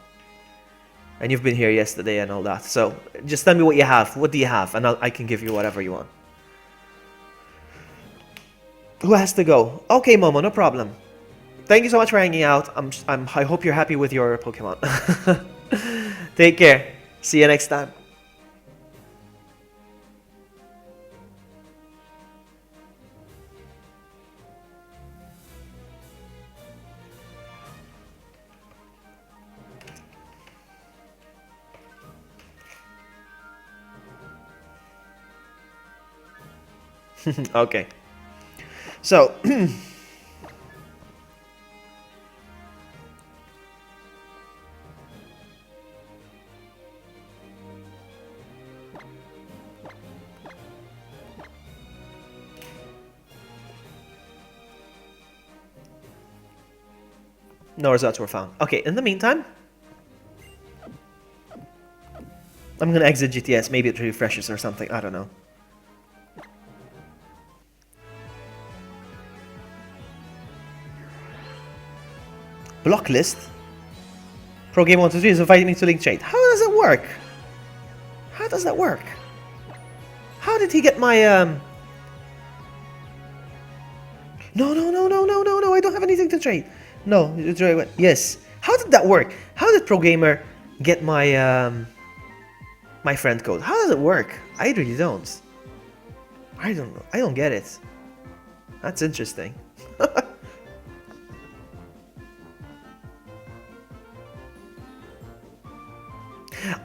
Speaker 1: And you've been here yesterday and all that. So, just tell me what you have. What do you have? And I can give you whatever you want. Who has to go? Okay, Momo, no problem. Thank you so much for hanging out. I hope you're happy with your Pokemon. Take care. See you next time. Okay. So... No results were found. Okay, in the meantime, I'm gonna exit GTS. Maybe it refreshes or something. I don't know. Block list? Pro Game 123 is inviting me to link trade. How does it work? How does that work? How did he get my No, I don't have anything to trade. No, yes. How did that work? How did Pro Gamer get my my friend code? How does it work? I really don't. I don't know. I don't get it. That's interesting.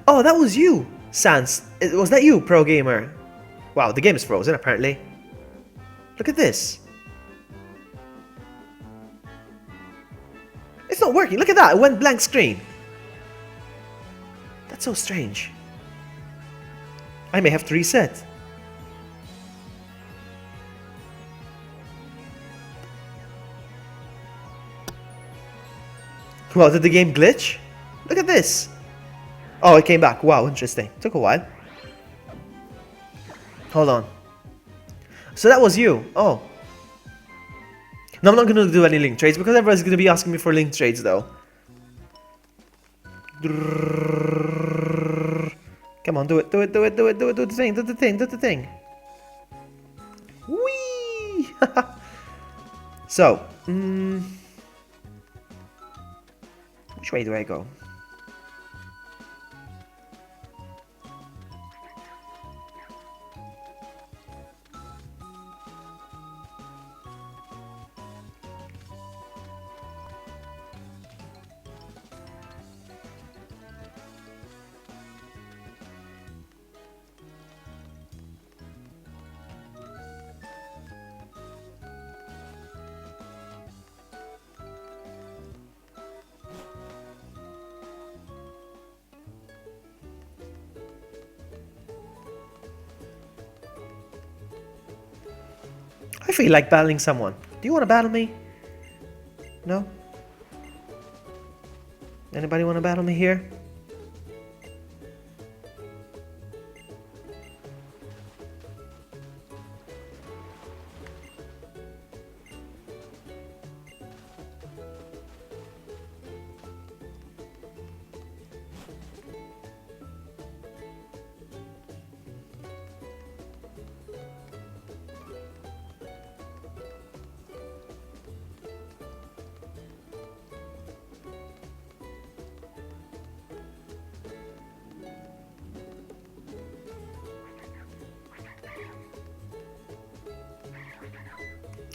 Speaker 1: Oh, that was you, Sans. Was that you, Pro Gamer? Wow, the game is frozen apparently. Look at this. It's not working. Look at that. It went blank screen. That's so strange. I may have to reset. Well, did the game glitch? Look at this. Oh, it came back. Wow, interesting. Took a while. Hold on. So that was you. Oh. No, I'm not going to do any link trades because everyone's going to be asking me for link trades though. Come on, do it, do it, do it, do it, do it, do the thing, do the thing, do the thing. Whee! So, which way do I go? I feel like battling someone. Do you want to battle me? No? Anybody want to battle me here?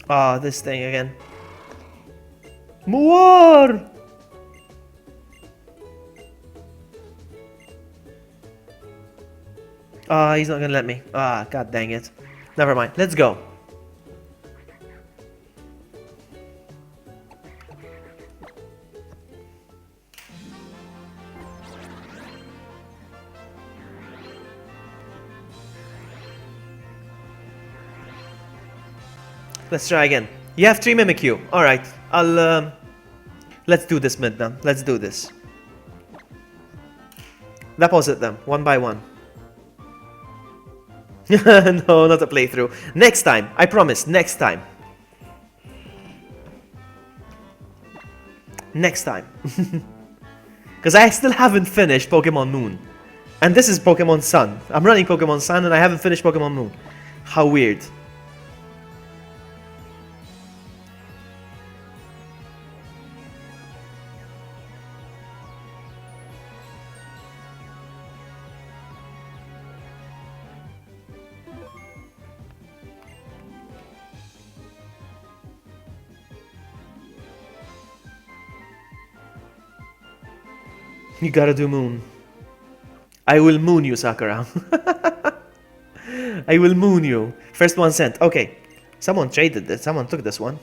Speaker 1: Ah, this thing again. More! Ah, he's not gonna let me. Ah, god dang it. Never mind. Let's go. Let's try again. You have 3 Mimikyu. Alright. I'll let's do this mid then. Let's do this. Deposit them one by one. No, not a playthrough. Next time. I promise. Next time. Next time. Because I still haven't finished Pokemon Moon. And this is Pokemon Sun. I'm running Pokemon Sun and I haven't finished Pokemon Moon. How weird. You gotta do Moon. I will moon you, Sakura. I will moon you. First 1 cent. Okay. Someone traded this. Someone took this one.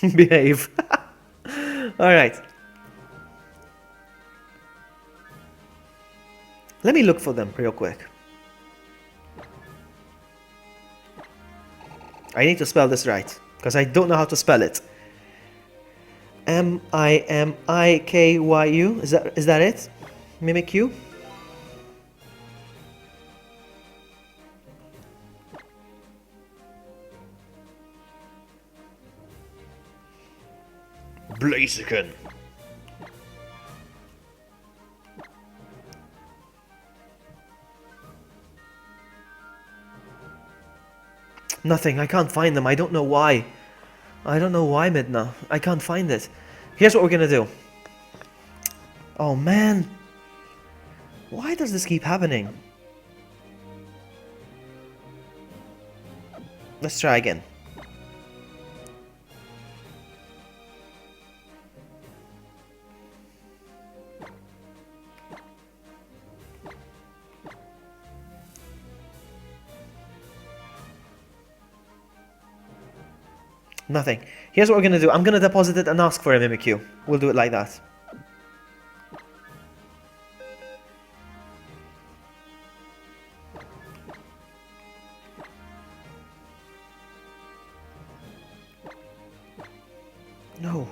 Speaker 1: Behave. Alright. Let me look for them real quick. I need to spell this right, because I don't know how to spell it. Mimikyu? Is that it? Mimikyu? Blaziken. nothing. I can't find them. I don't know why. I don't know why, Midna. I can't find it. Here's what we're gonna do. Oh, man. Why does this keep happening? Let's try again. Nothing. Here's what we're gonna do. I'm gonna deposit it and ask for a Mimikyu. We'll do it like that. No.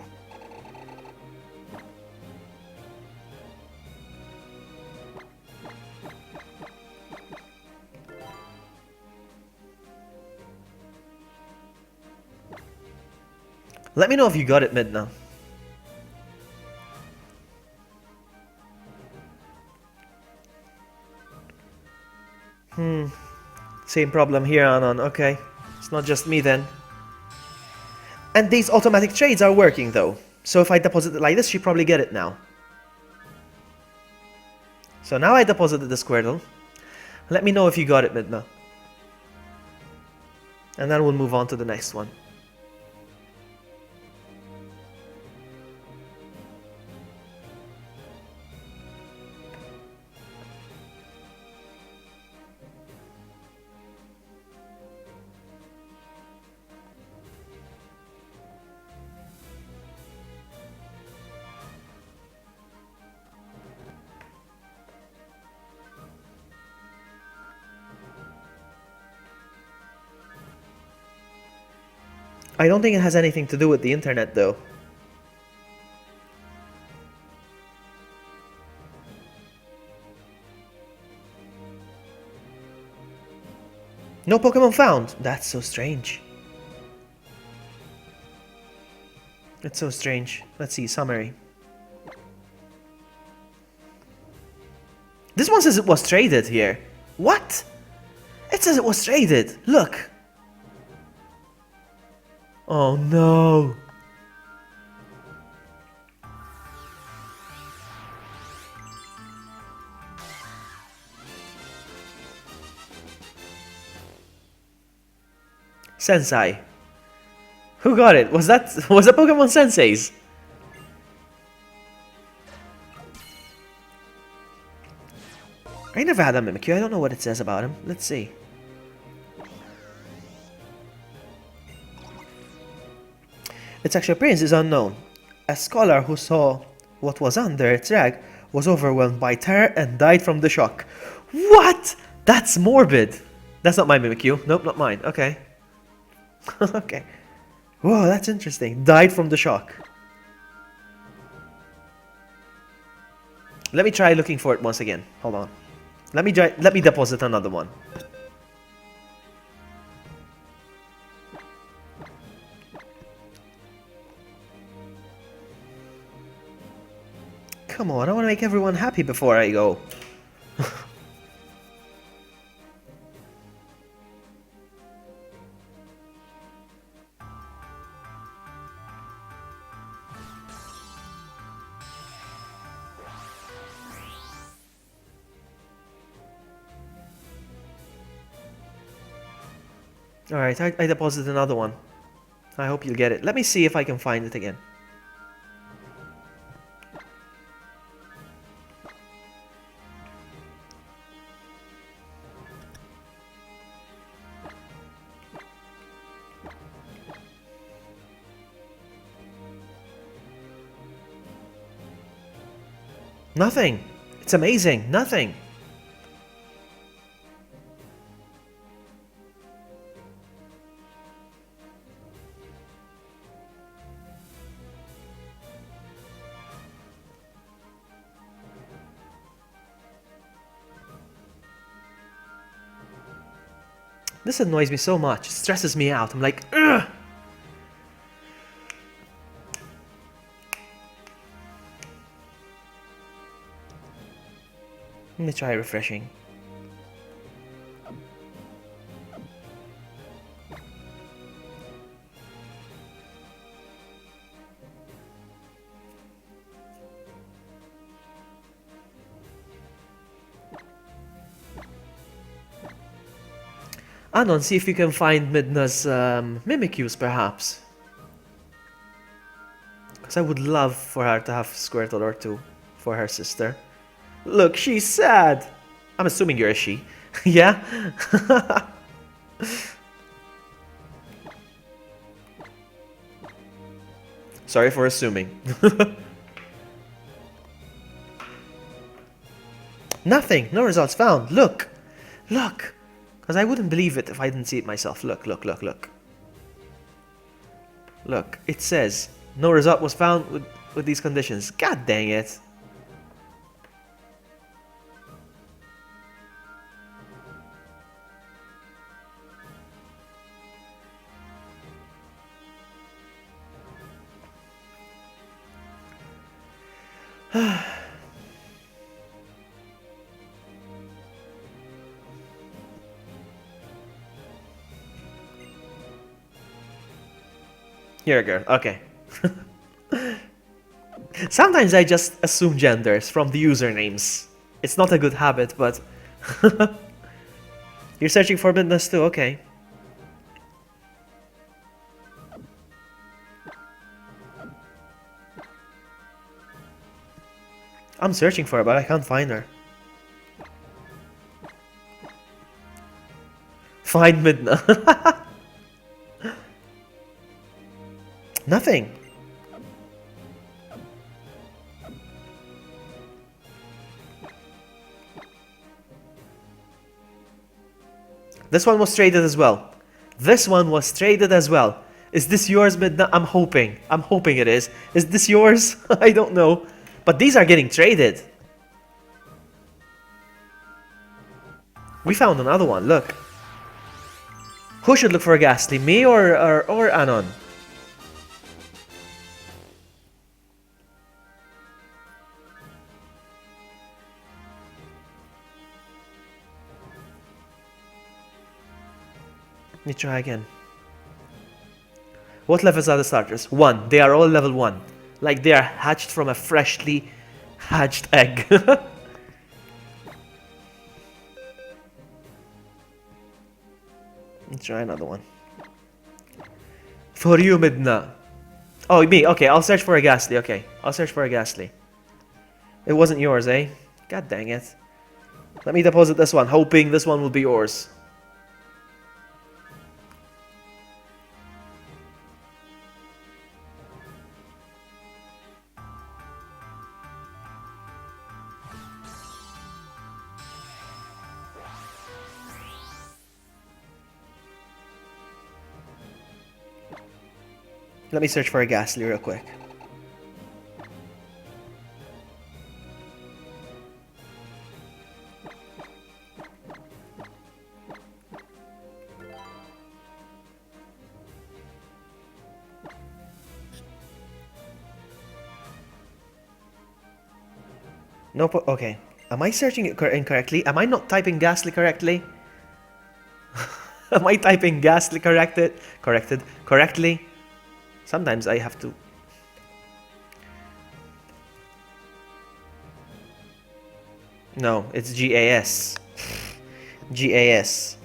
Speaker 1: Let me know if you got it, Midna. Same problem here, Anon. Okay. It's not just me then. And these automatic trades are working though. So if I deposit it like this, you probably get it now. So now I deposited the Squirtle. Let me know if you got it, Midna. And then we'll move on to the next one. I don't think it has anything to do with the internet though. No Pokemon found. That's so strange. It's so strange. Let's see, summary. This one says it was traded here. What? It says it was traded. Look. Oh no. Sensei. Who got it? Was that Pokemon Sensei's? I never had a Mimikyu. I don't know what it says about him. Let's see. Its actual appearance is unknown. A scholar who saw what was under its rag was overwhelmed by terror and died from the shock. What? That's morbid. That's not my Mimikyu. Nope, not mine. Okay. Okay. Whoa, that's interesting. Died from the shock. Let me try looking for it once again. Hold on. Let me deposit another one. Come on, I want to make everyone happy before I go. Alright, I deposited another one. I hope you'll get it. Let me see if I can find it again. Nothing. It's amazing. Nothing. This annoys me so much. It stresses me out. I'm like, ugh! Let me try refreshing. Anon, see if you can find Midna's Mimikyu, perhaps. Because I would love for her to have Squirtle or two for her sister. Look, she's sad. I'm assuming you're a she. Yeah? Sorry for assuming. Nothing. No results found. Look. Look. Because I wouldn't believe it if I didn't see it myself. Look, look, look, look. Look. It says no result was found with these conditions. God dang it. You're a girl. Okay. Sometimes I just assume genders from the usernames. It's not a good habit, but... You're searching for business too, okay. I'm searching for her, but I can't find her. Find Midna. Nothing. This one was traded as well. This one was traded as well. Is this yours, Midna? I'm hoping. I'm hoping it is. Is this yours? I don't know. But these are getting traded. We found another one, look. Who should look for a Ghastly? Me or Anon? Let me try again. What levels are the starters? 1. They are all level 1. Like they are hatched from a freshly hatched egg. Let me try another one. For you, Midna. Oh, me. Okay, I'll search for a Ghastly. Okay, I'll search for a Ghastly. It wasn't yours, eh? God dang it. Let me deposit this one, hoping this one will be yours. Let me search for a Ghastly real quick. Nope. Okay. Am I searching it incorrectly? Am I not typing Ghastly correctly? Am I typing Ghastly correctly? Sometimes I have to. No, it's GAS. GAS.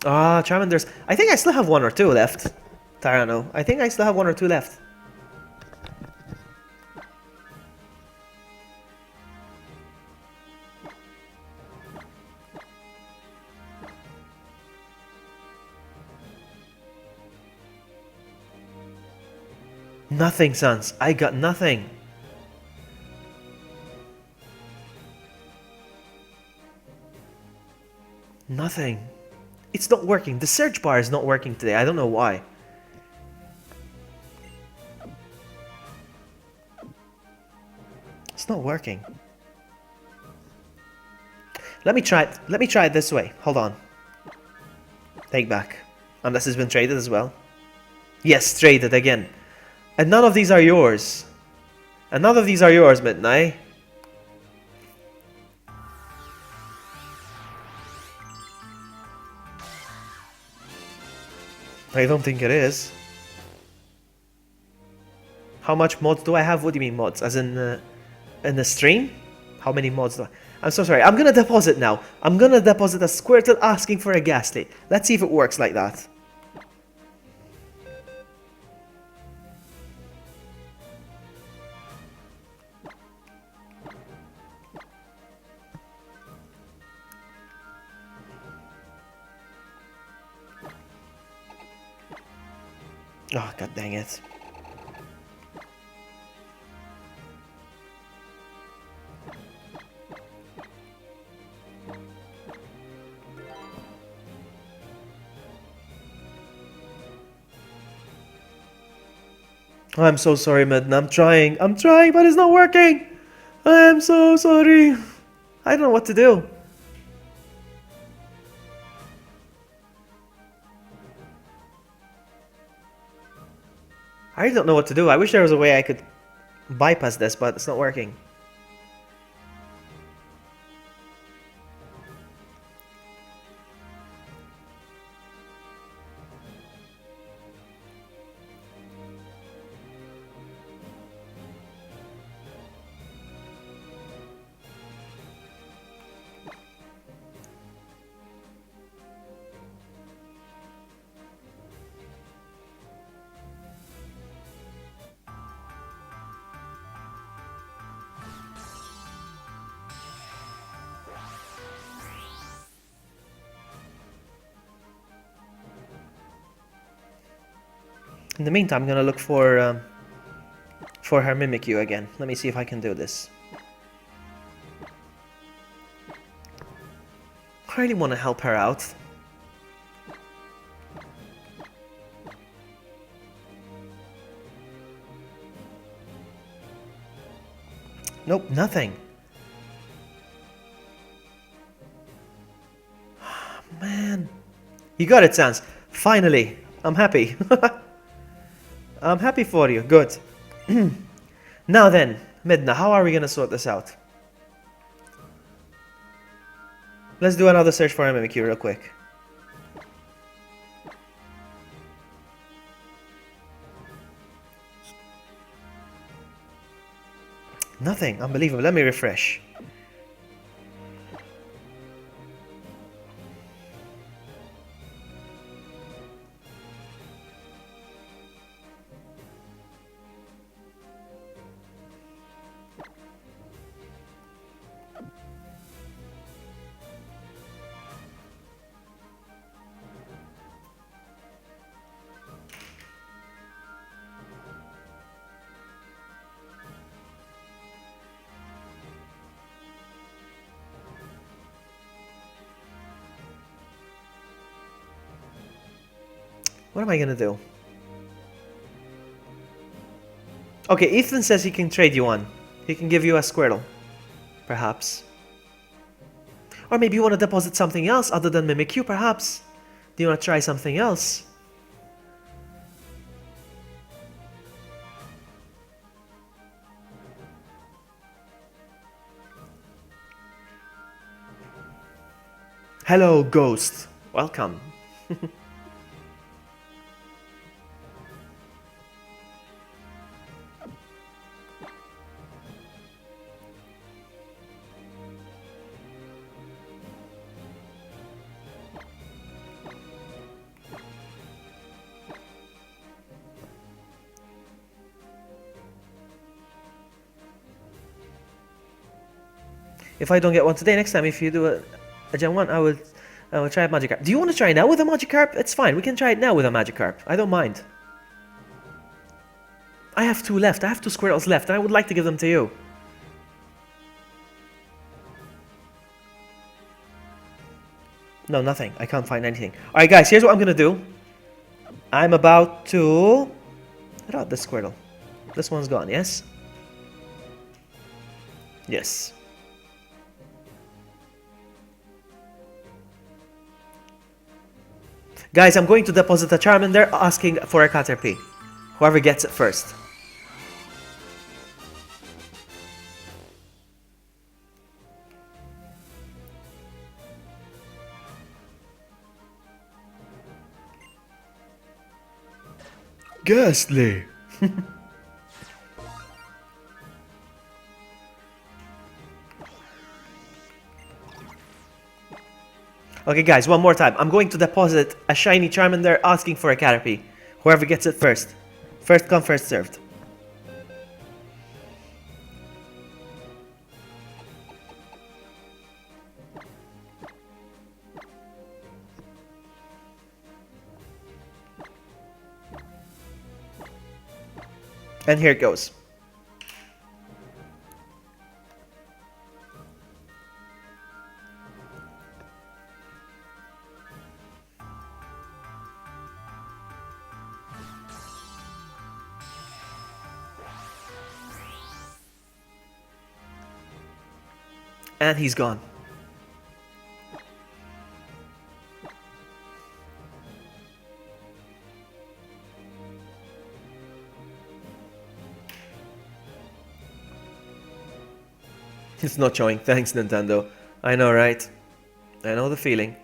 Speaker 1: Ah, Charmander's. I think I still have 1 or 2 left. Tyranno. I think I still have 1 or 2 left. Nothing, sons. I got nothing. Nothing. It's not working. The search bar is not working today. I don't know why. It's not working. Let me try it. Let me try it this way. Hold on. Take back. Unless it's been traded as well. Yes, traded again. And none of these are yours. And none of these are yours, Midnight. I don't think it is. How much mods do I have? What do you mean mods? As in the stream? How many mods do I... I'm so sorry. I'm gonna deposit now. I'm gonna deposit a Squirtle asking for a Ghastly. Let's see if it works like that. Oh, god dang it. I'm so sorry, Midden. I'm trying, but it's not working. I am so sorry. I don't know what to do. I don't know what to do. I wish there was a way I could bypass this, but it's not working. In the meantime, I'm gonna look for her Mimikyu again. Let me see if I can do this. I really want to help her out. Nope, nothing. Man. You got it, Sans. Finally. I'm happy. I'm happy for you. Good. Now then, Midna, how are we gonna sort this out? Let's do another search for a Mimikyu real quick. Nothing. Unbelievable. Let me refresh. What am I gonna do? Okay, Ethan says he can trade you one. He can give you a Squirtle. Perhaps. Or maybe you want to deposit something else other than Mimikyu, perhaps? Do you want to try something else? Hello, Ghost. Welcome. If I don't get one today, next time if you do a Gen 1, I will try a Magikarp. Do you want to try now with a Magikarp? It's fine, we can try it now with a Magikarp. I don't mind. I have two left. I have two Squirtles left, and I would like to give them to you. No, nothing. I can't find anything. Alright guys, here's what I'm gonna do. I'm about to... What about this Squirtle? This one's gone, yes? Yes. Guys, I'm going to deposit a Charmander asking for a Caterpie. Whoever gets it first. Ghastly. Okay, guys, one more time. I'm going to deposit a shiny Charmander asking for a Caterpie. Whoever gets it first. First come, first served. And here it goes. And he's gone. It's not showing. Thanks, Nintendo. I know, right? I know the feeling.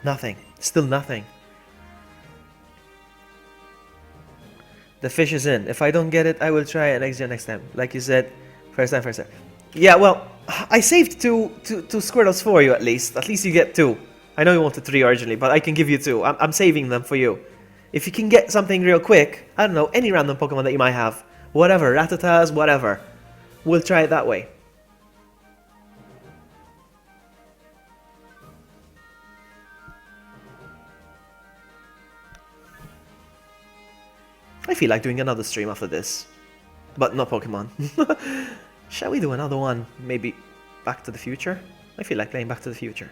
Speaker 1: Nothing. Still nothing. The fish is in. If I don't get it, I will try it next time. Like you said, first time, first time. Yeah, well, I saved two Squirtles for you at least. At least you get two. I know you wanted three originally, but I can give you two. I'm saving them for you. If you can get something real quick, I don't know, any random Pokemon that you might have. Whatever, Rattatas, whatever. We'll try it that way. I feel like doing another stream after this. But not Pokemon. Shall we do another one? Maybe Back to the Future? I feel like playing Back to the Future.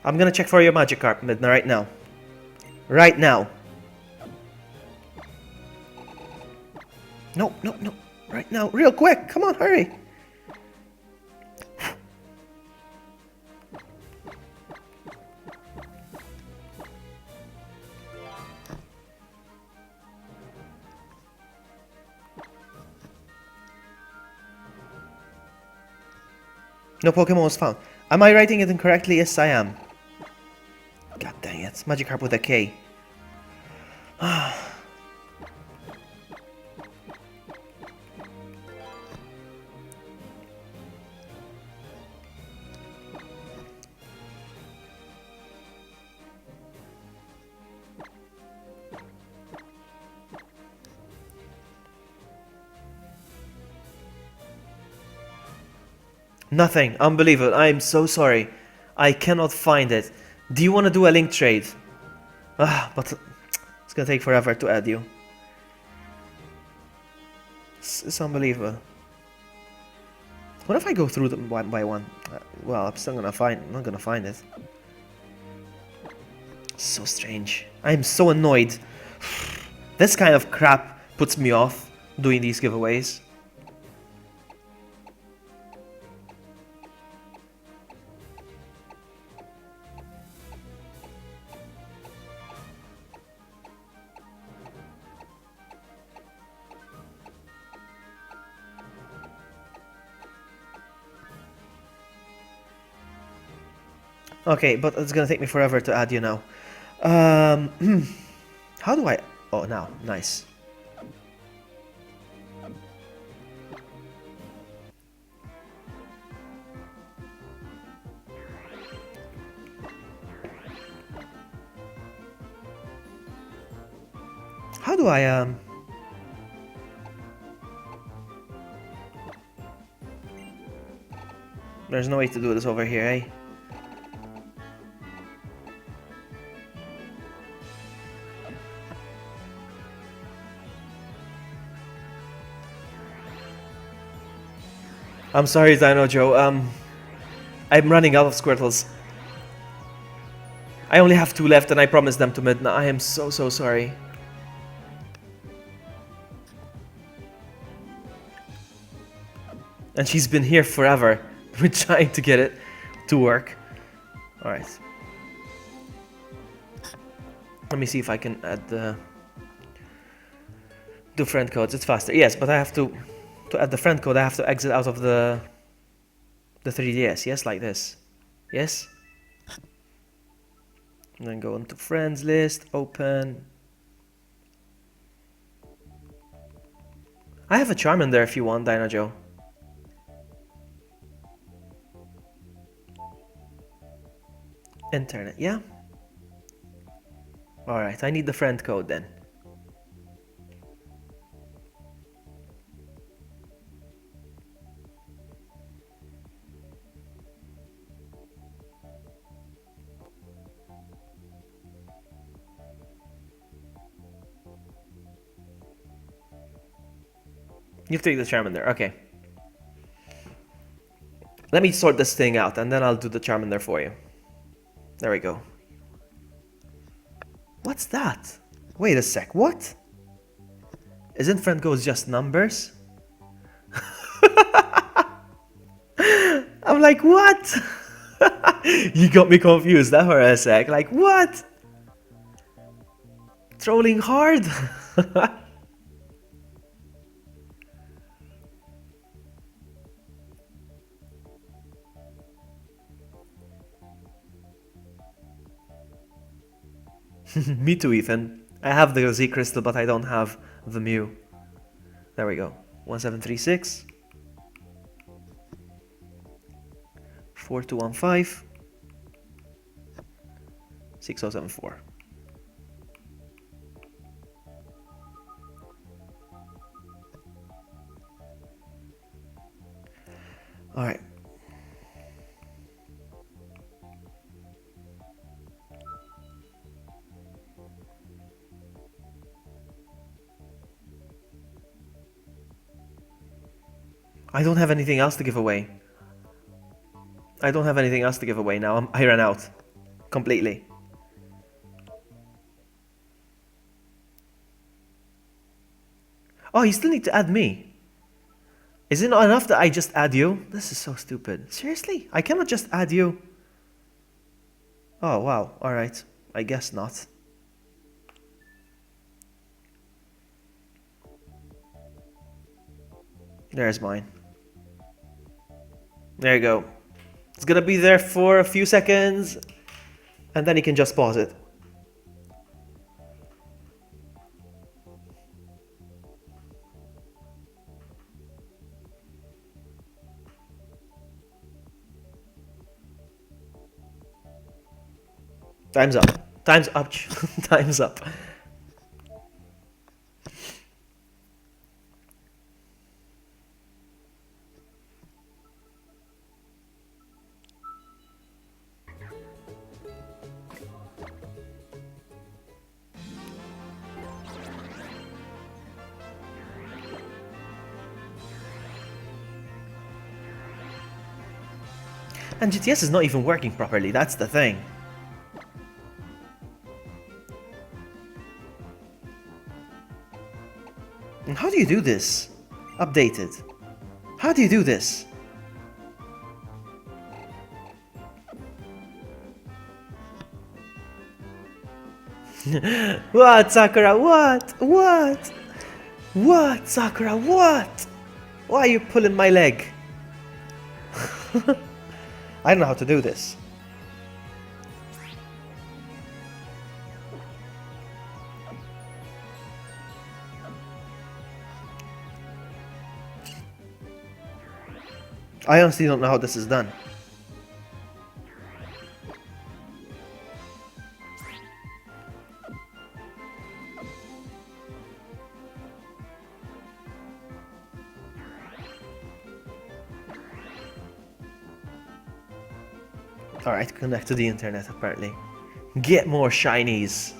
Speaker 1: I'm gonna check for your Magikarp right now. Right now. No, no, no. Right now. Real quick. Come on, hurry. No Pokemon was found. Am I writing it incorrectly? Yes, I am. God dang it. Magikarp with a K. Nothing. Unbelievable. I'm so sorry. I cannot find it. Do you want to do a link trade? But it's gonna take forever to add you. It's unbelievable. What if I go through them one by one? Well, I'm still gonna find. I'm not gonna find it. So strange. I'm so annoyed. This kind of crap puts me off doing these giveaways. Okay, but it's gonna take me forever to add you now. How do I... Oh, now. Nice. How do I, There's no way to do this over here, eh? I'm sorry, Dino Joe. I'm running out of Squirtles. I only have 2 left and I promised them to midnight. I am so sorry. And she's been here forever. We're trying to get it to work. Alright. Let me see if I can add the friend codes. It's faster. Yes, but I have to add the friend code, I have to exit out of the 3DS. Yes, like this. Yes? And then go into friends list, open. I have a Charmander if you want, Dino Joe. Internet, yeah? Alright, I need the friend code then. You take the Charmander, okay. Let me sort this thing out and then I'll do the Charmander for you. There we go. What's that? Wait a sec, what? Isn't friend codes just numbers? I'm like, what? You got me confused there for a sec. Like, what? Trolling hard? Me too, Ethan. I have the Z crystal, but I don't have the Mew. There we go. 1736 4215 6074. All right. I don't have anything else to give away. I don't have anything else to give away now. I ran out. Completely. Oh, you still need to add me. Is it not enough that I just add you? This is so stupid. Seriously? I cannot just add you? Oh, wow. Alright. I guess not. There's mine. There you go. It's gonna be there for a few seconds, and then you can just pause it. Time's up. Time's up. Time's up. And GTS is not even working properly, that's the thing. And how do you do this? Updated. How do you do this? What, Sakura? What? What? What, Sakura? What? Why are you pulling my leg? I don't know how to do this. I honestly don't know how this is done. Alright, connect to the internet apparently. Get more shinies.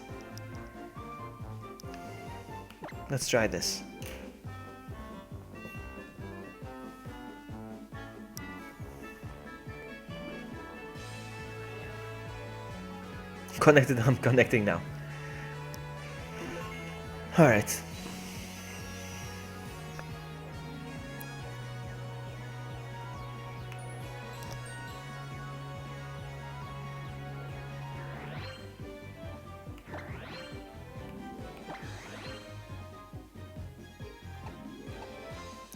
Speaker 1: Let's try this. Connected, I'm connecting now. Alright.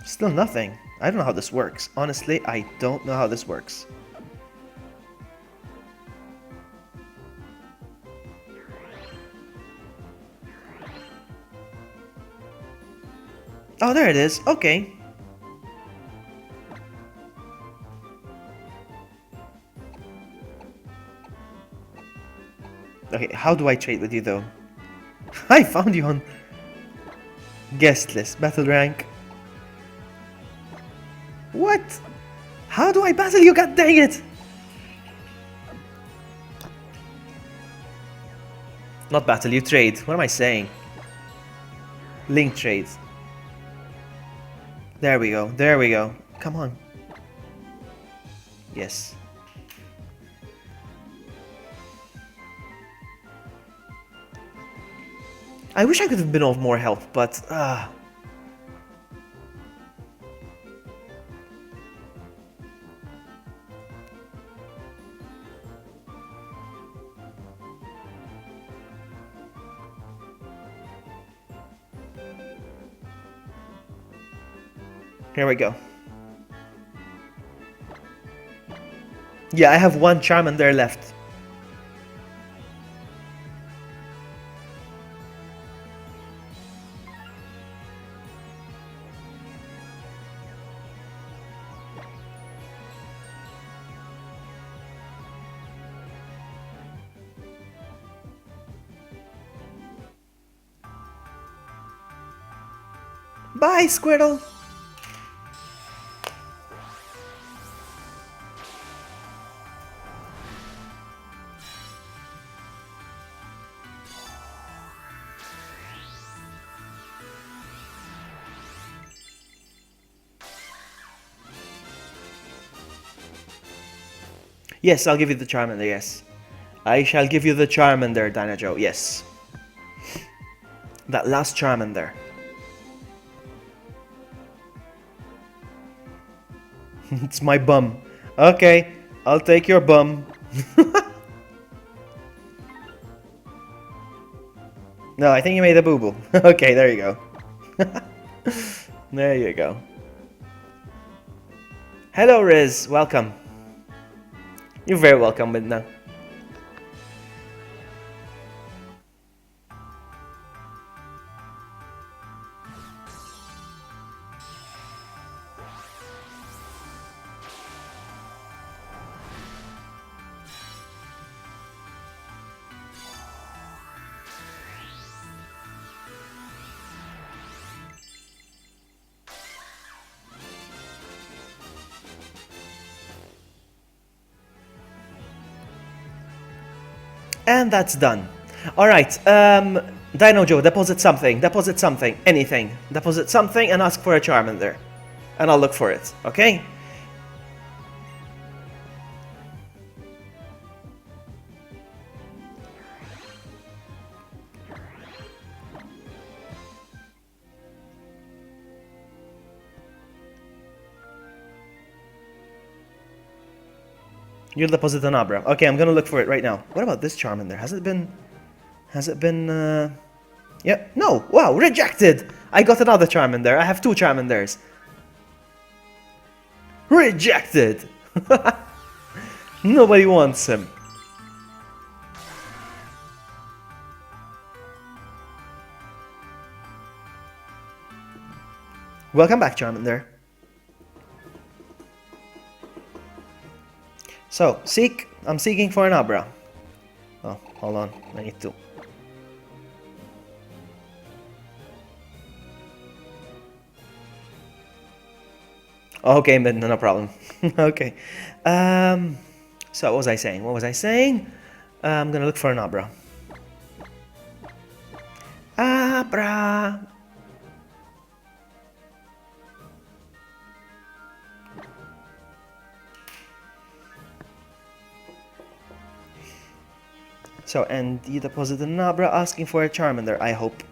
Speaker 1: Still nothing. I don't know how this works. Honestly, I don't know how this works. Oh, there it is. Okay. Okay, how do I trade with you though? I found you on guest list, battle rank. What? How do I battle you? God dang it! Not battle, you trade. What am I saying? Link trade. There we go, there we go. Come on. Yes. I wish I could have been of more help, but here we go. Yeah, I have one Charmander left. Bye, Squirtle! Yes, I'll give you the Charmander, yes. I shall give you the Charmander, Dinojo, yes. That last Charmander. It's my bum. Okay, I'll take your bum. No, I think you made a boo-boo. Okay, there you go. There you go. Hello, Riz. Welcome. You're very welcome, Midna. And that's done. Alright, Dino Joe, deposit something, anything. Deposit something and ask for a Charmander. And I'll look for it, okay? You'll deposit an Abra. Okay, I'm gonna look for it right now. What about this Charmander? Has it been... Yeah, no! Wow, rejected! I got another Charmander. I have two Charmanders. Rejected! Nobody wants him. Welcome back, Charmander. So, seek. I'm seeking for an Abra. Oh, hold on. I need to. Okay, but no problem. Okay. So what was I saying? What was I saying? I'm gonna look for an Abra. Abra. So, and you deposited an Abra asking for a Charmander, I hope.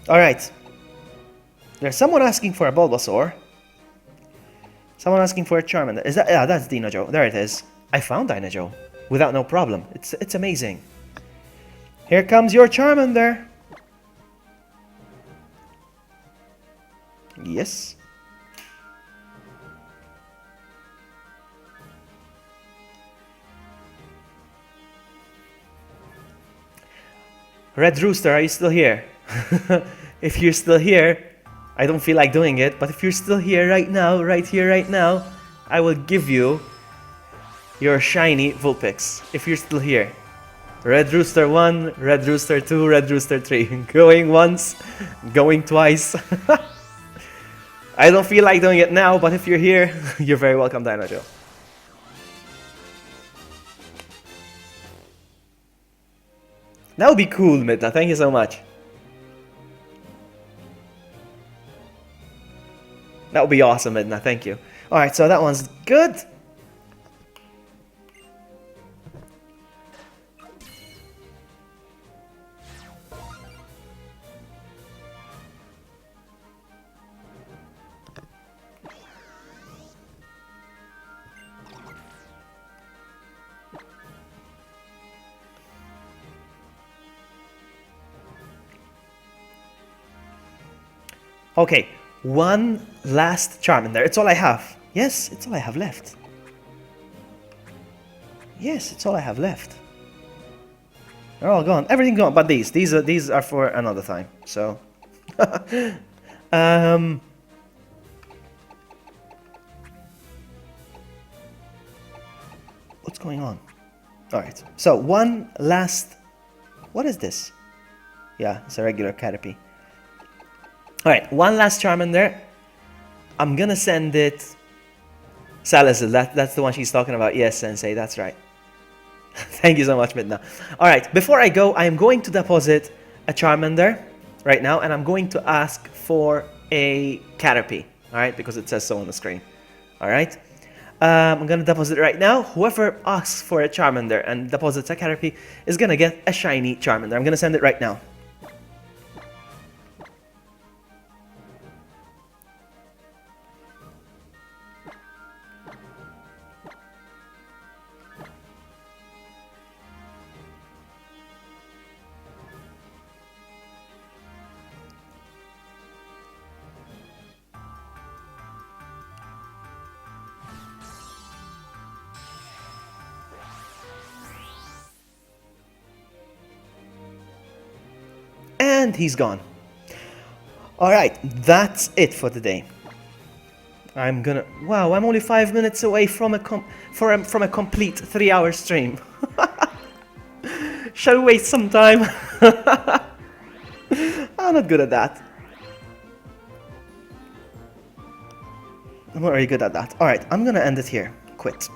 Speaker 1: Alright. There's someone asking for a Bulbasaur. Someone asking for a Charmander. Is that... Yeah, that's Dinojo. There it is. I found Dinojo. Without no problem. It's amazing. Here comes your Charmander. Yes. Red Rooster, are you still here? If you're still here, I don't feel like doing it, but if you're still here right now, right here, right now, I will give you your shiny Vulpix. If you're still here. Red Rooster 1, Red Rooster 2, Red Rooster 3. Going once, going twice. I don't feel like doing it now, but if you're here, you're very welcome, Dinojo. That would be cool, Midna. Thank you so much. That would be awesome, Midna. Thank you. Alright, so that one's good. Okay, one last Charmander. It's all I have. Yes, it's all I have left. Yes, it's all I have left. They're all gone. Everything gone, but these are for another time. So, what's going on? All right. So one last. What is this? Yeah, it's a regular Caterpie. Alright, one last Charmander. I'm gonna send it... Salazzle, that's the one she's talking about. Yes, Sensei, that's right. Thank you so much, Midna. Alright, before I go, I am going to deposit a Charmander right now, and I'm going to ask for a Caterpie. Alright, because it says so on the screen. Alright? I'm gonna deposit it right now. Whoever asks for a Charmander and deposits a Caterpie is gonna get a shiny Charmander. I'm gonna send it right now. And he's gone. Alright, that's it for today. I'm gonna... Wow, I'm only 5 minutes away from a complete 3-hour stream. Shall we waste some time? I'm not good at that. I'm not very good at that. Alright, I'm gonna end it here. Quit.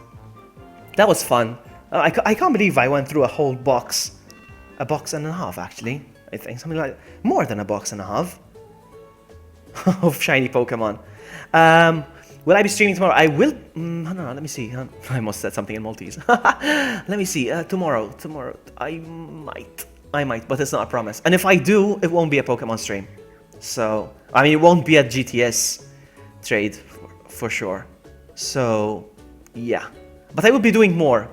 Speaker 1: That was fun. I can't believe I went through a whole box. A box and a half, actually. I think something like... More than a box and a half. Of shiny Pokemon. Will I be streaming tomorrow? I will... no, let me see. I must have said something in Maltese. Let me see. Tomorrow. I might, but it's not a promise. And if I do, it won't be a Pokemon stream. So, I mean, it won't be a GTS trade for sure. So, yeah. But I will be doing more.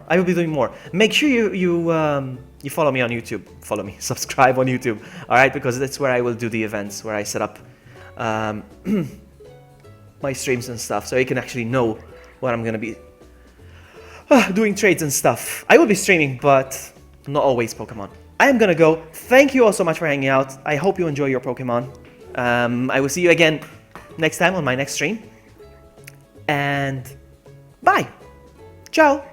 Speaker 1: Make sure you follow me on YouTube. Follow me. Subscribe on YouTube. Alright, because that's where I will do the events, where I set up my streams and stuff, so you can actually know what I'm gonna be doing trades and stuff. I will be streaming, but not always Pokemon. I am gonna go. Thank you all so much for hanging out. I hope you enjoy your Pokemon. I will see you again next time on my next stream. And bye. Ciao.